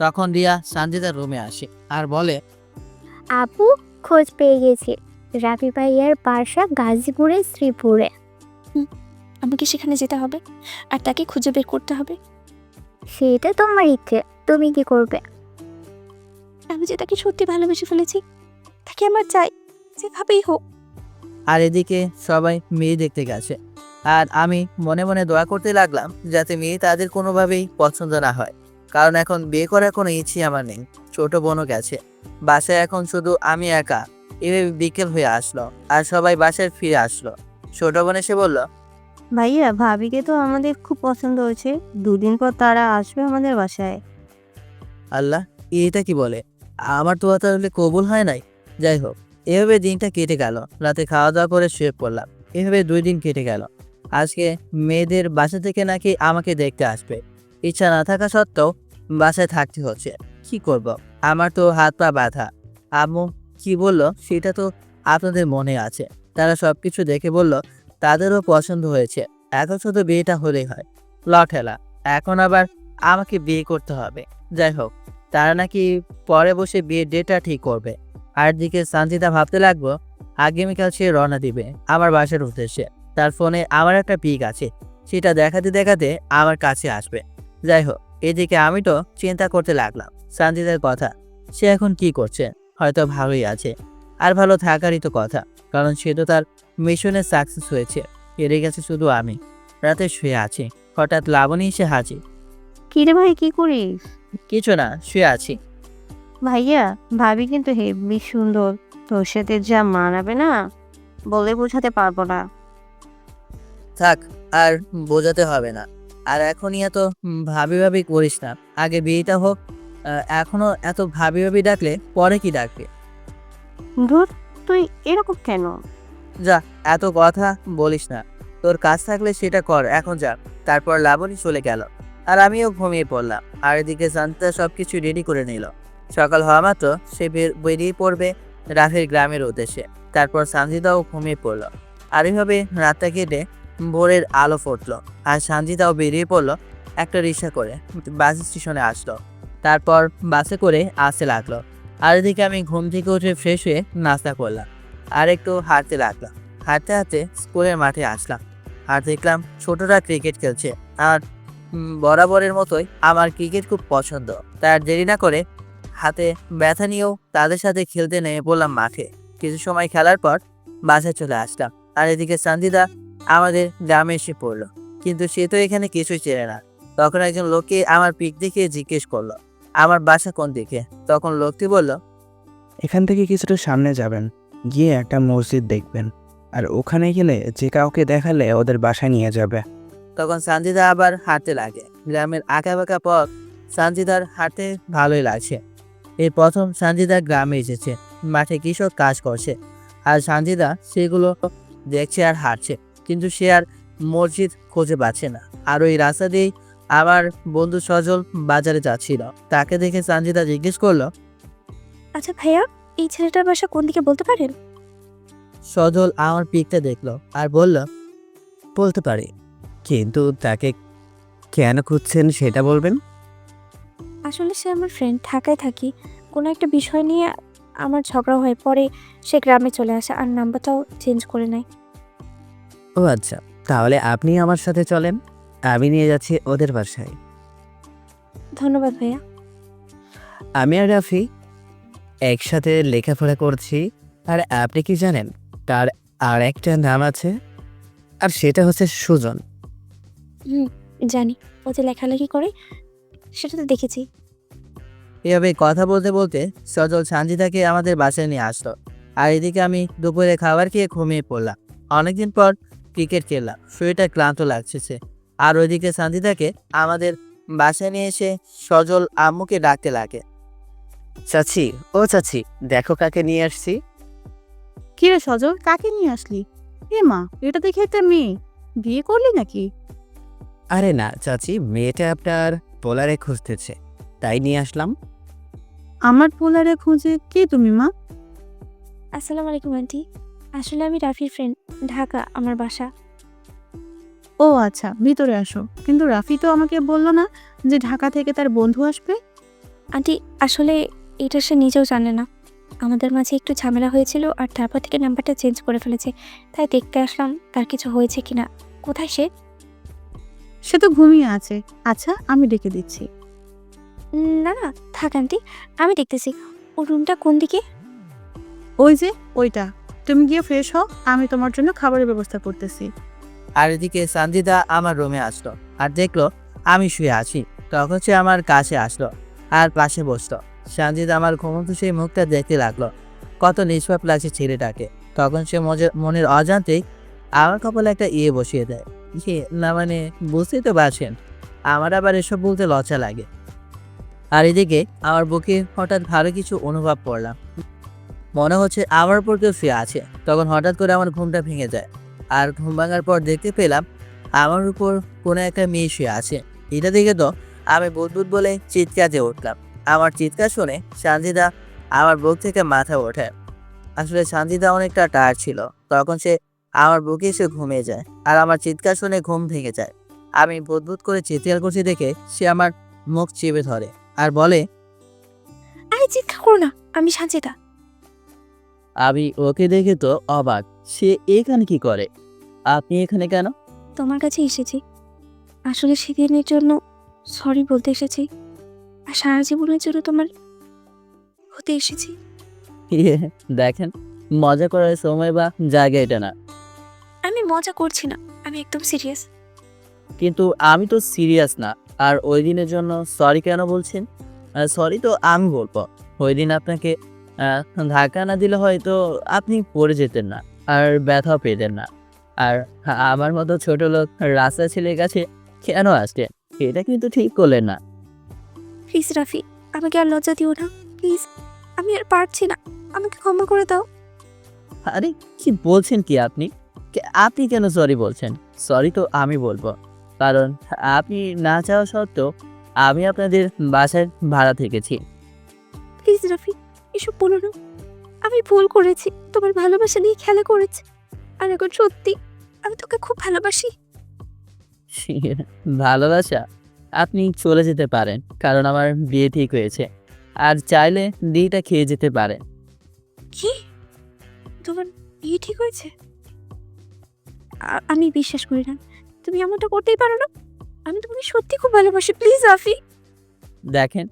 তখন রিয়া সানজিদার রুমে আসে আর বলে, আপু, খোঁজ পেয়ে গেছি, রাফি ভাইয়ার বাসা গাজীপুরে শ্রীপুরে। আমাকে সেখানে যেতে হবে আর তাকে খুঁজে বের করতে হবে। সেটা তোমার ইচ্ছে, তুমি কি করবে? আমি যে তাকে সত্যি ভালোবেসে ফেলেছি, তাকে আমার চাই, যেভাবেই হোক। আর এদিকে সবাই মেয়ে দেখতে গেছে, আর আমি মনে মনে দোয়া করতে লাগলাম যাতে মেয়ে তাদের কোনোভাবেই পছন্দ না হয়। কারণ এখন বিয়ে করার কোনো ইচ্ছে আমার নেই। ছোট বোনও গেছে, বাসায় এখন শুধু আমি একা। এভাবে বিকেল হয়ে আসলো আর সবাই বাসায় ফিরে আসলো। ছোট বোন এসে বলল, ভাইয়া ভাবিকে তো আমাদের খুব পছন্দ হয়েছে, দুদিন পর তারা আসবে আমাদের বাসায়। আল্লাহ, এটা কি বলে? আমার তো তাহলে কবুল হয় নাই। যাই হোক, এভাবে দিনটা কেটে গেল। রাতে খাওয়া দাওয়া করে শুয়ে পড়লাম। এভাবে 2 দিন কেটে গেল। আজকে মেয়েদের বাসা থেকে নাকি আমাকে দেখতে আসবে। ইচ্ছা না থাকা সত্ত্বেও বাসায় থাকতে হচ্ছে। কি করব? আমার তো হাত পা বাঁধা। আম্মু কি বলল সেটা তো আপনাদের মনে আছে। তারা সবকিছু দেখে বলল তাদেরও পছন্দ হয়েছে, এখন শুধু বিয়েটা হলেই হয়। লঠেলা, এখন আবার আমাকে বিয়ে করতে হবে। যাই হোক, তারা নাকি পরে বসে বিয়ের ডেটটা ঠিক করবে। আর দিকে সানজিদা ভাবতে লাগবো আগামীকাল সে রওনা দিবে আমার বাসার উদ্দেশ্যে। তার ফোনে আমার একটা পিক আছে, সেটা দেখাতে দেখাতে আমার কাছে আসবে। যাই হোক, এদিকে আমি তো চিন্তা করতে লাগলাম সঞ্জিতার কথা। সে এখন কি করছে? হয়তো ভালোই আছে, আর ভালো থাকারই তো কথা, কারণ সে তো তার মিশনে সাকসেস হয়েছে। এড়ে গেছে শুধু আমি। রাতে শুয়ে আছি, হঠাৎ লাবণী এসে হাজির। কিরে ভাই, কি করিস? কিছু না, শুয়ে আছি। ভাইয়া, ভাবি কিন্তু হেবি সুন্দর, তোর সাথে যা মানাবে না বলে বোঝাতে পারবো না। থাক, আর বোঝাতে হবে না। আর এখনই এত ভাবি ভাবি করিস না, আগে বিয়েটা হোক। এখনো এত ভাবি ভাবি ডাকলে পরে কি ডাকবে? ধুর, তুই এরকম কেন? যা, এত কথা বলিস না। তোর কাজ থাকলে সেটা কর, এখন যা। তারপর লাবণী চলে গেল, আর আমিও ঘুমিয়ে পড়লাম। আর এদিকে শান্তা সবকিছু রেডি করে নিল। সকাল হওয়া মাত্র সে বেরিয়ে পড়বে রাফির গ্রামের উদ্দেশ্যে। তারপর সঞ্জিতাও ঘুমিয়ে পড়ল। আর এইভাবে রাতটা কেটে ভোরের আলো ফুটলো, আর সঞ্জিতাও বেরিয়ে পড়লো একটা রিক্সা করে বাস স্টেশনে আসলো। তারপর বাসে করে আসতে লাগলো। আর এদিকে আমি ঘুম থেকে উঠে ফ্রেশ হয়ে নাস্তা করলাম, আর একটু হাঁটতে লাগলাম। হাঁটতে হাঁটতে স্কুলের মাঠে আসলাম, আর দেখলাম ছোটরা ক্রিকেট খেলছে। আর বরাবরের মতোই আমার ক্রিকেট খুব পছন্দ। তার দেরি না করে হাতে ব্যথা নিয়েও তাদের সাথে খেলতে নেমে পড়লাম মাঠে। কিছু সময় খেলার পর বাসায় চলে আসলাম। আর এদিকে সঞ্জিতা আমাদের গ্রামে এসে পড়লো, কিন্তু সে তো এখানে কিছুই চেনে না। তখন একজন লোককে আমার পিক দেখে জিজ্ঞেস করলো আমার বাসা কোন দিকে। তখন লোকটি বলল, এখান থেকে কিছুটা সামনে যাবেন, গিয়ে একটা মসজিদ দেখবেন, আর ওখানে গেলে যে কাউকে দেখালে ওদের বাসায় নিয়ে যাবে। তখন সঞ্জিতা আবার হাঁটতে লাগে। গ্রামের আঁকাবাঁকা পথ সঞ্জিতার হাঁটতে ভালোই লাগছে। এই প্রথম সঞ্জিতা গ্রামে এসেছে, মাঠে কৃষক কাজ করছে, আর সঞ্জিতা সেগুলো দেখছে আর হাঁটছে। কিন্তু সে আর মসজিদ খুঁজে পাচ্ছে না। আর ওই রাস্তা দিয়েই আমার বন্ধু সজল বাজারে যাচ্ছিল। তাকে দেখে সঞ্জিতা জিজ্ঞেস করলো, আচ্ছা ভাইয়া, এই ছেলেটার বাসা কোন দিকে বলতে পারেন? সজল আমার পিকটা দেখলো আর বলল, বলতে পারি, কিন্তু তাকে কেন খুঁজছেন সেটা বলবেন? আসলে সে আমার ফ্রেন্ড, ঢাকায় থাকি। কোনো একটা বিষয় নিয়ে আমার ঝগড়া হয়ে পরে সে গ্রামে চলে আসে আর নাম্বারটাও চেঞ্জ করে নেয়। ও আচ্ছা, তাহলে আপনি আমার সাথে চলেন, আমি নিয়ে যাচ্ছি ওদের বাসায়। ধন্যবাদ ভাইয়া। আমি আর রাফি একসাথে লেখাপড়া করছি, আর আপনি কি জানেন তার আর একটা নাম আছে, আর সেটা হচ্ছে সুজন। জানি, ও যে লেখালেখি করে সেটা তো দেখেছি। এভাবে কথা বলতে বলতে সজল সঞ্জিতাকে আমাদের বাসায় নিয়ে আসলো। আর এদিকে আমি দুপুরে খাবার খেয়ে ঘুমিয়ে পড়লাম। অনেকদিন পর ক্রিকেট খেললাম, শরীরটা ক্লান্ত লাগছে। আর ওইদিকে সঞ্জিতাকে আমাদের বাসায় নিয়ে এসে সজল আম্মুকে ডাকতে লাগে। চাচি, ও চাচি, দেখো কাকে নিয়ে আসছি। কি রে সজল, কাকে নিয়ে আসলি? এ মা, এটা দেখে একটা মেয়ে, বিয়ে করলি নাকি? আরে না চাচি, মেয়েটা আপনার পোলারে খুঁজতেছে, তাই নিয়ে আসলাম। আমার পোলারে খুঁজে কে তুমি মা? আসসালামু আলাইকুম আন্টি। আসলে আমি রাফির ফ্রেন্ড, ঢাকা আমার বাসা। ও আচ্ছা, ভিতরে আসো। কিন্তু রাফি তো আমাকে বললো না যে ঢাকা থেকে তার বন্ধু আসবে। আন্টি, আসলে এটা সে নিজেও জানে না। আমাদের মাঝে একটু ঝামেলা হয়েছিল, আর তারপর থেকে নাম্বারটা চেঞ্জ করে ফেলেছে। তাই দেখতে আসলাম তার কিছু হয়েছে কিনা। কোথায় সে? সে তো ঘুমিয়ে আছে। আচ্ছা, আমি ডেকে দিচ্ছি। না না, থাক আন্টি, আমি দেখতেছি। ওর রুমটা কোন দিকে? ওই যে ওইটা। তুমি গিয়ে ফ্রেশ হও, আমি তোমার জন্য খাবারের ব্যবস্থা করতেছি। আর এদিকে সঞ্জিতা আমার রুমে আসলো আর দেখলো আমি শুয়ে আছি। তখন সে আমার কাছে আসলো আর পাশে বসলো। সঞ্জিতা আমার ঘুমন্ত সেই মুখটা দেখতে লাগলো, কত নিষ্পাপ লাগছে ছেলেটাকে। তখন সে মনের অজান্তেই আমার কপালে একটা ইয়ে বসিয়ে দেয়। ইয়ে না, মানে বুঝতেই তো পারছেন, আমার আবার এসব বলতে লজ্জা লাগে। আর এদিকে আমার বুকে হঠাৎ ভালো কিছু অনুভব করলাম, মনে হচ্ছে আমার উপর কেউ শুয়ে আছে। তখন হঠাৎ করে আমার ঘুমটা ভেঙে যায়, আর ঘুম ভাঙার পর দেখতে পেলাম আমার উপর কোনো একটা মেয়ে শুয়ে আছে। এটা দেখে তো আমি বুদবুদ বলে চিৎকার দিয়ে উঠলাম। আমার চিৎকার শুনে সঞ্জিতা আমার বুক থেকে মাথা ওঠে। আসলে সঞ্জিতা অনেকটা টায়ার্ড ছিল। তখন সে আমার বুকে এসে ঘুমিয়ে যায়, আর আমার চিৎকার শুনে ঘুম ভেঙে যায়। আমি বুদবুদ করে চিৎকার করছি দেখে সে আমার মুখ চেপে ধরে আর বলে, আরে চিৎকার করো না, আমি সঞ্জিতা। আমি ওকে দেখে তো অবাক, সে এখানে কি করে? আপনি এখানে কেন? তোমার কাছে এসেছি আসলে সেদিনের জন্য সরি বলতে এসেছি, আর সারা জীবনের জন্য তোমার হতে এসেছি। দেখেন, মজা করার সময় বা জায়গা এটা না। আমি মজা করছি না, আমি একদম সিরিয়াস। কিন্তু আমি তো সিরিয়াস না। আর ওই দিনের জন্য সরি কেন বলছেন? সরি তো আমি বলবো, ওই দিন আপনাকে ধাক্কা না দিলে হয়তো আপনি পড়ে যেতেন না, আর ব্যথাও পেতেন না। আর আমার মতো ছোট লোক রাস্তা ছেলের কাছে কেন আসছেন? এটা কিন্তু ঠিক করলেন না। প্লিজ রাফি, আমাকে আর লজ্জা দিও না প্লিজ, আমি আর পারছি না, আমাকে ক্ষমা করে দাও। আরে কি বলছেন কি আপনি? আপনি কেন সরি বলছেন? সরি তো আমি বলবো, কারণ আপনি না চাওয়া সত্ত্বেও আমি আপনাদের বাসায় ভাড়া থেকেছি। প্লিজ রাফি, এসব বলো না। আমি ভুল করেছি, তোমার ভালোবাসা নিয়ে খেলা করেছি, আর এখন সত্যি আমি তোকে খুব ভালোবাসি। ভালোবাসা? আপনি চলে যেতে পারেন, কারণ আমার বিয়ে ঠিক হয়েছে, আর চাইলে বিয়েটা খেয়ে যেতে পারেন। কি? তোমার বিয়ে ঠিক হয়েছে? আমি বিশ্বাস করি না, তুমি এমনটা করতেই পারো না। আমি তোমাকে সত্যি খুব ভালোবাসি, প্লিজ রাফি। দেখেন,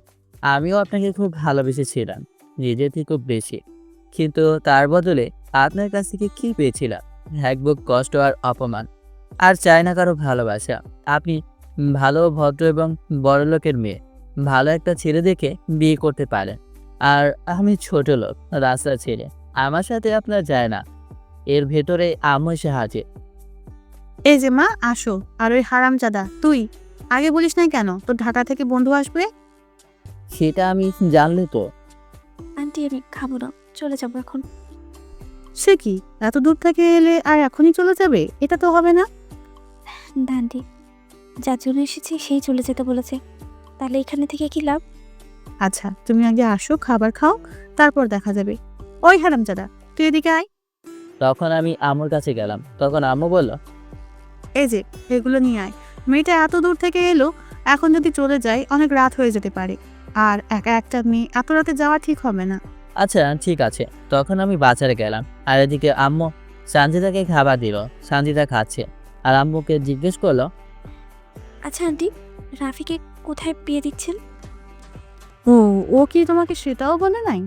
আমিও আপনাকে খুব ভালোবেসেছিলাম, নিজের থেকে খুব বেশি, কিন্তু তার বদলে আপনার কাছ থেকে কি পেয়েছিলাম? এক বুক কষ্ট আর অপমান। আর চাই না কারো ভালোবাসা। আপনি ভালো, ভদ্র এবং বড়লোকের মেয়ে, ভালো একটা ছেলে দেখে বিয়ে করতে পারেন। আর আমি ছোট লোক, রাস্তা ছেড়ে, আমার সাথে আপনার যায় না। এর ভেতরে আম্মু এসে হাজির। এই যে মা, আসো। আর ওই হারামজাদা, তুই আগে বলিস নাই কেন তোর ঢাকা থেকে বন্ধু আসবে? সেটা আমি জানলে তো। আন্টি আমি খাবো না, চলে যাবো এখন। সে কি, এত দূর থেকে এলে আর এখনই চলে যাবে? এটা তো হবে না। না আন্টি, যার জন্য এসেছি সেই চলে যেতে বলেছে, তাহলে এখানে থেকে কি লাভ? আচ্ছা, তুমি আগে আসো, খাবার খাও, তারপর দেখা যাবে। ওই হারামজাদা, তুই এদিকে আয়। তখন আমি আম্মুর কাছে গেলাম, তখন আম্মু বলল, এই যে এগুলো নিয়ে আয়। মেয়েটা এত দূর থেকে এলো, এখন যদি চলে যায় অনেক রাত হয়ে যেতে পারে, আর একা একটা মেয়ে এত রাতে যাওয়া ঠিক হবে না। আচ্ছা ঠিক আছে। তখন আমি বাজারে গেলাম, আর এদিকে আম্মু সানজিদাকে খাবার দিল। সানজিদা খাচ্ছে, আর আম্মুকে জিজ্ঞেস করলো, আচ্ছা আন্টি, রাফিকে কোথায় বিয়ে দিচ্ছেন? ও ও কি তোমাকে সেটাও বলে নাই?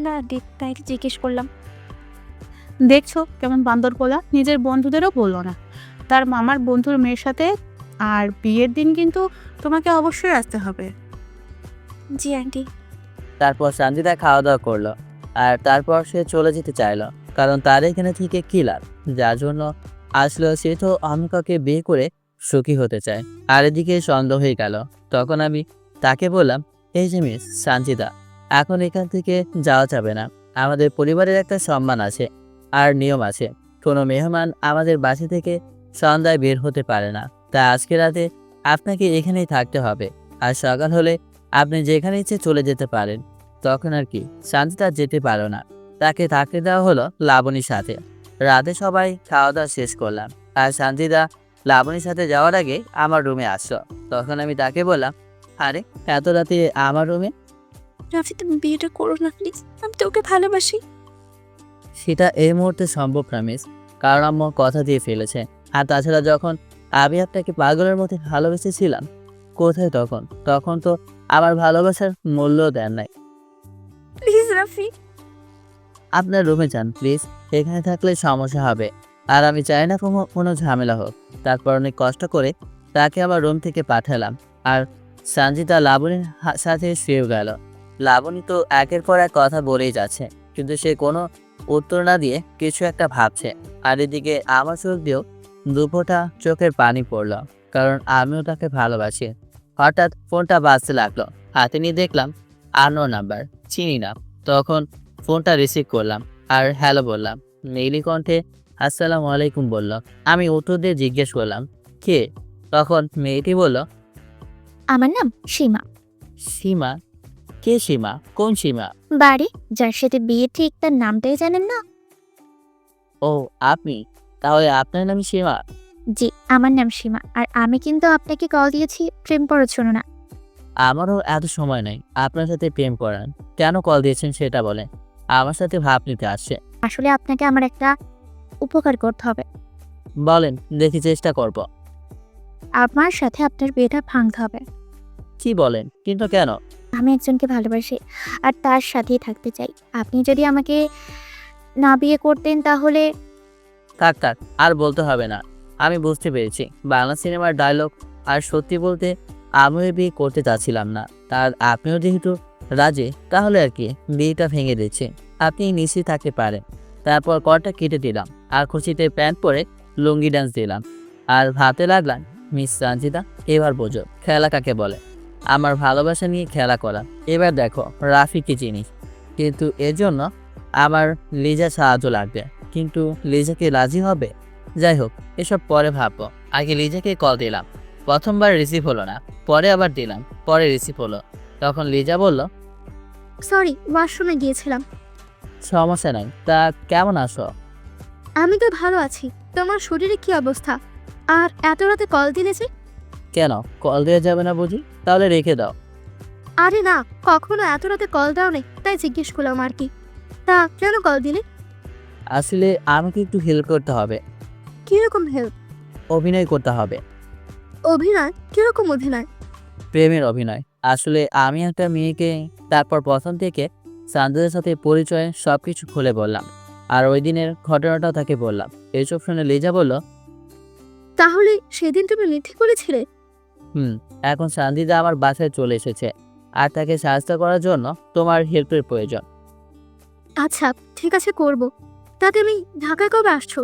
না আন্টি, তাই জিজ্ঞেস করলাম। দেখছো কেমন বান্দর পোলা, নিজের বন্ধুদেরও বললো না, তার মামার বন্ধুর মেয়ের সাথে। আর বিয়ের দিন কিন্তু তোমাকে অবশ্যই আসতে হবে। জি আন্টি। তারপর সানজিদা খাওয়া দাওয়া করলো, আর তারপর সে চলে যেতে চাইলো, কারণ তার এখানে থেকে কী লাভ? যার জন্য আসলো সে তো অমিকাকে বিয়ে করে সুখী হতে চায়। আর এদিকে সন্দেহ হয়ে গেল। তখন আমি তাকে বললাম, এই যে মিস সানজিদা, এখন এখান থেকে যাওয়া যাবে না। আমাদের পরিবারের একটা সম্মান আছে আর নিয়ম আছে। কোনো মেহমান আমাদের বাসা থেকে সন্ধ্যায় বের হতে পারে না। তাই আজকে রাতে আপনাকে এখানেই থাকতে হবে, আর সকাল হলে আপনি যেখানে ইচ্ছে চলে যেতে পারেন। তখন আর কি সানজিদা যেতে পারো না, তাকে থাকতে দেওয়া হলো লাবণীর সাথে। রাতে সবাই খাওয়া দাওয়া শেষ করলাম, আর সানজিদা লাবণীর সাথে যাওয়ার আগে আমার রুমে আসলো। তখন আমি তাকে বললাম, আরে এত রাতে আমার রুমে? রাফি তুমি বিয়েটা করো না প্লিজ, আমি তোকে ভালোবাসি। সেটা এই মুহূর্তে সম্ভব না মিস, কারণ আম্মু কথা দিয়ে ফেলেছে। আর তাছাড়া যখন আমি আপনাকে পাগলের মতো ভালোবেসেছিলাম, কোথায় তখন? তখন তো আমার ভালোবাসার মূল্য দেন নাই। প্লিজ রাফি। আপনার রুমে যান প্লিজ, এখানে থাকলে সমস্যা হবে, আর আমি চাই না কোনো ঝামেলা হোক। তারপর অনেক কষ্ট করে তাকে আবার রুম থেকে পাঠালাম, আর সঞ্জিতা লাবণীর সাথে শুয়ে গেল। লাবণী তো একের পর এক কথা বলেই যাচ্ছে, কিন্তু সে কোনো উত্তর না দিয়ে কিছু একটা ভাবছে। আর এদিকে আমার চোখ দিয়েও দুপোটা চোখের পানি পড়ল, কারণ আমিও তাকে ভালোবাসি। হঠাৎ ফোনটা বাজতে লাগলো, হাতে নিয়ে দেখলাম আননোন নাম্বার, চিনি না। তখন ফোনটা রিসিভ করলাম, আর হ্যালো বললাম। নীলি কণ্ঠে আসসালামু আলাইকুম বলল। আমি উত্তর দিয়ে জিজ্ঞেস করলাম, কে? তখন মেয়েটি বলল, আমার নাম সীমা। সীমা? কে সীমা? কোন সীমা? বাড়ি যার সাথে বিয়ে ঠিক তার নামটাই জানেন না? ও আপনি, তাহলে আপনার নাম সীমা? জি, আমার নাম সীমা। আর আমি কিন্তু আপনাকে কল দিয়েছি প্রেম পড়ার না। আমারও এত সময় নেই আপনার সাথে প্রেম করার। কেন কল দিয়েছেন সেটা বলেন। আমার সাথে ভাব নিতে আসছে। আসলে আপনাকে আমার একটা উপকার করতে হবে। বলেন, দেখি চেষ্টা করব। আমার সাথে আপনার বিয়েটা ভাঙতে হবে। কি বলেন, কিন্তু কেন? আমি একজনকে ভালোবাসি আর তার সাথেই থাকতে চাই। আপনি যদি আমাকে না বিয়ে করতেন তাহলে থাক থাক, আর বলতে হবে না। আমি বুঝতে পেরেছি বাংলা সিনেমার ডায়লগ। আর সত্যি বলতে আমিও বিয়ে করতে চাচ্ছিলাম না। তার আপনিও যেহেতু রাজি, তাহলে আর কি বিয়েটা ভেঙে দিচ্ছে। আপনি নিশ্চিত থাকতে পারেন। তারপর কলটা কেটে দিলাম আর খুশিতে প্যান্ট পরে লুঙ্গি ডান্স দিলাম আর ভাবতে লাগলাম, মিস সঞ্জিতা, এবার বোঝো খেলা কাকে বলে। আমার ভালোবাসা নিয়ে খেলা করা। এবার দেখো রাফি কি জিনিস। কিন্তু এর জন্য আমার লিজা সাহায্য লাগবে। কিন্তু লিজাকে রাজি হবে? যাই হোক, এসব পরে ভাববো। আগে লিজাকে কল দিলাম। প্রথমবার রিসিভ হলো না, পরে আবার দিলাম, পরে রিসিভ হলো। তখন লিজা বলল, সরি, ওয়াশরুমে গিয়েছিলাম। সমস্যা নাই, তা কেমন আছো? আমি তো ভালো আছি। তোমার শরীরে কি অবস্থা? আর এত রাতে কল দিলে যে? কেন, কল দেওয়া যাবে না বুঝি? তাহলে রেখে দাও। আরে না, কখনো এত রাতে কল দাও নেই, তাই জিজ্ঞেস করলাম আর কি। তা কেন কল দিলে? আসলে আমাকে একটু হেল্প করতে হবে। কিরকম হেল্প? অভিনয় করতে হবে। অভিনয়? কিরকম অভিনয়? প্রেমের অভিনয়। আসলে আমি একটা মেয়েকে, তারপর প্রথম থেকে সানজিদার সাথে পরিচয় সবকিছু খুলে বললাম। আর ওই দিনের ঘটনাটাও তাকে বললাম। এইসব শুনে লিজা বলল, তাহলে সেদিন তুমি মিথ্যে বলেছিলে? এখন সানজিদা আমার বাসায় চলে এসেছে আর তাকে সাহায্য করার জন্য তোমার হেল্পের প্রয়োজন। আচ্ছা, ঠিক আছে, করব। তা তুমি ঢাকায় কবে আসছো?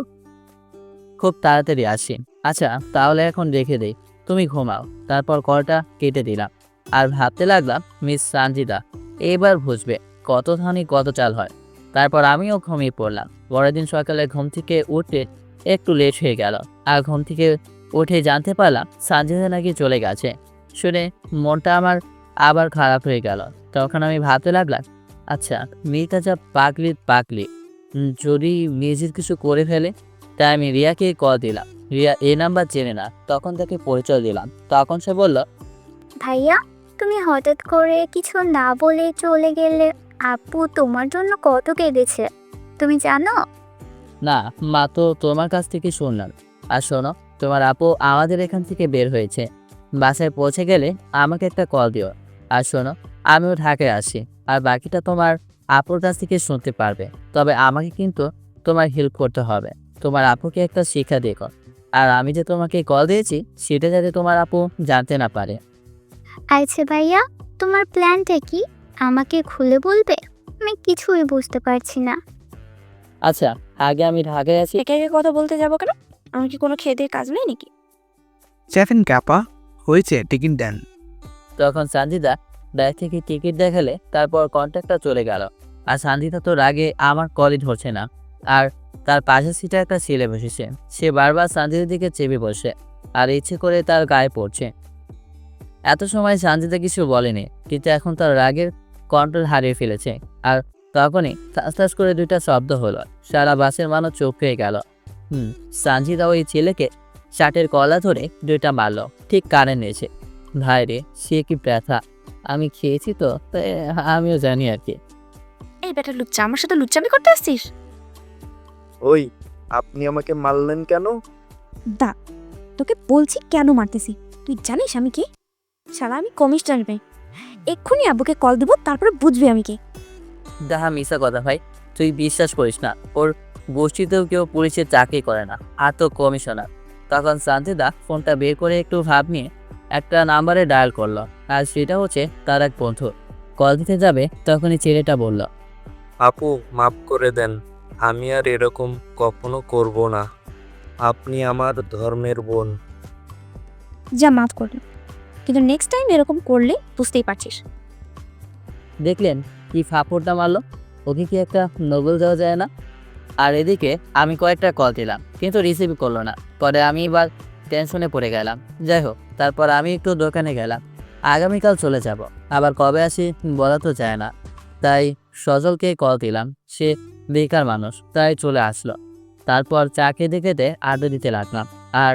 খুব তাড়াতাড়ি আসি। আচ্ছা, তাহলে এখন রেখে দেই, তুমি ঘুমাও। তারপর কলটা কেটে দিলাম আর ভাবতে লাগলাম, মিস সানজিদা এবার বুঝবে কত ধানি কত চাল হয়। তারপর আমিও ঘুমিয়ে পড়লাম। পরের দিন সকালে ঘুম থেকে উঠতে একটু লেট হয়ে গেল। আর ঘুম থেকে উঠে জানতে পারলাম সানজিদা নাকি চলে গেছে। শুনে মনটা আমার আবার খারাপ হয়ে গেল। তখন আমি ভাবতে লাগলাম, আচ্ছা মেয়েটা যা পাগলি পাগলি, যদি নিজের কিছু করে ফেলে। তাই আমি রিয়াকে কল দিলাম। রিয়া এই নাম্বার চেনে না। তখন তাকে পরিচয় দিলাম। তখন সে বলল, ভাইয়া, তুমি হঠাৎ করে কিছু না বলে চলে গেলে। আপু তোমার জন্য কত কেঁদেছে তুমি জানো? না মা, তো তোমার কাছ থেকে শুনলাম। আর শোনো, তোমার আপু আমাদের এখান থেকে বের হয়েছে। বাসায় পৌঁছে গেলে আমাকে একটা কল দিও। আর শোনো, আমিও ঢাকায় আসি। আর বাকিটা তোমার আপুর কাছ থেকে শুনতে পারবে। তবে আমাকে কিন্তু তোমার হেল্প করতে হবে। তোমার আপুকে একটা শিক্ষা দেখো। আর আমি যে তোমাকে কল দিয়েছি সেটা যাতে তোমার আপু জানতে না পারে। আচ্ছা ভাইয়া, তোমার প্ল্যানটা কি আমাকে খুলে বলবে? আমি কিছুই বুঝতে পারছি না। আচ্ছা, আগে আমি ঢাকায় আছি। একে একে কথা বলতে যাবো কেন? আমার কি কোনো খেয়ে কাজ নেই নাকি? চেফেন কাপা হয়েছে, টিকিট দেন। তখন সানজিদা ব্যাগ থেকে টিকিট দেখালে তারপর কন্ট্যাক্টটা চলে গেল। আর সানজিদা তো রাগে আমার কলই ধরছে না। আর তার পাশের সিটে একটা ছেলে বসেছে। সে বারবার সানজিদার দিকে চেপে বসে আর ইচ্ছে করে তার গায়ে পড়ছে। এত সময় সানজিদা কিছু বলেনি, কিন্তু এখন তার রাগের কন্ট্রোল হারিয়ে ফেলেছে। আর তখনই ঠাস ঠাস করে দুইটা শব্দ হলো। সারা বাসের মানুষ চোখ হয়ে গেল। সানজিদা ওই ছেলেকে শার্টের কলা ধরে দুইটা মারলো, ঠিক কানে নিয়েছে। ভাই রে, সে কি ব্যথা! আমি খেয়েছি তো, তাই আমিও জানি আর কি। এই বেটা লুচ্চা, আমার সাথে লুচ্চামি করতে আসছিস? ওই, আপনি আমাকে মারলেন কেন? দা, তোকে বলছি কেন মারতেছি। তুই জানিস আমি কি? শালা আমি কমিশনার মেয়ে। এক্ষুনি আব্বুকে কল দেবো, তারপরে বুঝবি আমি কি। দাহা মিশা কথা ভাই, তুই বিশ্বাস করিস না। ওর গোষ্ঠীতেও কেউ পুলিশের চাকরি করে না, আর তো কমিশনার। তখন সানজিদা ফোনটা বের করে একটু ভাব নিয়ে একটা নাম্বারে ডায়াল করলো। আর সেটা হচ্ছে তার এক বন্ধু। কল দিতে যাবে তখনই ছেলেটা বলল, আপু মাফ করে দেন, আমি আর এরকম কখনো করব না। আপনি আমার ধর্মের বোন। যা মাফ করলাম, কিন্তু নেক্সট টাইম এরকম করলে বুঝতেই পারছিস। দেখলেন কি ফাপড়টা মারলো? ওকে কি একটা নোবেল দেওয়া যায় না? আর এদিকে আমি কয়েকটা কল দিলাম, কিন্তু রিসিভ করলো না। পরে আমি এবার টেনশনে পড়ে গেলাম। যাই হোক, তারপর আমি একটু দোকানে গেলাম। আগামীকাল চলে যাব। আবার কবে আসি বলা তো যায় না। তাই সজলকে কল দিলাম। সে বেকার মানুষ, তাই চলে আসলো। তারপর চা খেতে খেতে আড্ডা দিতে লাগলাম। আর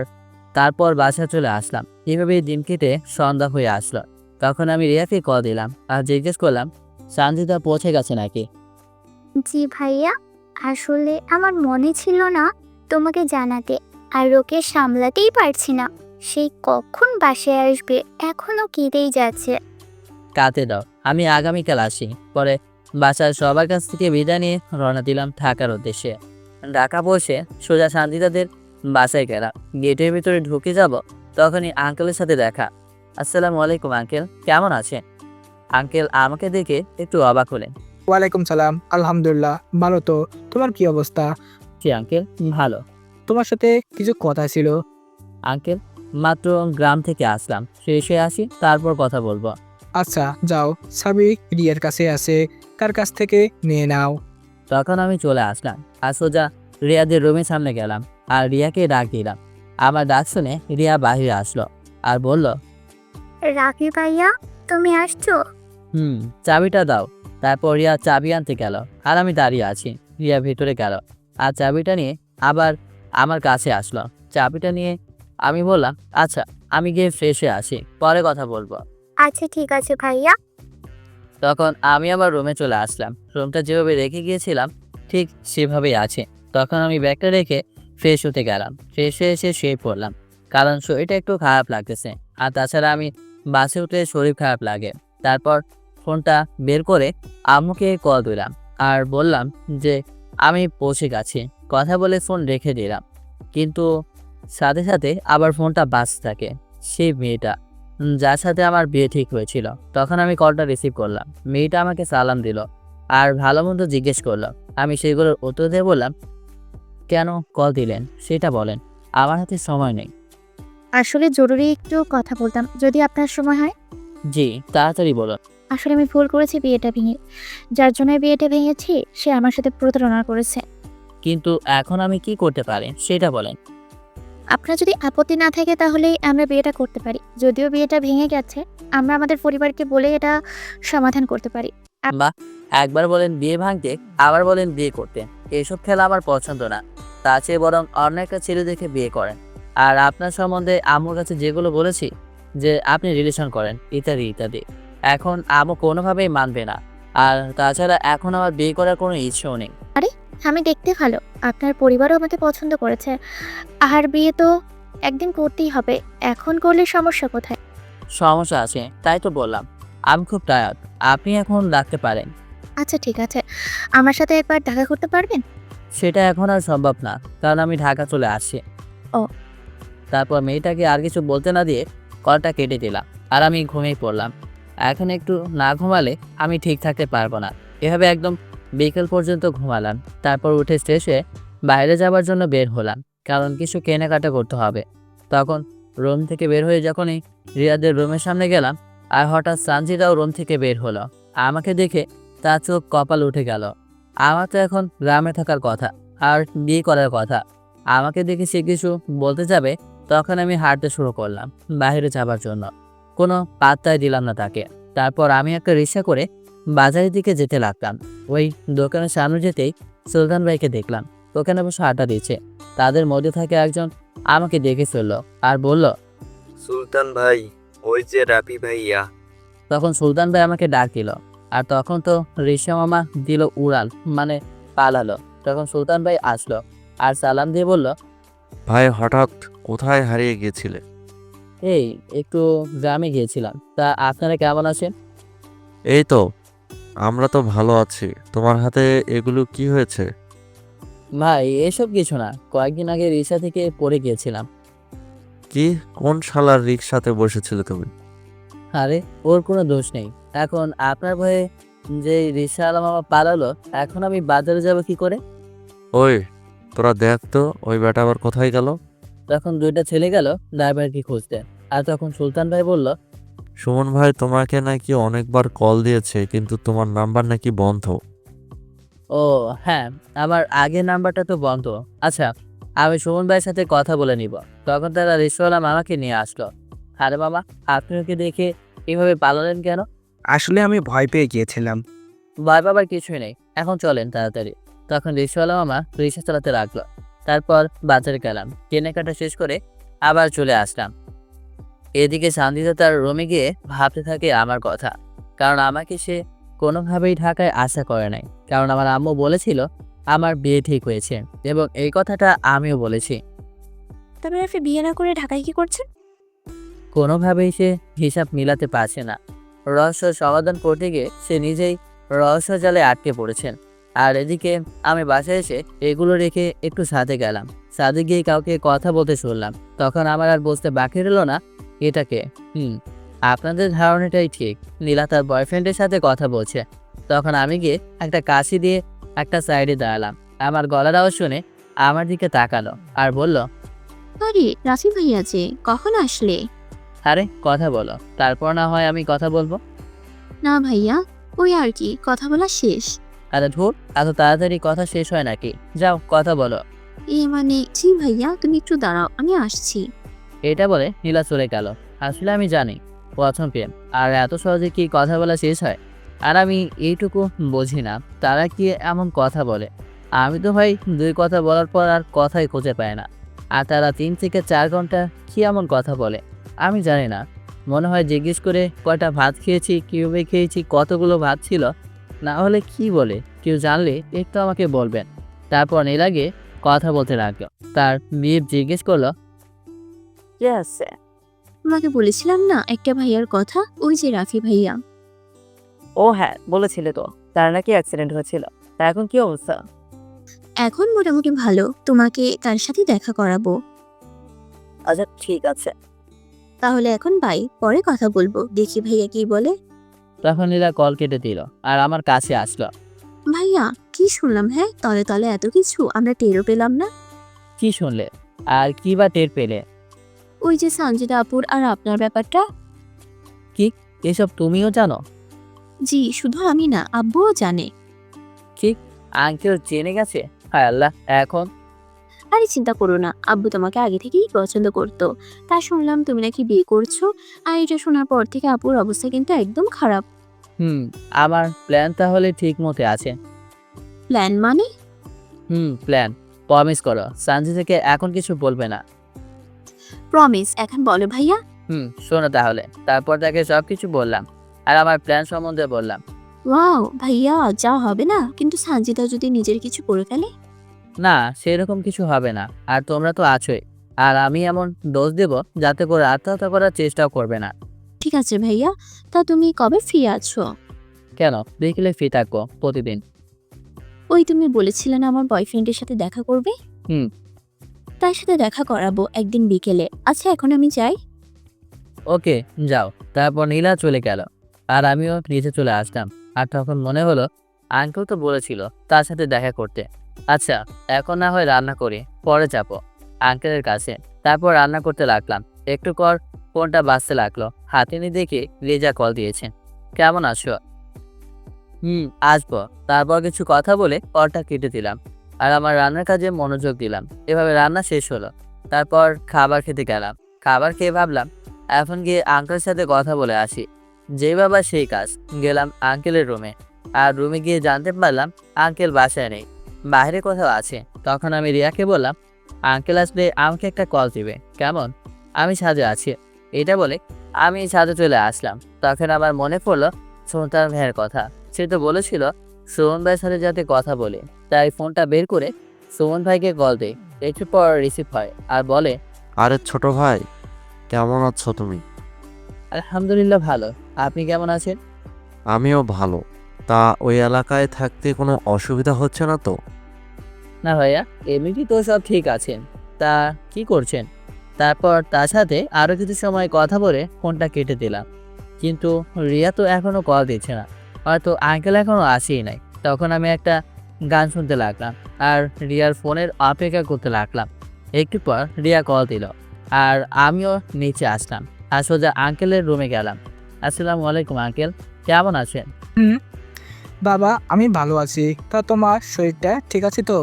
তারপর বাসায় চলে আসলাম। এভাবেই দিন কেটে সন্ধ্যা হয়ে আসলো। তখন আমি রিয়াকে কল দিলাম আর জিজ্ঞেস করলাম, সানজিদা পৌঁছে গেছে নাকি? জি ভাইয়া, আসলে আমার মনে ছিল না তোমাকে জানাতে, আর ওকে সামলাতেই পারছি না। সেই কখন বাসায় আসবে, এখনো কেঁদেই যাচ্ছে। কাতে দাও, আমি আগামীকাল আসি। পরে বাসার সবার কাছ থেকে বিদায় নিয়ে রওনা দিলাম ঢাকার উদ্দেশ্যে। ঢাকা পৌঁছে সোজা শান্তিদাদের বাসায় গেলাম। গেটের ভিতরে ঢুকে যাব, তখনই আঙ্কেলের সাথে দেখা। আসসালামু আলাইকুম আঙ্কেল, কেমন আছেন? আঙ্কেল আমাকে দেখে একটু অবাক হলেন। ওয়ালাইকুম সালাম, আলহামদুলিল্লাহ ভালো। তো তোমার কি অবস্থা? জি আঙ্কেল, ভালো। তোমার সাথে কিছু কথা ছিল। আঙ্কেল, মাত্র গ্রাম থেকে আসলাম, ফ্রেশ হয়ে আসি, তারপর কথা বলবো। আচ্ছা যাও, সাবি রিয়ার কাছে আছে, তার কাছ থেকে নিয়ে নাও। তখন আমি চলে আসলাম আর সোজা রিয়াদের রুমের সামনে গেলাম আর রিয়াকে ডাক দিলাম। আমার ডাক শুনে রিয়া বাহিরে আসলো আর বলল, রাফি ভাইয়া, তুমি আসছো? চাবিটা দাও। তারপর রিয়া চাবি আনতে গেল আর আমি দাঁড়িয়ে আছি। রিয়া ভেতরে গেল আর চাবিটা নিয়ে আবার আমার কাছে আসলো। চাবিটা নিয়ে আমি বললাম, আচ্ছা আমি গিয়ে ফ্রেশ হয়ে আসি, পরে কথা বলবো। আচ্ছা ঠিক আছে ভাইয়া। তখন আমি আবার রুমে চলে আসলাম। রুমটা যেভাবে রেখে গিয়েছিলাম ঠিক সেভাবেই আছে। তখন আমি ব্যাগটা রেখে ফ্রেশ হতে গেলাম। ফ্রেশ হয়ে এসে শুয়ে পড়লাম, কারণ শরীরটা একটু খারাপ লাগতেছে। আর তাছাড়া আমি বাসে উঠলে শরীর খারাপ লাগে। তারপর ফোনটা বের করে আম্মুকে কল দিলাম আর বললাম যে আমি পৌঁছে গেছি। কথা বলে ফোন রেখে দিলাম, কিন্তু সাথে সাথে আবার ফোনটা বাজতে থাকে। সেই মেয়েটা যার সাথে আমার বিয়ে ঠিক হয়েছিল। তখন আমি কলটা রিসিভ করলাম। মেয়েটা আমাকে সালাম দিল আর ভালো মন্দ জিজ্ঞেস করলো। আমি সেগুলোর উত্তর দিয়ে বললাম, কেন কল দিলেন সেটা বলেন, আমার হাতে সময় নেই। আসলে জরুরি একটু কথা বলতাম, যদি আপনার সময় হয়। জি, তাড়াতাড়ি বলুন। আসলে আমি ভুল করেছি বিয়েটা ভেঙে। যার জন্য বিয়েটা ভেঙেছি সে আমার সাথে প্রতারণা করেছে। কিন্তু এখন আমি কি করতে পারি সেটা বলেন। আপনার যদি আপত্তি না থাকে তাহলেই আমরা বিয়েটা করতে পারি। যদিও বিয়েটা ভেঙে গেছে, আমরা আমাদের পরিবারকে বলে এটা সমাধান করতে পারি। বা একবার বলেন বিয়ে ভাঙতে, আবার বলেন বিয়ে করতে। এসব খেলা আমার পছন্দ না। তার চেয়ে বরং অন্য একটা ছেলে দেখে বিয়ে করেন। আর আপনার সম্বন্ধে আম্মুর কাছে যেগুলো বলেছি যে আপনি রিলেশন করেন ইত্যাদি ইত্যাদি, এখন আম্মু কোনোভাবেই মানবে না। আর তাছাড়া এখন আমার বিয়ে করার কোনো ইচ্ছেও নেই। আমি দেখতে ভালো, আপনার পরিবারও আমাকে পছন্দ করেছে। আর বিয়ে তো একদিন করতেই হবে, এখন করলে সমস্যা কোথায়? সমস্যা আছে, তাই তো বললাম। আমি খুব টায়ার্ড, আপনি এখন রাখতে পারেন। আচ্ছা ঠিক আছে, আমার সাথে একবার দেখা করতে পারবেন? সেটা এখন আর সম্ভব না, কারণ আমি ঢাকা চলে আসছি। ও। তারপর মেয়েটাকে আর কিছু বলতে না দিয়ে কলটা কেটে দিলাম আর আমি ঘুমিয়ে পড়লাম। এখন একটু না ঘুমালে আমি ঠিক থাকতে পারবো না। এভাবে একদম বিকেল পর্যন্ত ঘুমালাম। তারপর উঠে ফ্রেশ হয়ে বাইরে যাওয়ার জন্য বের হলাম, কারণ কিছু কেনাকাটা করতে হবে। তখন রুম থেকে বের হয়ে যখনই রিয়াদের রুমের সামনে গেলাম, আর হঠাৎ সানজিদাও রুম থেকে বের হলো। আমাকে দেখে তার চোখ কপাল উঠে গেল। আমার তো এখন গ্রামে থাকার কথা আর বিয়ে করার কথা। আমাকে দেখে সে কিছু বলতে যাবে, তখন আমি হাঁটতে শুরু করলাম বাইরে যাবার জন্য। কোনো পাত্তাই দিলাম না তাকে। তারপর আমি একটা রিক্সা করে বাজারের দিকে যেতে লাগলাম। ওই দোকানের সামনে যেতেই সুলতান ভাইকে দেখলাম, ওখানে বসে আড্ডা দিচ্ছে। তাদের মধ্যে থাকে একজন আমাকে দেখে ফেললো আর বলল, সুলতান ভাই, ওই যে রাফি ভাইয়া। তখন সুলতান ভাই আমাকে ডাক দিল। আর তখন তো রিক্সা মামা দিল উড়াল, মানে পালালো। তখন সুলতান ভাই আসলো আর সালাম দিয়ে বলল, ভাই হঠাৎ কোথায় হারিয়ে গিয়েছিলে? এই একটু গ্রামে গিয়েছিলাম। তা আপনারা কেমন আছেন? এই তো, আমরা তো ভালো আছি। তোমার হাতে এগুলো কি হয়েছে? ভাই এসব কিছু না, কয়েকদিন আগে রিক্সা থেকে পড়ে গিয়েছিলাম। কি, কোন শালার রিক্সাতে বসেছিলে তুমি? আরে ওর কোনো দোষ নেই। এখন আপনার ভয়ে যে রিক্সাওয়ালা মামা পালালো, এখন আমি বাজারে যাব কি করে? ওই, তোরা দেখ তো ওই বেটা আবার কোথায় গেল। তখন দুইটা ছেলে গেল ড্রাইভারকে খুঁজতে। আর তখন সুলতান ভাই বলল, সুমন ভাই তোমাকে নাকি অনেকবার কল দিয়েছে, কিন্তু তোমার নাম্বার নাকি বন্ধ। ও হ্যাঁ, আমার আগের নাম্বারটা তো বন্ধ। আচ্ছা, আমি সুমন ভাইয়ের সাথে কথা বলে নিব। তখন তারা রিক্সাওয়ালা মামাকে নিয়ে আসলো। আরে মামা, আপনি ওকে দেখে এভাবে পালালেন কেন? আসলে আমি ভয় পেয়ে গিয়েছিলাম। ভয় পাবার কিছুই নেই, এখন চলেন তাড়াতাড়ি। তখন রিক্সাওয়ালা মামা রিক্সা চালাতে রাখলো। তারপর বাজারে গেলাম, কেনাকাটা শেষ করে আবার চলে আসলাম। এদিকে শান্তিতে তার রুমে গিয়ে ভাবতে থাকে আমার কথা, কারণ আমাকে সে কোনোভাবেই ঢাকায় আশা করে নাই, কারণ আমার আম্মু বলেছিল আমার বিয়ে ঠিক হয়েছে এবং এই কথাটা আমিও বলেছি। তবে রাফি বিয়ে না করে ঢাকায় কি করছেন? কোনোভাবেই সে হিসাব মিলাতে পারছে না। রহস্য সমাধান করতে গিয়ে সে নিজেই রহস্য জালে আটকে পড়েছেন। আর এদিকে আমি বাসায় এসে এগুলো রেখে একটু ছাদে গেলাম। ছাদে গিয়ে কাউকে কথা বলতে শুনলাম। তখন আমার আর বুঝতে বাকি রইল না এটাকে। আপনাদের ধারণাটাই ঠিক, নীলা তার বয়ফ্রেন্ডের সাথে কথা বলছে। তখন আমি গিয়ে একটা কাশি দিয়ে একটা সাইডে দাঁড়ালাম। আমার গলার আওয়াজ শুনে আমার দিকে তাকালো আর বলল, আরে রাফি ভাইয়া যে কখন আসলে? আরে কথা বলো, তারপর না হয় আমি কথা বলবো। না ভাইয়া, ওই আর কি, কথা বলা শেষ। আরে ধুর, এত তাড়াতাড়ি কথা শেষ হয় নাকি? যাও কথা বলো। মানে জি ভাইয়া, তুমি একটু দাঁড়াও, আমি আসছি। এটা বলে নীলা চলে গেল। আসলে আমি জানি প্রথম প্রেম, আর এত সহজে কি কথা বলা শেষ হয়? আর আমি এইটুকু বুঝি না তারা কি এমন কথা বলে। আমি তো ভাই 2 কথা বলার পর আর কথাই খুঁজে পাই না, আর তারা 3 থেকে 4 ঘন্টা কি এমন কথা বলে আমি জানি না। মনে হয় জিজ্ঞেস করে কয়টা ভাত খেয়েছি, কীভাবে খেয়েছি, কতগুলো ভাত ছিল। না হলে কি বলে, কেউ জানলে একটু আমাকে বলবেন। তারপর নীলাগে কথা বলতে লাগলো। তার মেয়ে জিজ্ঞেস করলো, কে আছে? তোমাকে বলেছিলাম না একটা ভাইয়ার কথা, ওই যে রাফি ভাইয়া। ও হ্যাঁ, বলেছিলে তো, তার নাকি অ্যাক্সিডেন্ট হয়েছিল। তা এখন কি অবস্থা? এখন মোটামুটি ভালো, তোমাকে তার সাথে দেখা করাবো। আচ্ছা ঠিক আছে। তাহলে এখন বাই, পরে কথা বলবো, দেখি ভাইয়া কি বলে। তখন নীলা কল কেটে দিল আর আমার কাছে আসলো। ভাইয়া কি শুনলাম? হ্যাঁ, তলে তলে এত কিছু আমরা টেরও পেলাম না। কি শুনলে আর কি বা টের পেলে? ওই যে সঞ্জিতা আপুর আর আপনার ব্যাপারটা। কি এসব তুমিও জানো? জি, শুধু আমি না, আব্বুও জানে। কি আঙ্কেল জেনে গেছে? হায় আল্লাহ, এখন? আরে চিন্তা করো না, আব্বু তোমাকে আগে থেকেই পছন্দ করতো। তা শুনলাম তুমি নাকি বিয়ে করছো, আর এটা শোনার পর থেকে আপুর অবস্থা কিন্তু একদম খারাপ। আমার প্ল্যান তাহলে ঠিক মতে আছে। প্ল্যান মানে? প্ল্যান। প্রমিস করো সঞ্জিতাকে এখন কিছু বলবে না। প্রমিস এখন বলো ভাইয়া। শোনো তাহলে। তারপর তাকে সবকিছু বললাম আর আমার প্ল্যান সম্বন্ধে বললাম। ওয়াও ভাইয়া, যা হবে না কিন্তু সঞ্জিতা যদি নিজের কিছু করে ফেলে? না, সেরকম কিছু হবে না। আর তোমরা তো আছোই। আর আমি এমন ডোজ দেব যাতে করে আত্মহত্যা করার চেষ্টাও করবে না। ঠিক আছে ভাইয়া, তা তুমি কবে ফ্রি আছো? কেন, বিকেলে ফ্রি থাকবো প্রতিদিন। ওই তুমি বলেছিলে না আমার বয়ফ্রেন্ডের সাথে দেখা করবে? হুম। তার সাথে দেখা করাবো একদিন বিকেলে। আচ্ছা এখন আমি যাই। ওকে, যাও। তারপর নীলা চলে গেল আর আমিও নিচে চলে আসলাম। আর তখন মনে হলো আঙ্কেল তো বলেছিল তার সাথে দেখা করতে। আচ্ছা এখন না হয় রান্না করি, পরে যাবো আঙ্কেলের কাছে। তারপর রান্না করতে লাগলাম। একটু পর ফোনটা বাজতে লাগলো। হাতে নিয়ে দেখি রেজা কল দিয়েছে। কেমন আছো? আসবো। তারপর কিছু কথা বলে কলটা কেটে দিলাম আর আমার রান্নার কাজে মনোযোগ দিলাম। এভাবে রান্না শেষ হলো। তারপর খাবার খেতে গেলাম। খাবার খেয়ে ভাবলাম এখন গিয়ে আঙ্কেলের সাথে কথা বলে আসি। যেই বাবা সেই কাজ। গেলাম আঙ্কেলের রুমে। আর রুমে গিয়ে জানতে পারলাম আঙ্কেল বাসায় নেই, বাইরে কোথাও আছে। তখন আমি রিয়াকে বললাম আঙ্কেল আসলে আমাকে একটা কল দিবে, কেমন? আমি ছাদে আছি। এটা বলে আমি ছাদে চলে আসলাম। তখন আমার মনে পড়লো সুলতান ভাইয়ের কথা। সে তো বলেছিল সুমন ভাইয়ের সাথে যাতে কথা বলে, তাই ফোনটা বের করে সুমন ভাইকে কল দেয়। একটু পর রিসিভ হয় আর বলে, আরে ছোট ভাই, কেমন আছো তুমি? আলহামদুলিল্লাহ ভালো। আপনি কেমন আছেন? আমিও ভালো। তা ওই এলাকায় থাকতে কোনো অসুবিধা হচ্ছে না তো? না ভাইয়া, এমনিটি তো সব ঠিক আছেন। তা কি করছেন? তারপর তার সাথে আরও কিছু সময় কথা বলে ফোনটা কেটে দিলাম। কিন্তু রিয়া তো এখনও কল দিচ্ছে না, হয়তো আঙ্কেল এখনও আসেই নাই। তখন আমি একটা গান শুনতে লাগলাম আর রিয়ার ফোনের অপেক্ষা করতে লাগলাম। একটু পর রিয়া কল দিল আর আমিও নিচে আসলাম আর সোজা আঙ্কেলের রুমে গেলাম। আসসালামু আলাইকুম আঙ্কেল, কেমন আছেন? বাবা আমি ভালো আছি। তা তোমার শরীরটা ঠিক আছে তো?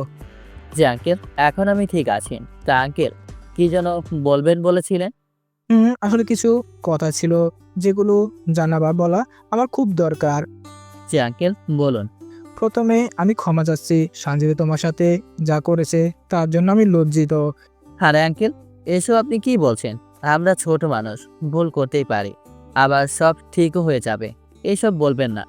জি আঙ্কেল, এখন আমি ঠিক আছি। তা আঙ্কেল কি যেন বলবেন বলেছিলেন? আসলে কিছু কথা ছিল যেগুলো জানা বা বলা আমার খুব দরকার। জি আঙ্কেল বলুন। প্রথমে আমি ক্ষমা চাচ্ছি সঞ্জিতা তোমার সাথে যা করেছে তার জন্য আমি লজ্জিত। আরে আঙ্কেল, এসব আপনি কি বলছেন? আমরা ছোট মানুষ, ভুল করতেই পারি, আবার সব ঠিকও হয়ে যাবে। এইসব বলবেন না।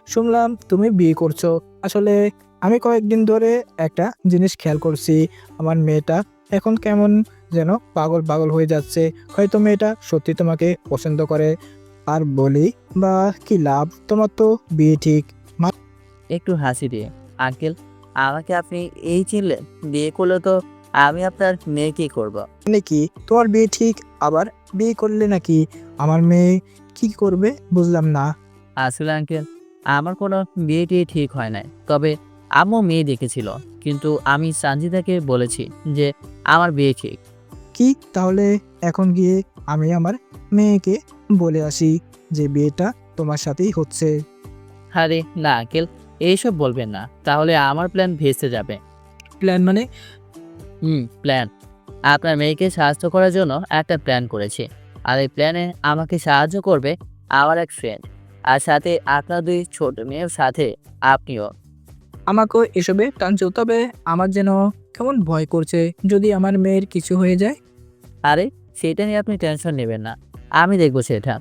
শুনলাম তুমি বিয়ে করছো। আসলে আমি কয়েকদিন ধরে একটা জিনিস খেয়াল করছি, আমার মেয়েটা এখন কেমন যেন পাগল পাগল হয়ে যাচ্ছে। হয়তো মেয়েটা সত্যি তোমাকে পছন্দ করে। আর বলি বা কি লাভ, তোমার তো বিয়ে ঠিক। একটু হাসি দিয়ে, আঙ্কেল আমাকে আপনি এই চিনলেন? বিয়ে করলে তো আমি আপনার মেয়ে কি করবো? মানে কি তোমার বিয়ে ঠিক, আবার বিয়ে করলে নাকি আমার মেয়ে কি করবে বুঝলাম না। আসলে আঙ্কেল আমার কোনো বিয়ে টিয়ে ঠিক হয় নাই, তবে আম্মু মেয়ে দেখেছিল, কিন্তু আমি সানজিদাকে বলেছি যে আমার বিয়ে ঠিক। কি তাহলে এখন গিয়ে আমি আমার মেয়েকে বলে আসি যে বিয়েটা তোমার সাথেই হচ্ছে। আরে না আঙ্কেল, এইসব বলবেন না, তাহলে আমার প্ল্যান ভেস্তে যাবে। প্ল্যান মানে? প্ল্যান। আপনার মেয়েকে সাহায্য করার জন্য একটা প্ল্যান করেছি, আর এই প্ল্যানে আমাকে সাহায্য করবে আমার এক ফ্রেন্ড, আর সাথে আপনার 2 ছোট মেয়ের সাথে আপনিও। আমাকেও এসবে টানছো, তবে আমার যেন কেমন ভয় করছে যদি আমার মেয়ের কিছু হয়ে যায়। আরে সেটা নিয়ে আপনি টেনশন নেবেন না, আমি দেখবো সেটা।